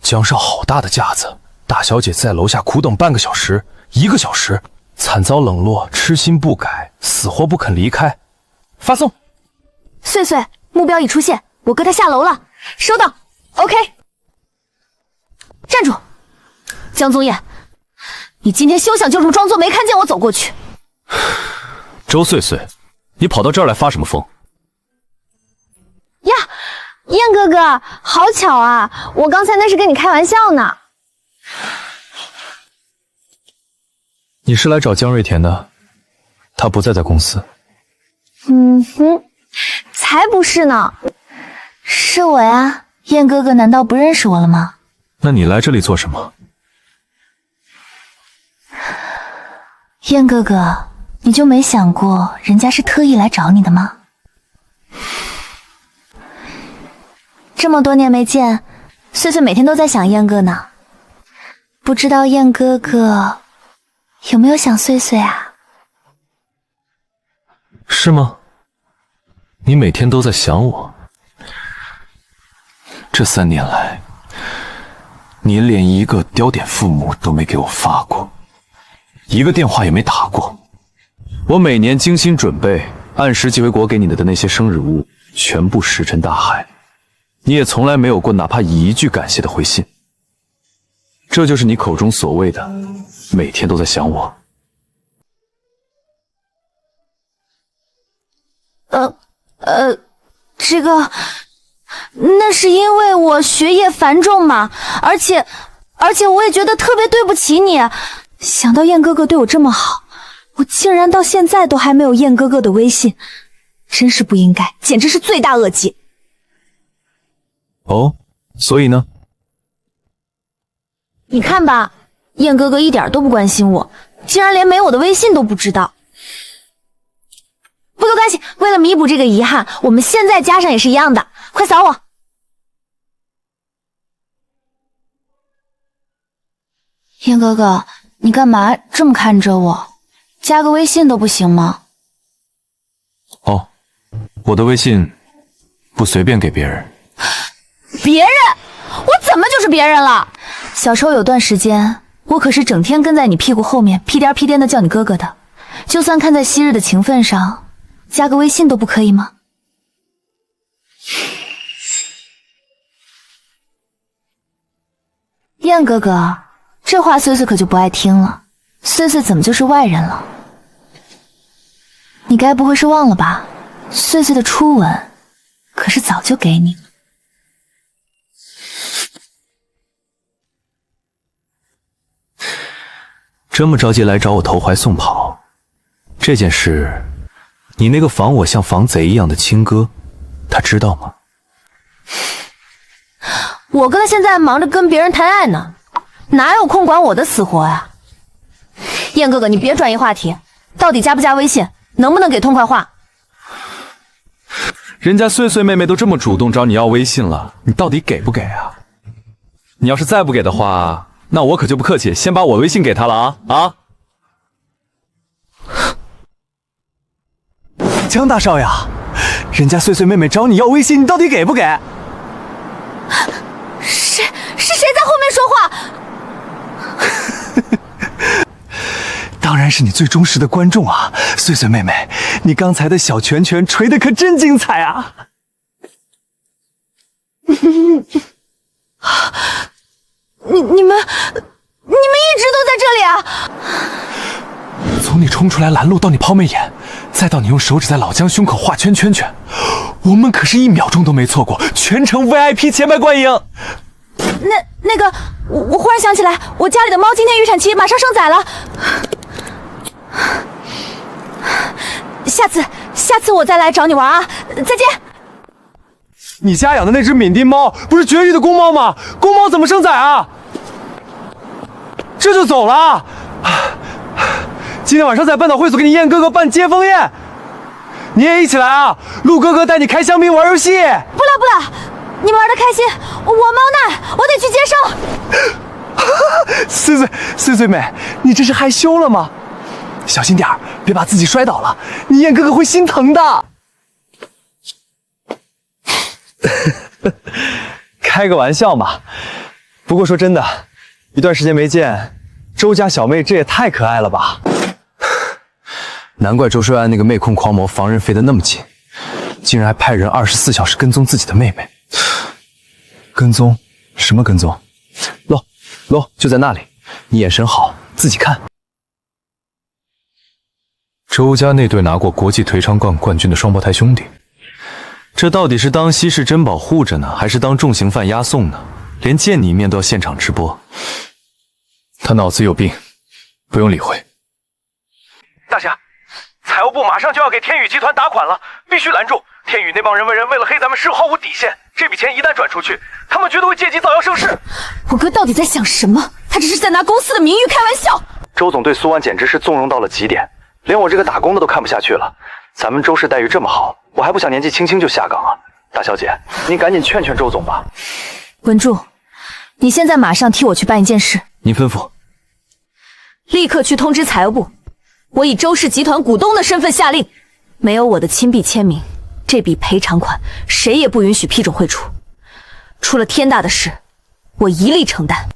江少好大的架子，大小姐在楼下苦等半个小时、1个小时，惨遭冷落，痴心不改，死活不肯离开。发送。岁岁，目标已出现，我哥他下楼了。收到。OK。站住，江宗彦，你今天休想就这么装作没看见我走过去。周岁岁，你跑到这儿来发什么疯？呀，燕哥哥，好巧啊！我刚才那是跟你开玩笑呢。你是来找江瑞田的，他不在公司。嗯哼，才不是呢。是我呀，燕哥哥难道不认识我了吗？那你来这里做什么？燕哥哥，你就没想过人家是特意来找你的吗？这么多年没见，岁岁每天都在想燕哥呢。不知道燕哥哥有没有想岁岁啊？是吗？你每天都在想我。这3年来，你连一个雕点父母都没给我发过，一个电话也没打过。我每年精心准备，按时寄回国给你的那些生日物，全部石沉大海。你也从来没有过哪怕一句感谢的回信。这就是你口中所谓的每天都在想我。这个，那是因为我学业繁重嘛，而且我也觉得特别对不起你。想到燕哥哥对我这么好，我竟然到现在都还没有燕哥哥的微信，真是不应该，简直是罪大恶极。哦，所以呢？你看吧，燕哥哥一点都不关心我，竟然连没我的微信都不知道。不过关系，为了弥补这个遗憾，我们现在加上也是一样的。快扫我！燕哥哥，你干嘛这么看着我？加个微信都不行吗？哦，我的微信不随便给别人。别人？我怎么就是别人了？小时候有段时间，我可是整天跟在你屁股后面，屁颠屁颠的叫你哥哥的。就算看在昔日的情分上，加个微信都不可以吗？燕哥哥，这话岁岁可就不爱听了。岁岁怎么就是外人了？你该不会是忘了吧？岁岁的初吻可是早就给你了。这么着急来找我投怀送跑，这件事，你那个防我像防贼一样的亲哥，他知道吗？我哥现在忙着跟别人谈爱呢，哪有空管我的死活啊？燕哥哥，你别转移话题，到底加不加微信，能不能给痛快话？人家岁岁妹妹都这么主动找你要微信了，你到底给不给啊？你要是再不给的话，那我可就不客气，先把我微信给他了啊！江大少爷，人家岁岁妹妹找你要微信，你到底给不给？是谁在后面说话？当然是你最忠实的观众啊，岁岁妹妹，你刚才的小拳拳捶的可真精彩啊！你们一直都在这里啊？从你冲出来拦路到你抛媚眼，再到你用手指在老姜胸口画圈圈圈，我们可是1秒钟都没错过，全程 VIP 前排观影。那个，我忽然想起来，我家里的猫今天预产期，马上生崽了。下次我再来找你玩啊！再见。你家养的那只缅甸猫不是绝育的公猫吗？公猫怎么生崽啊？这就走了？今天晚上在半岛会所给你燕哥哥办接风宴，你也一起来啊！陆哥哥带你开香槟玩游戏。不了，你们玩的开心，我毛难，我得去接生。碎碎妹，你这是害羞了吗？小心点儿，别把自己摔倒了，你燕哥哥会心疼的。开个玩笑嘛。不过说真的，一段时间没见，周家小妹这也太可爱了吧！难怪周睡安那个妹控狂魔防人飞得那么紧，竟然还派人24小时跟踪自己的妹妹。跟踪？什么跟踪？喽，就在那里，你眼神好，自己看。周家那对拿过国际腿长杠冠军的双胞胎兄弟，这到底是当稀世珍宝护着呢，还是当重刑犯押送呢？连见你一面都要现场直播，他脑子有病，不用理会。大侠，财务部马上就要给天宇集团打款了，必须拦住！天宇那帮人为了黑咱们事毫无底线，这笔钱一旦转出去，他们绝对会借机造谣生事。我哥到底在想什么？他只是在拿公司的名誉开玩笑。周总对苏安简直是纵容到了极点，连我这个打工的都看不下去了。咱们周氏待遇这么好，我还不想年纪轻轻就下岗啊！大小姐，您赶紧劝劝周总吧。文柱，你现在马上替我去办一件事。您吩咐。立刻去通知财务部，我以周氏集团股东的身份下令，没有我的亲笔签名，这笔赔偿款谁也不允许批准汇出。出了天大的事，我一力承担。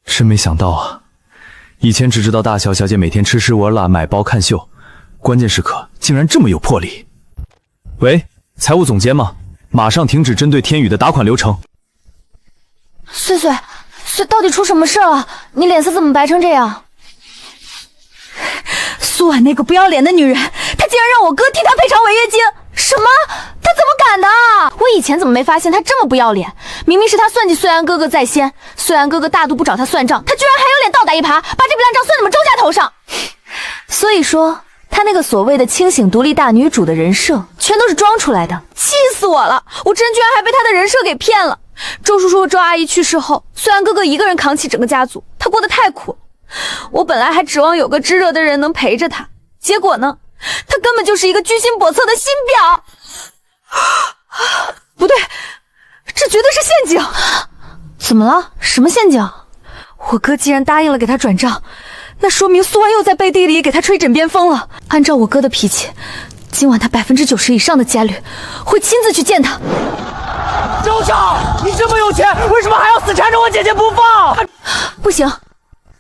真没想到啊！以前只知道大小小姐每天吃吃玩辣买包看秀，关键时刻竟然这么有魄力。喂，财务总监吗？马上停止针对天宇的打款流程。碎，到底出什么事了？你脸色怎么白成这样？苏婉那个不要脸的女人，她竟然让我哥替她赔偿违约金！什么？她怎么敢的？我以前怎么没发现她这么不要脸？明明是她算计穗安哥哥在先，穗安哥哥大度不找她算账，她居然还有脸倒打一耙，把这笔烂账算你们周家头上。所以说，她那个所谓的清醒独立大女主的人设，全都是装出来的，气死我了！我真居然还被她的人设给骗了。周叔叔和周阿姨去世后，虽然哥哥一个人扛起整个家族，他过得太苦。我本来还指望有个知热的人能陪着他，结果呢，他根本就是一个居心叵测的新婊。不对，这绝对是陷阱！怎么了？什么陷阱？我哥既然答应了给他转账，那说明苏安又在背地里给他吹枕边风了。按照我哥的脾气，今晚他90%以上的概率会亲自去见他。周少，你这么有钱，为什么还要死缠着我姐姐不放？不行，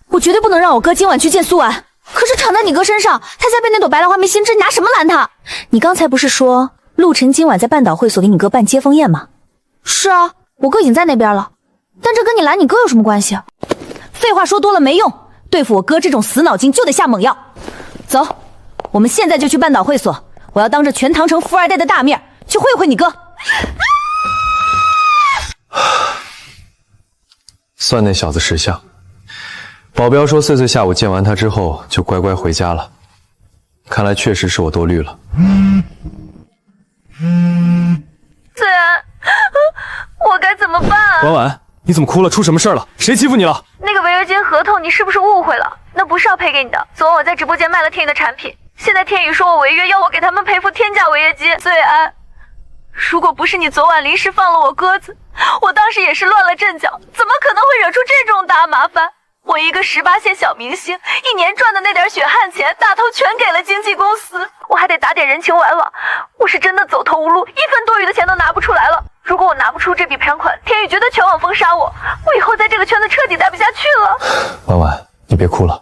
我绝对不能让我哥今晚去见苏婉。可是躺在你哥身上，他在被那朵白兰花没心智，你拿什么拦他？你刚才不是说陆晨今晚在半岛会所给你哥办接风宴吗？是啊，我哥已经在那边了，但这跟你拦你哥有什么关系？废话说多了没用，对付我哥这种死脑筋就得下猛药。走，我们现在就去半岛会所，我要当着全唐城富二代的大面去会会你哥。算那小子识相。保镖说碎碎下午见完他之后就乖乖回家了，看来确实是我多虑了。虽然我该怎么办啊？婉婉，你怎么哭了？出什么事了？谁欺负你了？那个违约金合同你是不是误会了？那不是要赔给你的。昨晚我在直播间卖了天宇的产品，现在天宇说我违约，要我给他们赔付天价违约金。虽然如果不是你昨晚临时放了我鸽子，我当时也是乱了阵脚，怎么可能会惹出这种大麻烦？我一个18线小明星，一年赚的那点血汗钱，大头全给了经纪公司，我还得打点人情挽挽，我是真的走投无路，一分多余的钱都拿不出来了。如果我拿不出这笔赔偿款，天宇绝对全网封杀我，我以后在这个圈子彻底待不下去了。婉婉，你别哭了，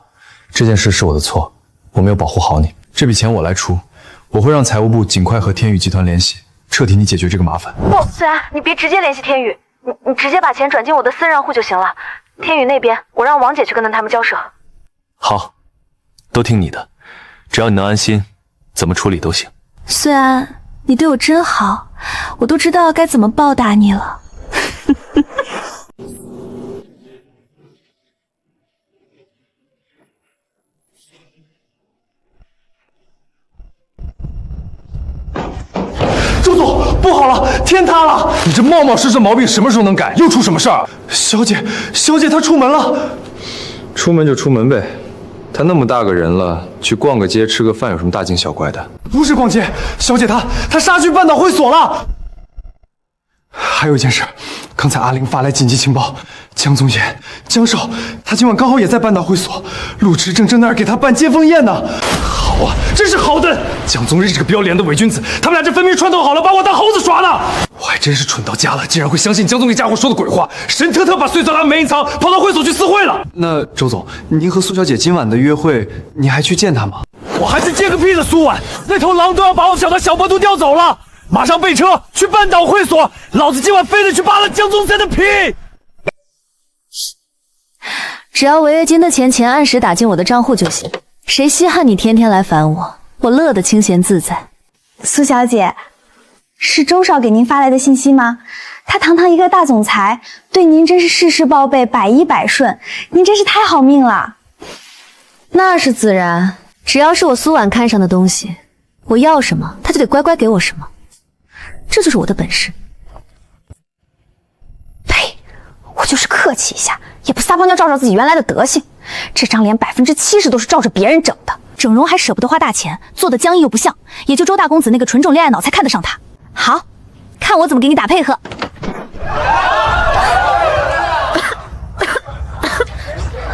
这件事是我的错，我没有保护好你，这笔钱我来出，我会让财务部尽快和天宇集团联系，彻底你解决这个麻烦。不，虽然你别直接联系天宇，你直接把钱转进我的私人户就行了。天宇那边，我让王姐去跟他们交涉。好，都听你的，只要你能安心，怎么处理都行。虽然你对我真好，我都知道该怎么报答你了。周总，不好了，天塌了！你这冒冒失失毛病什么时候能改？又出什么事儿？小姐她出门了。出门就出门呗，她那么大个人了，去逛个街吃个饭有什么大惊小怪的？不是逛街，小姐她杀去半岛会所了。还有一件事，刚才阿玲发来紧急情报，江宗岩、江少，他今晚刚好也在半岛会所，陆驰正那儿给他办接风宴呢。好啊，真是好的！江宗日这个不要脸的伪君子，他们俩这分明串通好了，把我当猴子耍呢。我还真是蠢到家了，竟然会相信江宗那家伙说的鬼话，神特把穗穗拉没隐藏，跑到会所去私会了。那周总，您和苏小姐今晚的约会，你还去见她吗？我还去见个屁的苏婉，那头狼都要把我小的小魔都叼走了。马上备车去半岛会所，老子今晚非得去扒了江宗森的皮！只要违约金的钱按时打进我的账户就行，谁稀罕你天天来烦我，我乐得清闲自在。苏小姐，是周少给您发来的信息吗？他堂堂一个大总裁，对您真是事事报备，百依百顺，您真是太好命了。那是自然，只要是我苏婉看上的东西，我要什么他就得乖乖给我什么。这就是我的本事。呸！我就是客气一下，也不撒泡尿照照自己原来的德行。这张脸70%都是照着别人整的，整容还舍不得花大钱，做的僵硬又不像，也就周大公子那个纯种恋爱脑才看得上他。好，看我怎么给你打配合。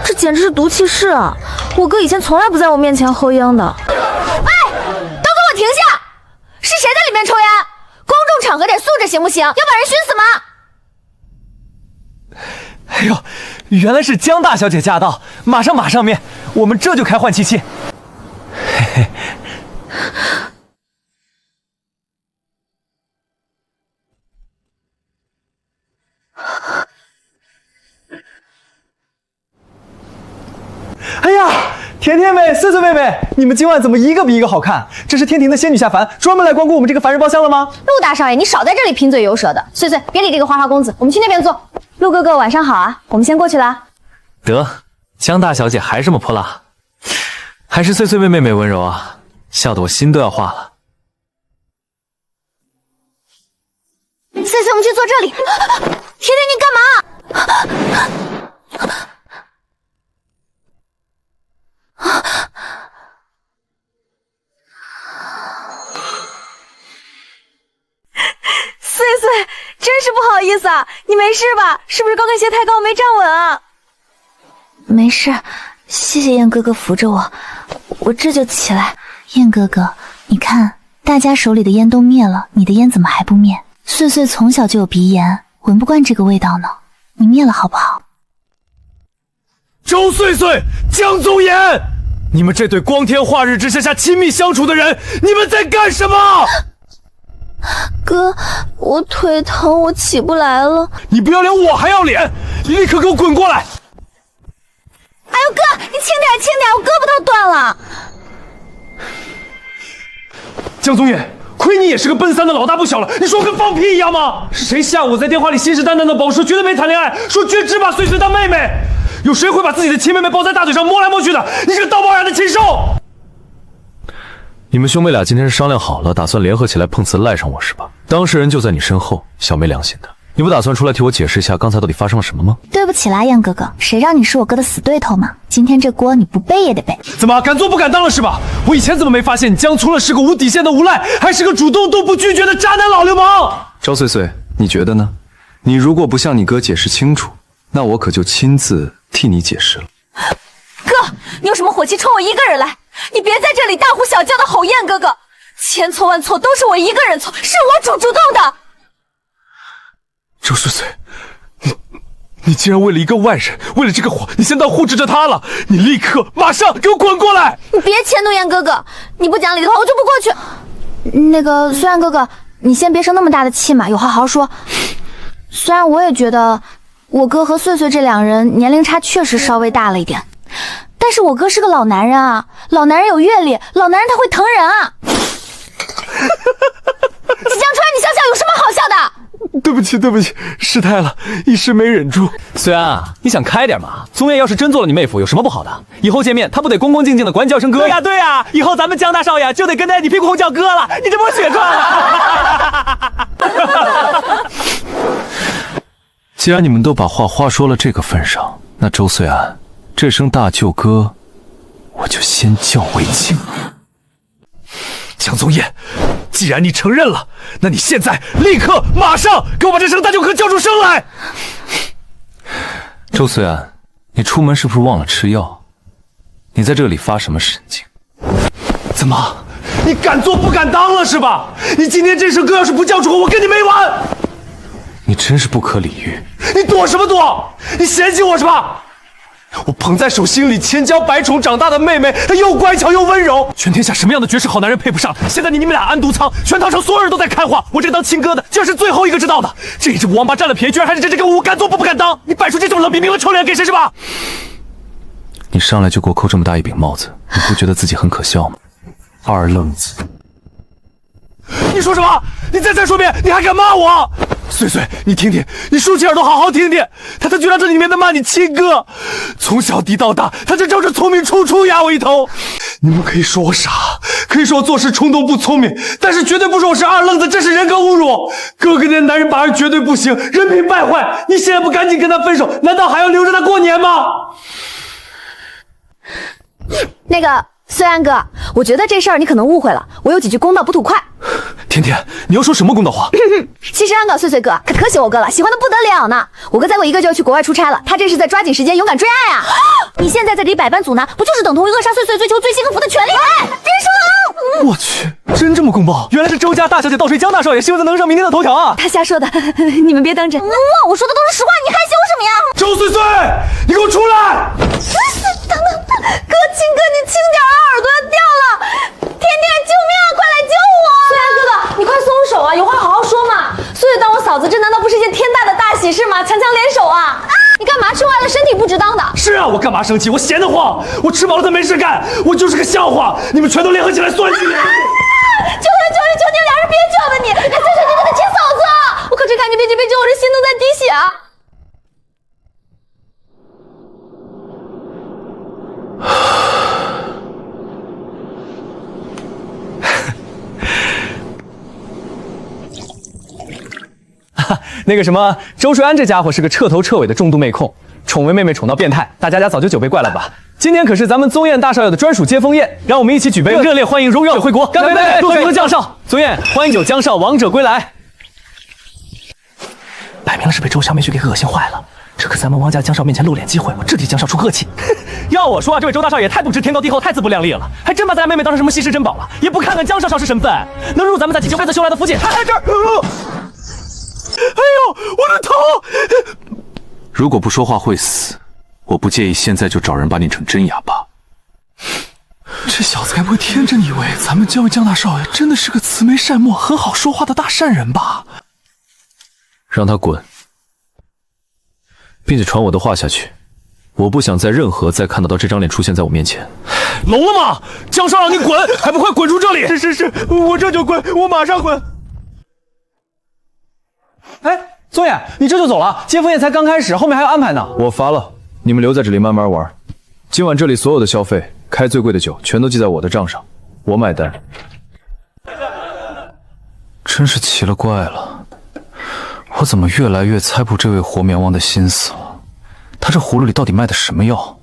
这简直是毒气室啊！我哥以前从来不在我面前喝烟的。哎，都给我停下！是谁在里面抽烟？公众场合点素质行不行？要把人熏死吗？哎呦，原来是江大小姐驾到，马上面，我们这就开换气器。嘿嘿。哎呀，甜甜妹、穗穗妹妹，你们今晚怎么一个比一个好看？这是天庭的仙女下凡，专门来光顾我们这个凡人包厢了吗？陆大少爷，你少在这里贫嘴油舌的。穗穗，别理这个花花公子，我们去那边坐。陆哥哥，晚上好啊，我们先过去了。得，江大小姐还这么泼辣，还是穗穗妹妹温柔啊，笑得我心都要化了。穗穗，我们去坐这里。甜甜，你干嘛？穗穗，真是不好意思啊，你没事吧？是不是高跟鞋太高没站稳啊？没事，谢谢燕哥哥扶着我，我这就起来。燕哥哥，你看，大家手里的烟都灭了，你的烟怎么还不灭？穗穗从小就有鼻炎，闻不惯这个味道呢，你灭了好不好？周穗穗、江宗岩，你们这对光天化日之下亲密相处的人，你们在干什么？哥，我腿疼，我起不来了。你不要脸，我还要脸！你立刻给我滚过来！哎呦哥，你轻点，我胳膊都断了。江宗远，亏你也是个奔三的老大不小了，你说我跟放屁一样吗？是谁下午在电话里信誓旦旦的保说绝对没谈恋爱，说绝只把穗穗当妹妹？有谁会把自己的亲妹妹抱在大腿上摸来摸去的？你这个道貌岸然的禽兽！你们兄妹俩今天是商量好了，打算联合起来碰瓷赖上我是吧？当事人就在你身后，小没良心的，你不打算出来替我解释一下刚才到底发生了什么吗？对不起啦，燕哥哥，谁让你是我哥的死对头嘛？今天这锅你不背也得背。怎么敢做不敢当了是吧？我以前怎么没发现你江除了是个无底线的无赖，还是个主动都不拒绝的渣男老流氓？赵穗穗，你觉得呢？你如果不向你哥解释清楚，那我可就亲自替你解释了。哥，你有什么火气冲我一个人来？你别在这里大呼小叫的吼燕哥哥，千错万错都是我一个人错，是我主动的。周穗穗，你竟然为了一个外人，为了这个火，你现在护持着他了，你立刻马上给我滚过来！你别迁怒燕哥哥，你不讲理的话我就不过去。那个虽然哥哥，你先别生那么大的气嘛，有话好好说。虽然我也觉得我哥和穗穗这两人年龄差确实稍微大了一点，但是我哥是个老男人啊，老男人有阅历，老男人他会疼人啊。川，你想想有什么好笑的？对不起，失态了，一时没忍住。虽然啊，你想开点嘛。宗燕要是真做了你妹夫，有什么不好的？以后见面他不得恭恭敬敬的管你叫声哥？对呀，以后咱们江大少爷就得跟在你屁股后叫哥了。你这不是血赚了？既然你们都把话说了这个份上，那周岁安这声大舅哥，我就先叫为敬。江宗燕，既然你承认了，那你现在立刻马上给我把这声大舅哥叫出声来。周岁安，你出门是不是忘了吃药？你在这里发什么神经？怎么，你敢做不敢当了是吧？你今天这声歌要是不叫出口，我跟你没完！你真是不可理喻！你躲什么躲？你嫌弃我是吧？我捧在手心里千娇百宠长大的妹妹，她又乖巧又温柔，全天下什么样的绝世好男人配不上？现在你们俩安独仓，全唐城所有人都在看话，我这当亲哥的竟然是最后一个知道的。这只王八占了便宜，居然还是真跟我敢做不敢当！你摆出这种冷冰冰的臭脸给谁是吧？你上来就给我扣这么大一顶帽子，你不觉得自己很可笑吗？二愣子！你说什么？你再说遍，你还敢骂我？岁岁，你听听，你竖起耳朵好好听听，他居然这里面在骂你亲哥，从小低到大，他这招是聪明处处压我一头。你们可以说我傻，可以说我做事冲动不聪明，但是绝对不说我是二愣子，这是人格侮辱。哥哥那男人把人绝对不行，人品败坏，你现在不赶紧跟他分手，难道还要留着他过年吗？那个虽安哥，我觉得这事儿你可能误会了，我有几句公道不吐快。甜甜，你要说什么公道话？其实安哥、岁岁哥可喜欢我哥了，喜欢的不得了呢。我哥再过1个就要去国外出差了，他这是在抓紧时间勇敢追爱啊！你现在这里百般阻挠，不就是等同于扼杀岁岁追求最幸福的权利吗？别说了！我去，真这么公报？原来是周家大小姐倒追江大少爷，希望他能上明天的头条啊！他瞎说的，你们别当真。我说的都是实话，你害羞什么呀？周岁岁，你给我出来！等，哥，亲哥，你轻点啊，耳朵要掉了！甜甜，救命啊！快来救我！虽然哥哥，你快松手啊，有话好好说嘛。所以当我嫂子，这难道不是一件天大的大喜事吗？强强联手啊！你干嘛吃坏了身体不值当的？是啊，我干嘛生气？我闲得慌，我吃饱了他没事干，我就是个笑话，你们全都联合起来算计你！求你，俩人别救了你！岁岁，你可得亲嫂子啊！我可真看你别救，我这心都在滴血啊！那个什么，周瑞安这家伙是个彻头彻尾的重度妹控，宠为妹妹宠到变态，大家早就久被怪了吧？今天可是咱们宗燕大少爷的专属接风宴，让我们一起举杯热烈欢迎荣耀回国！干杯！祝福江少！宗燕，欢迎酒江少王者归来！摆明了是被周小美雪给恶心坏了，这可咱们王家江少面前露脸机会，我这替江少出客气。要我说啊，这位周大少爷太不知天高地厚，太自不量力了，还真把咱家妹妹当成什么稀世珍宝了，也不看看江少是身份，能入咱们在几辈子修来的福气，还在这儿。哎呦，我的头！如果不说话会死，我不介意现在就找人把你整真哑巴。这小子该不会天真以为咱们这位江大少爷真的是个慈眉善目、很好说话的大善人吧？让他滚，并且传我的话下去。我不想在任何再看得到这张脸出现在我面前。聋了吗？江少让你滚，还不快滚出这里！是，我这就滚，我马上滚。哎，宗燕，你这就走了？接风宴才刚开始，后面还要安排呢。我乏了，你们留在这里慢慢玩。今晚这里所有的消费，开最贵的酒，全都记在我的账上，我买单。真是奇了怪了，我怎么越来越猜不这位活绵王的心思了？他这葫芦里到底卖的什么药？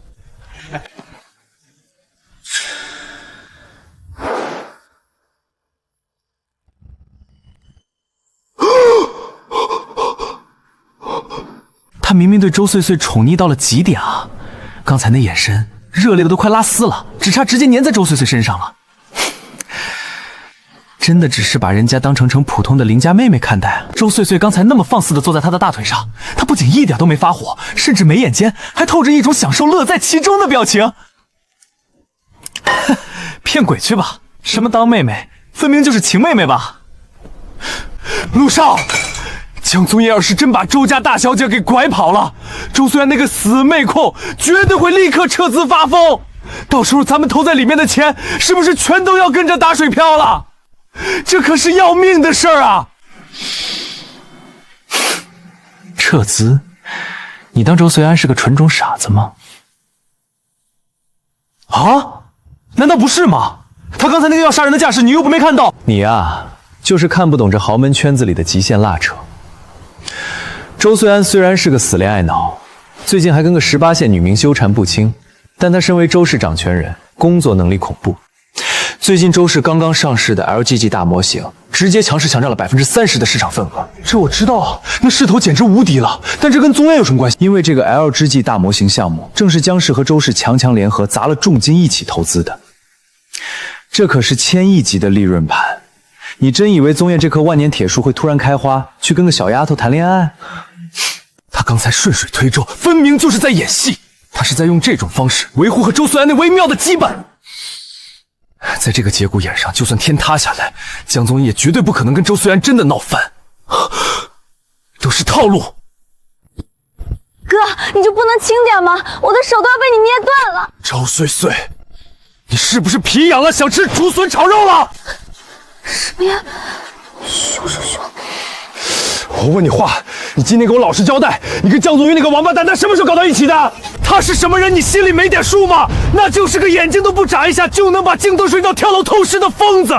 他明明对周岁岁宠溺到了极点啊！刚才那眼神热烈的都快拉丝了，只差直接粘在周岁岁身上了。真的只是把人家当成普通的邻家妹妹看待啊！周岁岁刚才那么放肆的坐在他的大腿上，他不仅一点都没发火，甚至眉眼间还透着一种享受乐在其中的表情。骗鬼去吧！什么当妹妹，分明就是情妹妹吧！陆少。江宗燕要是真把周家大小姐给拐跑了，周虽然那个死妹控绝对会立刻撤资发疯，到时候咱们投在里面的钱是不是全都要跟着打水漂了？这可是要命的事儿啊！撤资？你当周遂安是个纯种傻子吗？啊？难道不是吗？他刚才那个要杀人的架势，你又不没看到？你啊，就是看不懂这豪门圈子里的极限拉扯。周遂安虽然是个死恋爱脑，最近还跟个18线女明纠缠不清，但他身为周氏掌权人，工作能力恐怖。最近周氏刚刚上市的 LGG 大模型，直接强势抢占了30%的市场份额。这我知道，那势头简直无敌了。但这跟宗彦有什么关系？因为这个 LGG 大模型项目，正是姜氏和周氏强联合，砸了重金一起投资的。这可是1000亿级的利润盘，你真以为宗彦这棵万年铁树会突然开花，去跟个小丫头谈恋爱？他刚才顺水推舟，分明就是在演戏。他是在用这种方式维护和周遂安那微妙的羁绊。在这个节骨眼上，就算天塌下来，江宗义也绝对不可能跟周遂安真的闹翻，都是套路。哥，你就不能轻点吗？我的手都要被你捏断了。周岁岁，你是不是皮痒了，想吃竹笋炒肉了？什么呀？凶！我问你话，你今天给我老实交代，你跟江宗义那个王八蛋，他什么时候搞到一起的？他是什么人？你心里没点数吗？那就是个眼睛都不眨一下就能把镜头水到跳楼透视的疯子。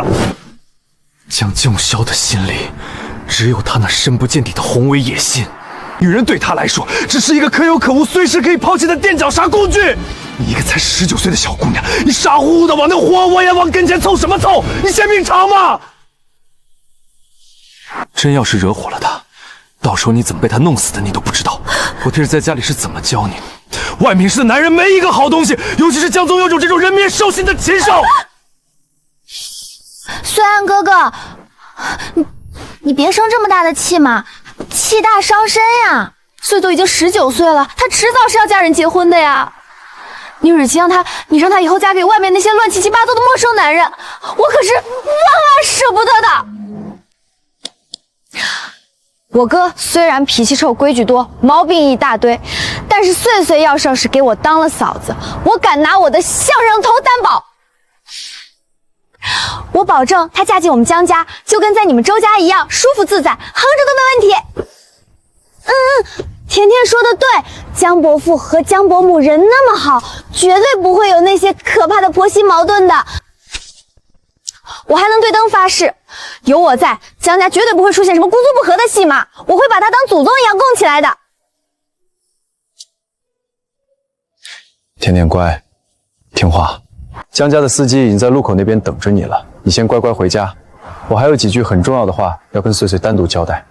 江静霄的心里，只有他那深不见底的宏伟野心。女人对他来说，只是一个可有可无、随时可以抛弃的垫脚石工具。你一个才19岁的小姑娘，你傻乎乎的往那活我也往跟前凑什么凑？你嫌命长吗？真要是惹火了他，到时候你怎么被他弄死的你都不知道。我爹在家里是怎么教你？外面式的男人没一个好东西，尤其是江宗佑这种人面兽心的禽兽。虽安哥哥，你别生这么大的气嘛，气大伤身呀。岁都已经19岁了，他迟早是要嫁人结婚的呀。你与其让他以后嫁给外面那些乱七八糟的陌生男人，我可是万万舍不得的。我哥虽然脾气臭、规矩多、毛病一大堆，但是岁岁要是给我当了嫂子，我敢拿我的相声头担保。我保证，她嫁进我们江家，就跟在你们周家一样舒服自在，横着都没问题。甜甜说的对，江伯父和江伯母人那么好，绝对不会有那些可怕的婆媳矛盾的。我还能对灯发誓，有我在，江家绝对不会出现什么姑苏不和的戏码，我会把他当祖宗一样供起来的。甜甜乖，听话。江家的司机已经在路口那边等着你了，你先乖乖回家。我还有几句很重要的话要跟岁岁单独交代。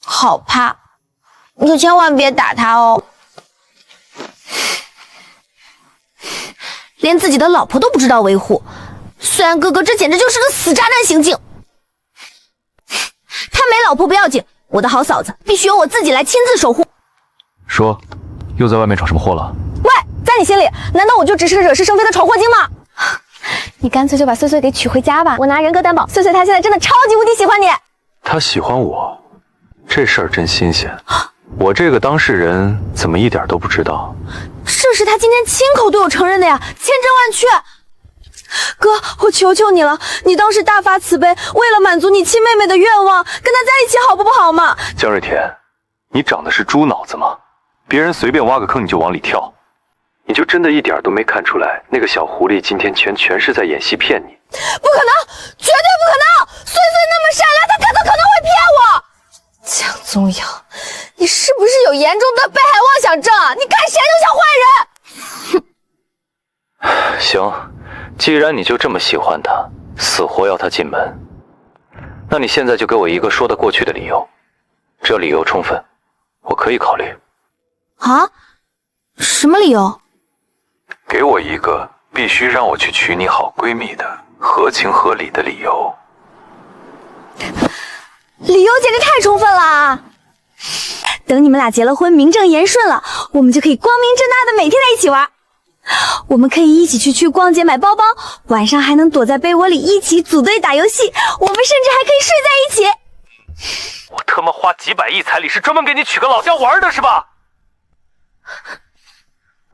好怕，你可千万别打他哦。连自己的老婆都不知道维护，虽然哥哥这简直就是个死渣男行径。他没老婆不要紧，我的好嫂子必须由我自己来亲自守护。说，又在外面闯什么祸了？喂，在你心里，难道我就只是个惹是生非的闯祸精吗？你干脆就把岁岁给娶回家吧，我拿人格担保，岁岁她现在真的超级无敌喜欢你。他喜欢我，这事儿真新鲜。我这个当事人怎么一点都不知道？这是他今天亲口对我承认的呀，千真万确。哥，我求求你了，你当时大发慈悲，为了满足你亲妹妹的愿望，跟他在一起好不好嘛？江瑞田，你长的是猪脑子吗？别人随便挖个坑你就往里跳，你就真的一点都没看出来那个小狐狸今天全是在演戏骗你？不可能，绝对不可能！岁岁那么善良，他怎么可能会骗我？江宗尧，你是不是有严重的被害妄想症啊？你看谁都像坏人。行，既然你就这么喜欢他，死活要他进门，那你现在就给我一个说得过去的理由，只要理由充分，我可以考虑。啊？什么理由？给我一个必须让我去娶你好闺蜜的合情合理的理由。理由简直太充分了啊！等你们俩结了婚，名正言顺了，我们就可以光明正大的每天在一起玩。我们可以一起去逛街买包包，晚上还能躲在被窝里一起组队打游戏，我们甚至还可以睡在一起。我他妈花几百亿彩礼是专门给你娶个老家玩的是吧？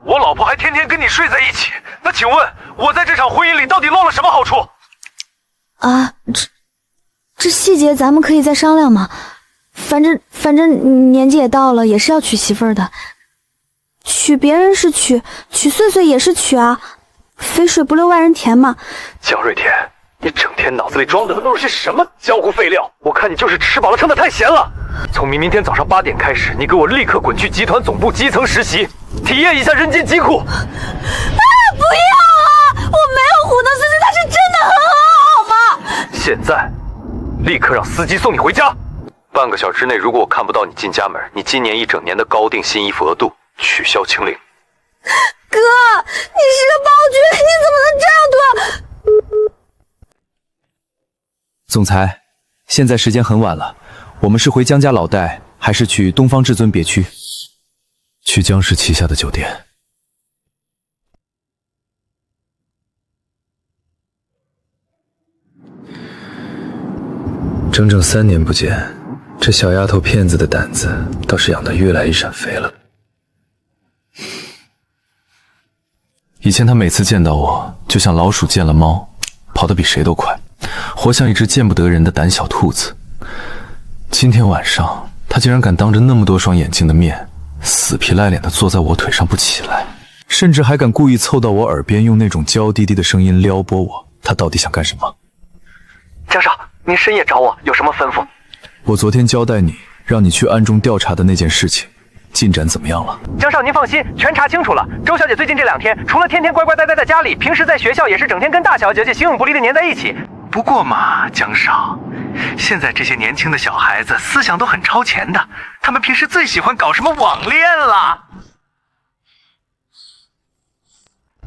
我老婆还天天跟你睡在一起，那请问我在这场婚姻里到底落了什么好处？啊，这细节咱们可以再商量嘛。反正年纪也到了，也是要娶媳妇儿的。娶别人是娶岁岁也是娶啊，肥水不流外人田嘛。江瑞田，你整天脑子里装的都是些什么江湖废料？我看你就是吃饱了撑得太闲了。从明天早上8点开始，你给我立刻滚去集团总部基层实习，体验一下人间疾苦。不要啊！我没有糊弄岁岁，他是真的很好吗？现在，立刻让司机送你回家。半个小时内，如果我看不到你进家门，你今年1整年的高定新衣服额度取消清零。哥，你是个暴君，你怎么能这样对我？总裁，现在时间很晚了，我们是回江家老带，还是去东方至尊别区？去江氏旗下的酒店。整整3年不见，这小丫头片子的胆子倒是养得越来越闪肥了。以前她每次见到我，就像老鼠见了猫，跑得比谁都快，活像一只见不得人的胆小兔子。今天晚上，她竟然敢当着那么多双眼睛的面，死皮赖脸地坐在我腿上不起来，甚至还敢故意凑到我耳边，用那种娇滴滴的声音撩拨我。她到底想干什么？江少，您深夜找我，有什么吩咐？我昨天交代你，让你去暗中调查的那件事情，进展怎么样了？江少，您放心，全查清楚了。周小姐最近这2天，除了天天乖乖待在家里，平时在学校也是整天跟大小姐姐形影不离的黏在一起。不过嘛，江少，现在这些年轻的小孩子思想都很超前的，他们平时最喜欢搞什么网恋了。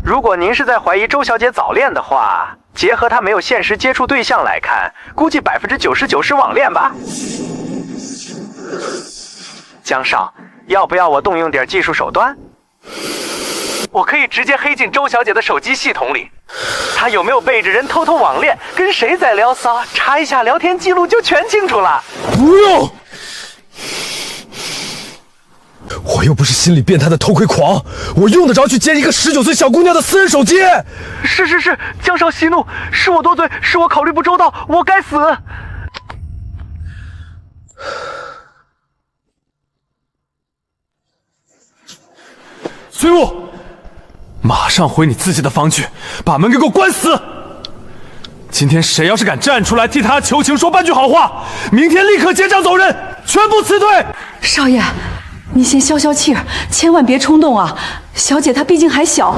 如果您是在怀疑周小姐早恋的话，结合她没有现实接触对象来看，估计99%是网恋吧。江少，要不要我动用点技术手段？我可以直接黑进周小姐的手机系统里，她有没有背着人偷偷网恋，跟谁在聊骚，查一下聊天记录就全清楚了。不用，我又不是心理变态的偷窥狂，我用得着去接一个19岁小姑娘的私人手机？是，江少息怒，是我多嘴，是我考虑不周到，我该死。随我，马上回你自己的房去，把门给我关死。今天谁要是敢站出来替他求情说半句好话，明天立刻结账走人，全部辞退。少爷，你先消消气儿，千万别冲动啊！小姐她毕竟还小。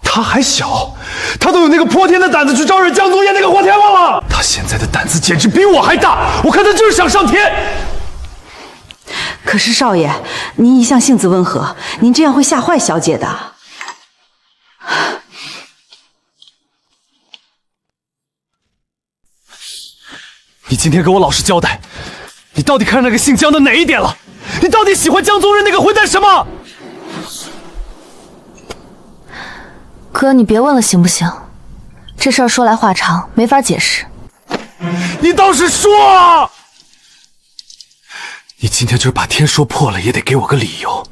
她还小，她都有那个泼天的胆子去招惹江宗彦那个活天王了。她现在的胆子简直比我还大，我看她就是想上天。可是少爷，您一向性子温和，您这样会吓坏小姐的。你今天给我老实交代，你到底看上那个姓江的哪一点了？你到底喜欢江宗任那个混蛋什么？哥，你别问了行不行？这事儿说来话长，没法解释。你倒是说啊！你今天就是把天说破了，也得给我个理由。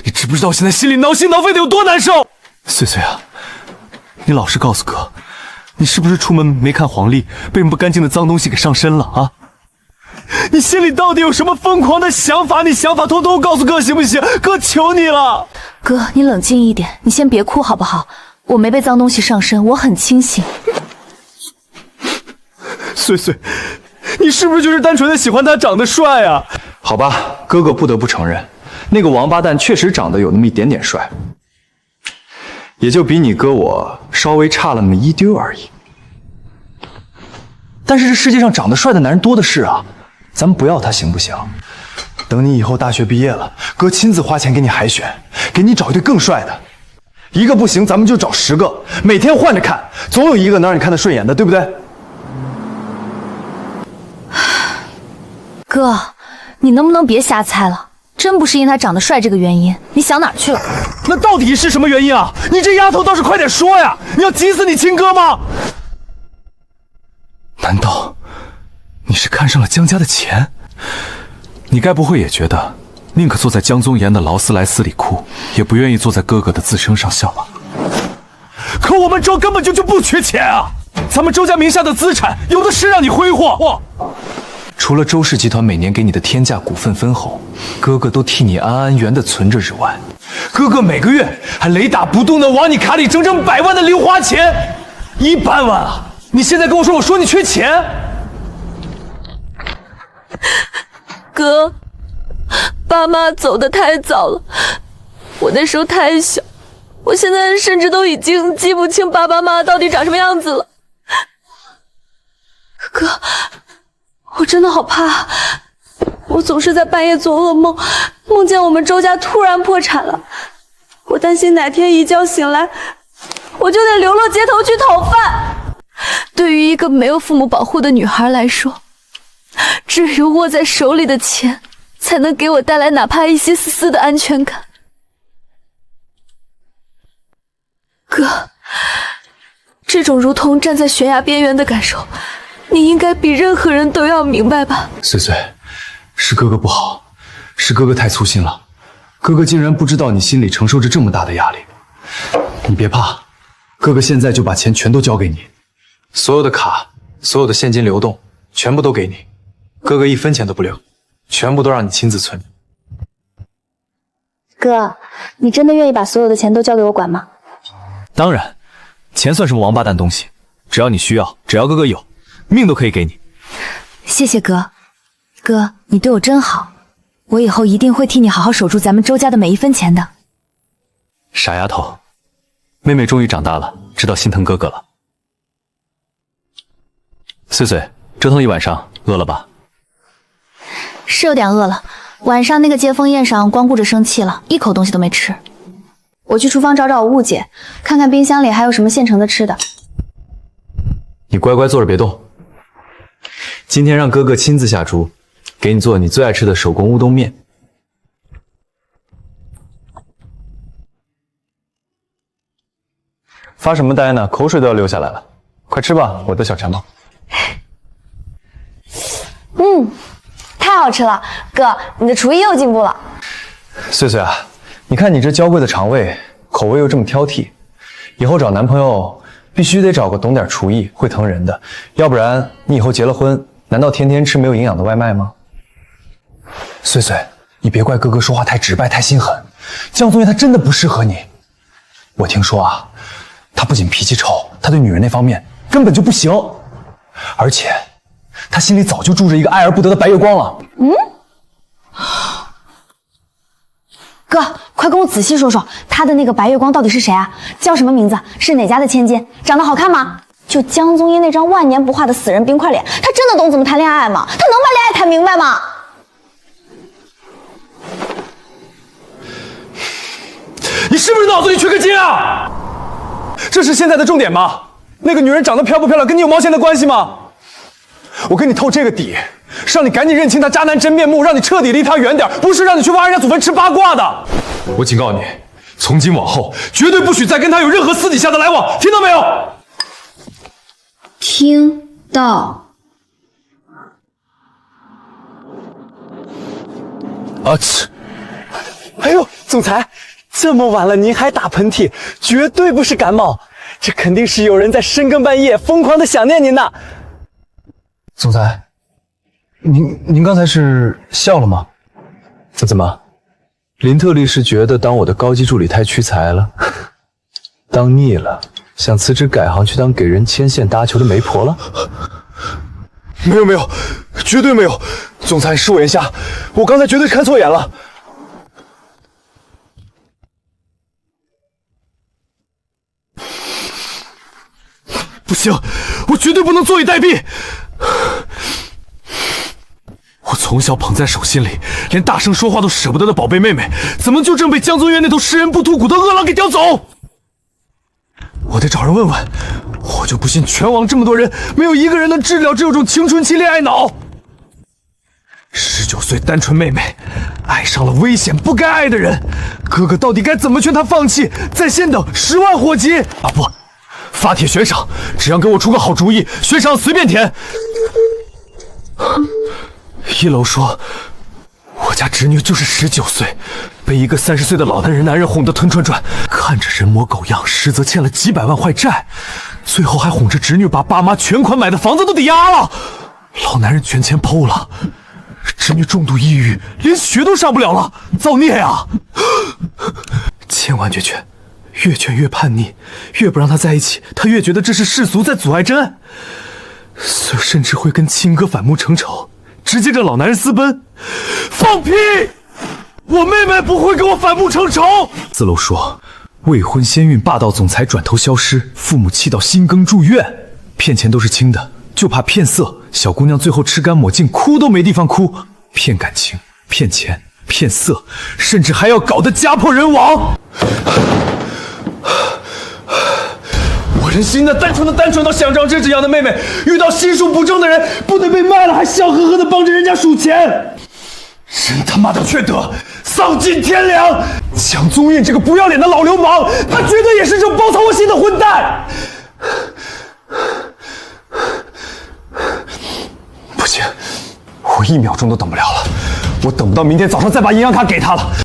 你知不知道我现在心里挠心挠肺的有多难受？岁岁啊，你老实告诉哥，你是不是出门没看黄历，被不干净的脏东西给上身了啊？你心里到底有什么疯狂的想法？你想法通通告诉哥行不行？哥求你了。哥，你冷静一点，你先别哭好不好？我没被脏东西上身，我很清醒。岁岁，你是不是就是单纯的喜欢他长得帅啊？好吧，哥哥不得不承认，那个王八蛋确实长得有那么一点点帅，也就比你哥我稍微差了那么一丢而已。但是这世界上长得帅的男人多的是啊，咱们不要他行不行？等你以后大学毕业了，哥亲自花钱给你海选，给你找一对更帅的。一个不行，咱们就找10个，每天换着看，总有一个能让你看得顺眼的，对不对？哥，你能不能别瞎猜了？真不是因他长得帅这个原因，你想哪儿去了？那到底是什么原因啊？你这丫头倒是快点说呀！你要急死你亲哥吗？难道你是看上了江家的钱？你该不会也觉得宁可坐在江宗岩的劳斯莱斯里哭，也不愿意坐在哥哥的自升上笑吧？可我们周根本就不缺钱啊！咱们周家名下的资产有的是让你挥霍。除了周氏集团每年给你的天价股份分红，哥哥都替你安安源的存着之外，哥哥每个月还雷打不动的往你卡里整整100万的零花钱，100万啊！你现在跟我说你缺钱？哥，爸妈走得太早了，我那时候太小，我现在甚至都已经记不清爸爸妈妈到底长什么样子了。哥，我真的好怕，我总是在半夜做噩梦，梦见我们周家突然破产了，我担心哪天一觉醒来，我就得流落街头去讨饭。对于一个没有父母保护的女孩来说，只有握在手里的钱才能给我带来哪怕一些丝丝的安全感。哥，这种如同站在悬崖边缘的感受，你应该比任何人都要明白吧？碎碎，是哥哥不好，是哥哥太粗心了，哥哥竟然不知道你心里承受着这么大的压力。你别怕，哥哥现在就把钱全都交给你，所有的卡，所有的现金流动，全部都给你，哥哥1分钱都不留，全部都让你亲自存。哥，你真的愿意把所有的钱都交给我管吗？当然，钱算什么王八蛋东西，只要你需要，只要哥哥有，命都可以给你。谢谢哥，哥，你对我真好，我以后一定会替你好好守住咱们周家的每一分钱的。傻丫头，妹妹终于长大了，知道心疼哥哥了。碎碎，折腾了一晚上，饿了吧？是有点饿了，晚上那个接风宴上光顾着生气了，一口东西都没吃。我去厨房找找我雾姐，看看冰箱里还有什么现成的吃的。你乖乖坐着别动，今天让哥哥亲自下厨，给你做你最爱吃的手工乌冬面。发什么呆呢？口水都要流下来了，快吃吧，我的小馋猫。太好吃了，哥，你的厨艺又进步了。碎碎啊，你看你这娇贵的肠胃，口味又这么挑剔，以后找男朋友必须得找个懂点厨艺、会疼人的，要不然你以后结了婚，难道天天吃没有营养的外卖吗？碎碎，你别怪哥哥说话太直白、太心狠，江宗业他真的不适合你。我听说啊，他不仅脾气臭，他对女人那方面根本就不行，而且他心里早就住着一个爱而不得的白月光了。哥，快跟我仔细说说，他的那个白月光到底是谁啊？叫什么名字？是哪家的千金？长得好看吗？就江宗业那张万年不化的死人冰块脸，他真的懂怎么谈恋爱吗？他能把恋爱谈明白吗？你是不是脑子里缺根筋啊？这是现在的重点吗？那个女人长得漂不漂亮跟你有毛线的关系吗？我跟你透这个底，是让你赶紧认清她渣男真面目，让你彻底离她远点，不是让你去挖人家祖坟吃八卦的。我警告你，从今往后绝对不许再跟她有任何私底下的来往，听到没有？听到。啊切！哎呦，总裁，这么晚了您还打喷嚏，绝对不是感冒，这肯定是有人在深更半夜疯狂的想念您呢。总裁，您刚才是笑了吗？怎么，林特利是觉得当我的高级助理太屈才了，当腻了，想辞职改行去当给人牵线搭桥的媒婆了？没有，绝对没有。总裁，是我眼瞎，我刚才绝对看错眼了。不行，我绝对不能坐以待毙。我从小捧在手心里，连大声说话都舍不得的宝贝妹妹，怎么就这么被江宗业那头食人不吐骨的恶狼给叼走？我得找人问问，我就不信全网这么多人，没有一个人能治疗这种青春期恋爱脑。19岁单纯妹妹，爱上了危险不该爱的人，哥哥到底该怎么劝她放弃，再先等10万火急啊不！发帖悬赏，只要给我出个好主意，悬赏随便填。一楼说，我家侄女就是19岁，被一个30岁的老男人哄得团团转，看着人模狗样，实则欠了几百万坏债。最后还哄着侄女把爸妈全款买的房子都抵押了。老男人全钱剖了，侄女重度抑郁，连学都上不了了，造孽呀！千万劝，越劝越叛逆，越不让他在一起，他越觉得这是世俗在阻碍真爱，甚至会跟亲哥反目成仇，直接跟老男人私奔。放屁！我妹妹不会跟我反目成仇。四楼说，未婚先孕霸道总裁转头消失，父母气到心梗住院，骗钱都是轻的，就怕骗色。小姑娘最后吃干抹净，哭都没地方哭。骗感情，骗钱，骗色，甚至还要搞得家破人亡。我人心的单纯到想让这样的妹妹遇到心术不正的人，不得被卖了还笑呵呵的帮着人家数钱。人他妈的缺德，丧尽天良！蒋宗印这个不要脸的老流氓，他绝对也是这种包藏我心的混蛋。不行，我1秒钟都等不了了，我等不到明天早上再把银行卡给他了。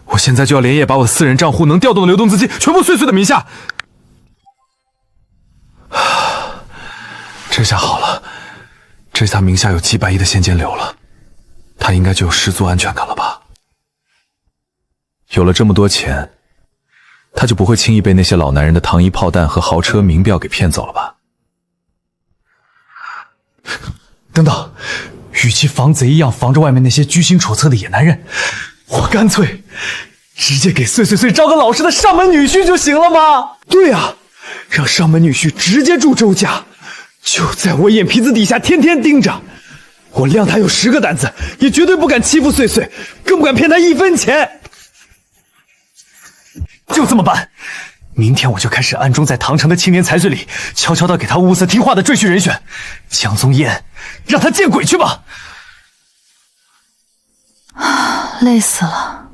我现在就要连夜把我私人账户能调动的流动资金全部碎碎的名下。这下好了，这下名下有几百亿的现金流了，他应该就有十足安全感了吧？有了这么多钱，他就不会轻易被那些老男人的糖衣炮弹和豪车名表给骗走了吧？等等，与其防贼一样防着外面那些居心叵测的野男人，我干脆直接给碎招个老实的上门女婿就行了吗？对啊，让上门女婿直接住周家，就在我眼皮子底下天天盯着。我谅他有10个胆子，也绝对不敢欺负碎，更不敢骗他1分钱。就这么办，明天我就开始暗中在唐城的青年财岁里，悄悄地给他物色听话的赘婿人选。江宗彦，让他见鬼去吧！累死了，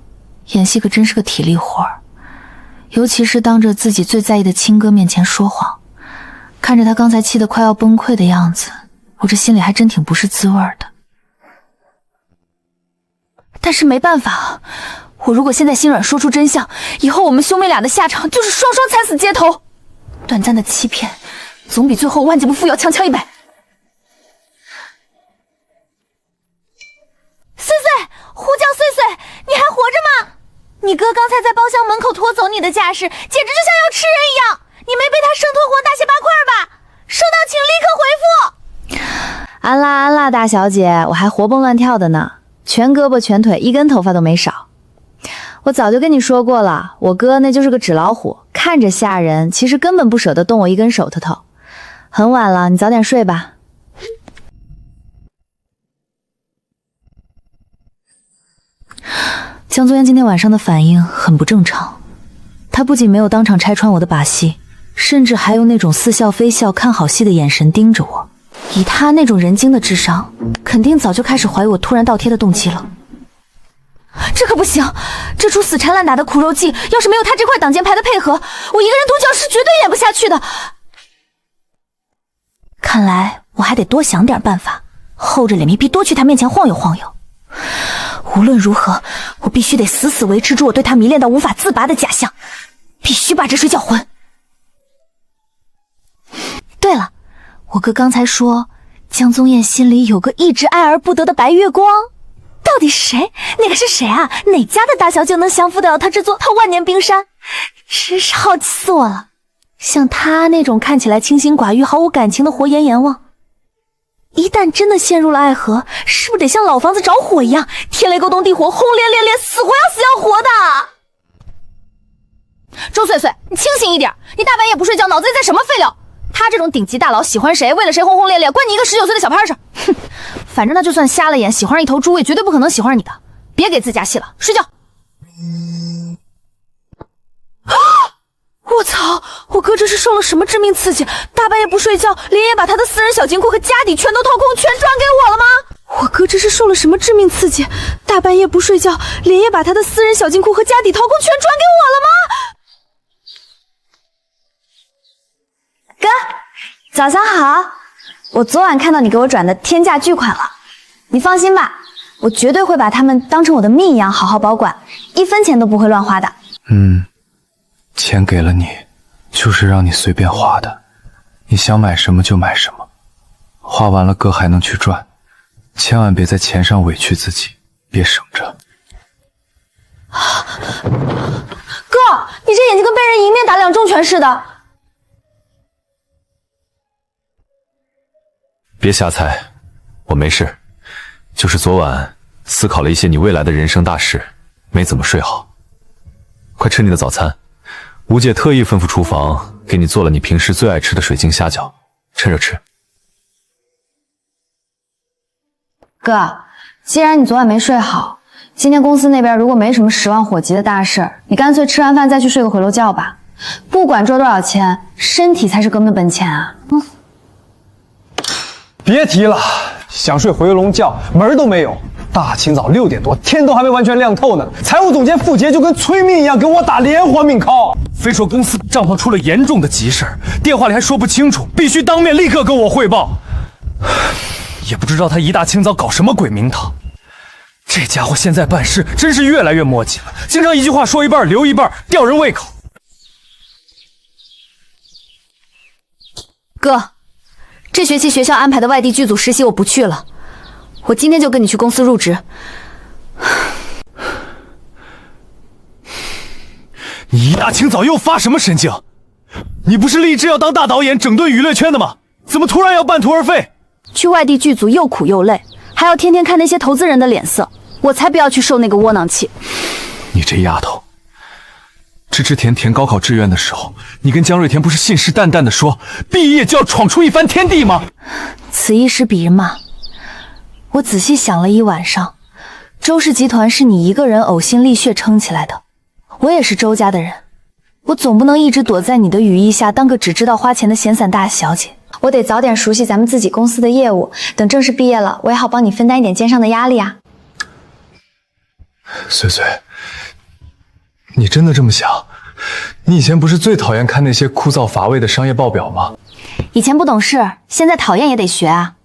演戏可真是个体力活儿，尤其是当着自己最在意的亲哥面前说谎，看着他刚才气得快要崩溃的样子，我这心里还真挺不是滋味的。但是没办法，我如果现在心软说出真相，以后我们兄妹俩的下场就是双双惨死街头。短暂的欺骗，总比最后万劫不复要强100。碎，呼叫碎，你还活着吗？你哥刚才在包厢门口拖走你的架势，简直就像要吃人一样，你没被他生吞活大卸8块吧？收到请立刻回复。安啦，大小姐，我还活蹦乱跳的呢，全胳膊全腿一根头发都没少。我早就跟你说过了，我哥那就是个纸老虎，看着吓人，其实根本不舍得动我一根手指头。很晚了，你早点睡吧。江宗彦今天晚上的反应很不正常，他不仅没有当场拆穿我的把戏，甚至还用那种似笑非笑看好戏的眼神盯着我。以他那种人精的智商，肯定早就开始怀疑我突然倒贴的动机了。这可不行，这出死缠烂打的苦肉计，要是没有他这块挡箭牌的配合，我一个人独角戏绝对演不下去的。看来我还得多想点办法，厚着脸皮多去他面前晃悠晃悠。无论如何，我必须得死维持住我对他迷恋到无法自拔的假象，必须把这水搅浑。对了，我哥刚才说江宗彦心里有个一直爱而不得的白月光，到底谁？那个是谁啊？哪家的大小姐能降服得了他这座万年冰山？真是好奇死我了！像他那种看起来清心寡欲、毫无感情的活阎王，一旦真的陷入了爱河，是不是得像老房子着火一样，天雷勾动地火，轰烈烈烈，死活要死要活的？周碎碎，你清醒一点，你大半夜不睡觉，脑子里在什么废料？他这种顶级大佬喜欢谁，为了谁轰轰烈烈，关你一个19岁的小拍事？哼，反正他就算瞎了眼，喜欢上一头猪，也绝对不可能喜欢上你的。别给自己加戏了，睡觉。啊！我操！我哥这是受了什么致命刺激？大半夜不睡觉，连夜把他的私人小金库和家底全都掏空，全转给我了吗？我哥这是受了什么致命刺激？大半夜不睡觉，连夜把他的私人小金库和家底掏空，全转给我了吗？哥，早上好！我昨晚看到你给我转的天价巨款了，你放心吧，我绝对会把他们当成我的命一样好好保管，1分钱都不会乱花的。钱给了你，就是让你随便花的，你想买什么就买什么，花完了哥还能去赚，千万别在钱上委屈自己，别省着。哥，你这眼睛跟被人迎面打2重拳似的。别瞎猜，我没事，就是昨晚思考了一些你未来的人生大事，没怎么睡好。快吃你的早餐，吴姐特意吩咐厨房给你做了你平时最爱吃的水晶虾饺，趁热吃。哥，既然你昨晚没睡好，今天公司那边如果没什么10万火急的大事，你干脆吃完饭再去睡个回笼觉吧。不管赚多少钱，身体才是根本钱啊。别提了，想睡回笼觉门都没有。大清早6点多，天都还没完全亮透呢，财务总监付杰就跟催命一样给我打连环命 call，非说公司账房出了严重的急事，电话里还说不清楚，必须当面立刻跟我汇报。也不知道他一大清早搞什么鬼名堂。这家伙现在办事真是越来越磨叽了，经常一句话说一半留一半，吊人胃口。哥，这学期学校安排的外地剧组实习我不去了，我今天就跟你去公司入职。你一大清早又发什么神经？你不是立志要当大导演整顿娱乐圈的吗？怎么突然要半途而废？去外地剧组又苦又累，还要天天看那些投资人的脸色，我才不要去受那个窝囊气。你这丫头，之前填高考志愿的时候，你跟江瑞田不是信誓旦旦的说毕业就要闯出一番天地吗？此一时彼一时。我仔细想了一晚上，周氏集团是你一个人呕心沥血撑起来的，我也是周家的人，我总不能一直躲在你的羽翼下当个只知道花钱的闲散大小姐。我得早点熟悉咱们自己公司的业务，等正式毕业了，我也好帮你分担一点肩上的压力啊。穗穗，你真的这么想？你以前不是最讨厌看那些枯燥乏味的商业报表吗？以前不懂事，现在讨厌也得学啊。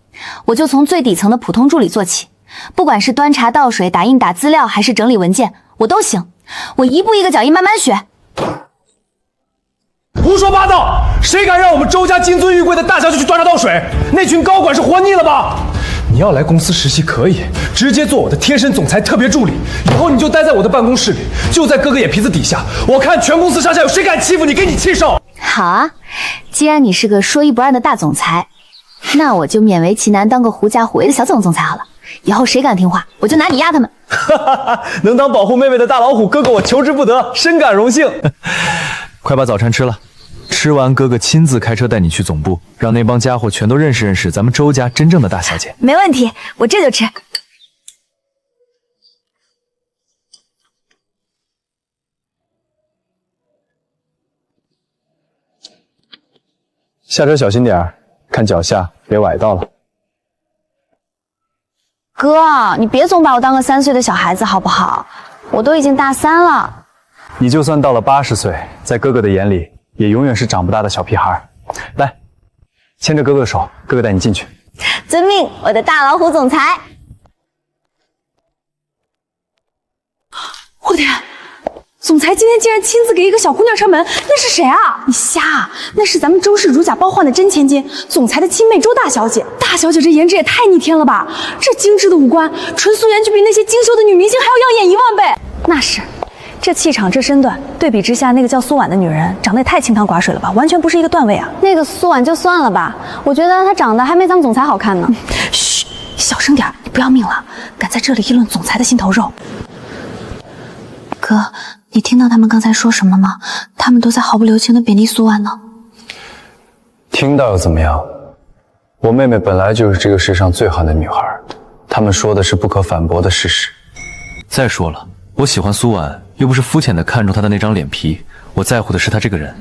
我就从最底层的普通助理做起，不管是端茶倒水、打印打资料，还是整理文件，我都行。我一步一个脚印慢慢学。胡说八道！谁敢让我们周家金尊玉贵的大小姐去端茶倒水？那群高管是活腻了吧？你要来公司实习可以，直接做我的贴身总裁特别助理，以后你就待在我的办公室里，就在哥哥眼皮子底下。我看全公司上下有谁敢欺负你，给你气受。好啊，既然你是个说一不二的大总裁，那我就勉为其难当个狐假虎威的小总裁好了。以后谁敢听话，我就拿你压他们。能当保护妹妹的大老虎，哥哥我求之不得，深感荣幸。快把早餐吃了，吃完哥哥亲自开车带你去总部，让那帮家伙全都认识认识咱们周家真正的大小姐。没问题，我这就吃。下车小心点儿，看脚下别崴到了。哥，你别总把我当个3岁的小孩子好不好？我都已经大3了。你就算到了80岁，在哥哥的眼里也永远是长不大的小屁孩。来，牵着哥哥的手，哥哥带你进去。遵命，我的大老虎总裁。我天，总裁今天竟然亲自给一个小姑娘串门，那是谁啊？你瞎啊？那是咱们周氏如假包换的真千金，总裁的亲妹周大小姐。大小姐这颜值也太逆天了吧！这精致的五官，纯素颜就比那些精修的女明星还要耀眼1万倍。那是。这气场，这身段，对比之下，那个叫苏婉的女人长得也太清汤寡水了吧，完全不是一个段位啊！那个苏婉就算了吧，我觉得她长得还没咱们总裁好看呢。嘘，小声点，你不要命了？敢在这里议论总裁的心头肉？哥，你听到他们刚才说什么吗？他们都在毫不留情地贬低苏婉呢。听到又怎么样？我妹妹本来就是这个世上最好的女孩，他们说的是不可反驳的事实。再说了，我喜欢苏婉，又不是肤浅的看中她的那张脸皮，我在乎的是她这个人。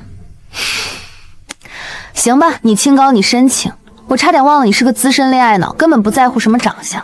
行吧，你清高你深情，我差点忘了你是个资深恋爱脑，根本不在乎什么长相。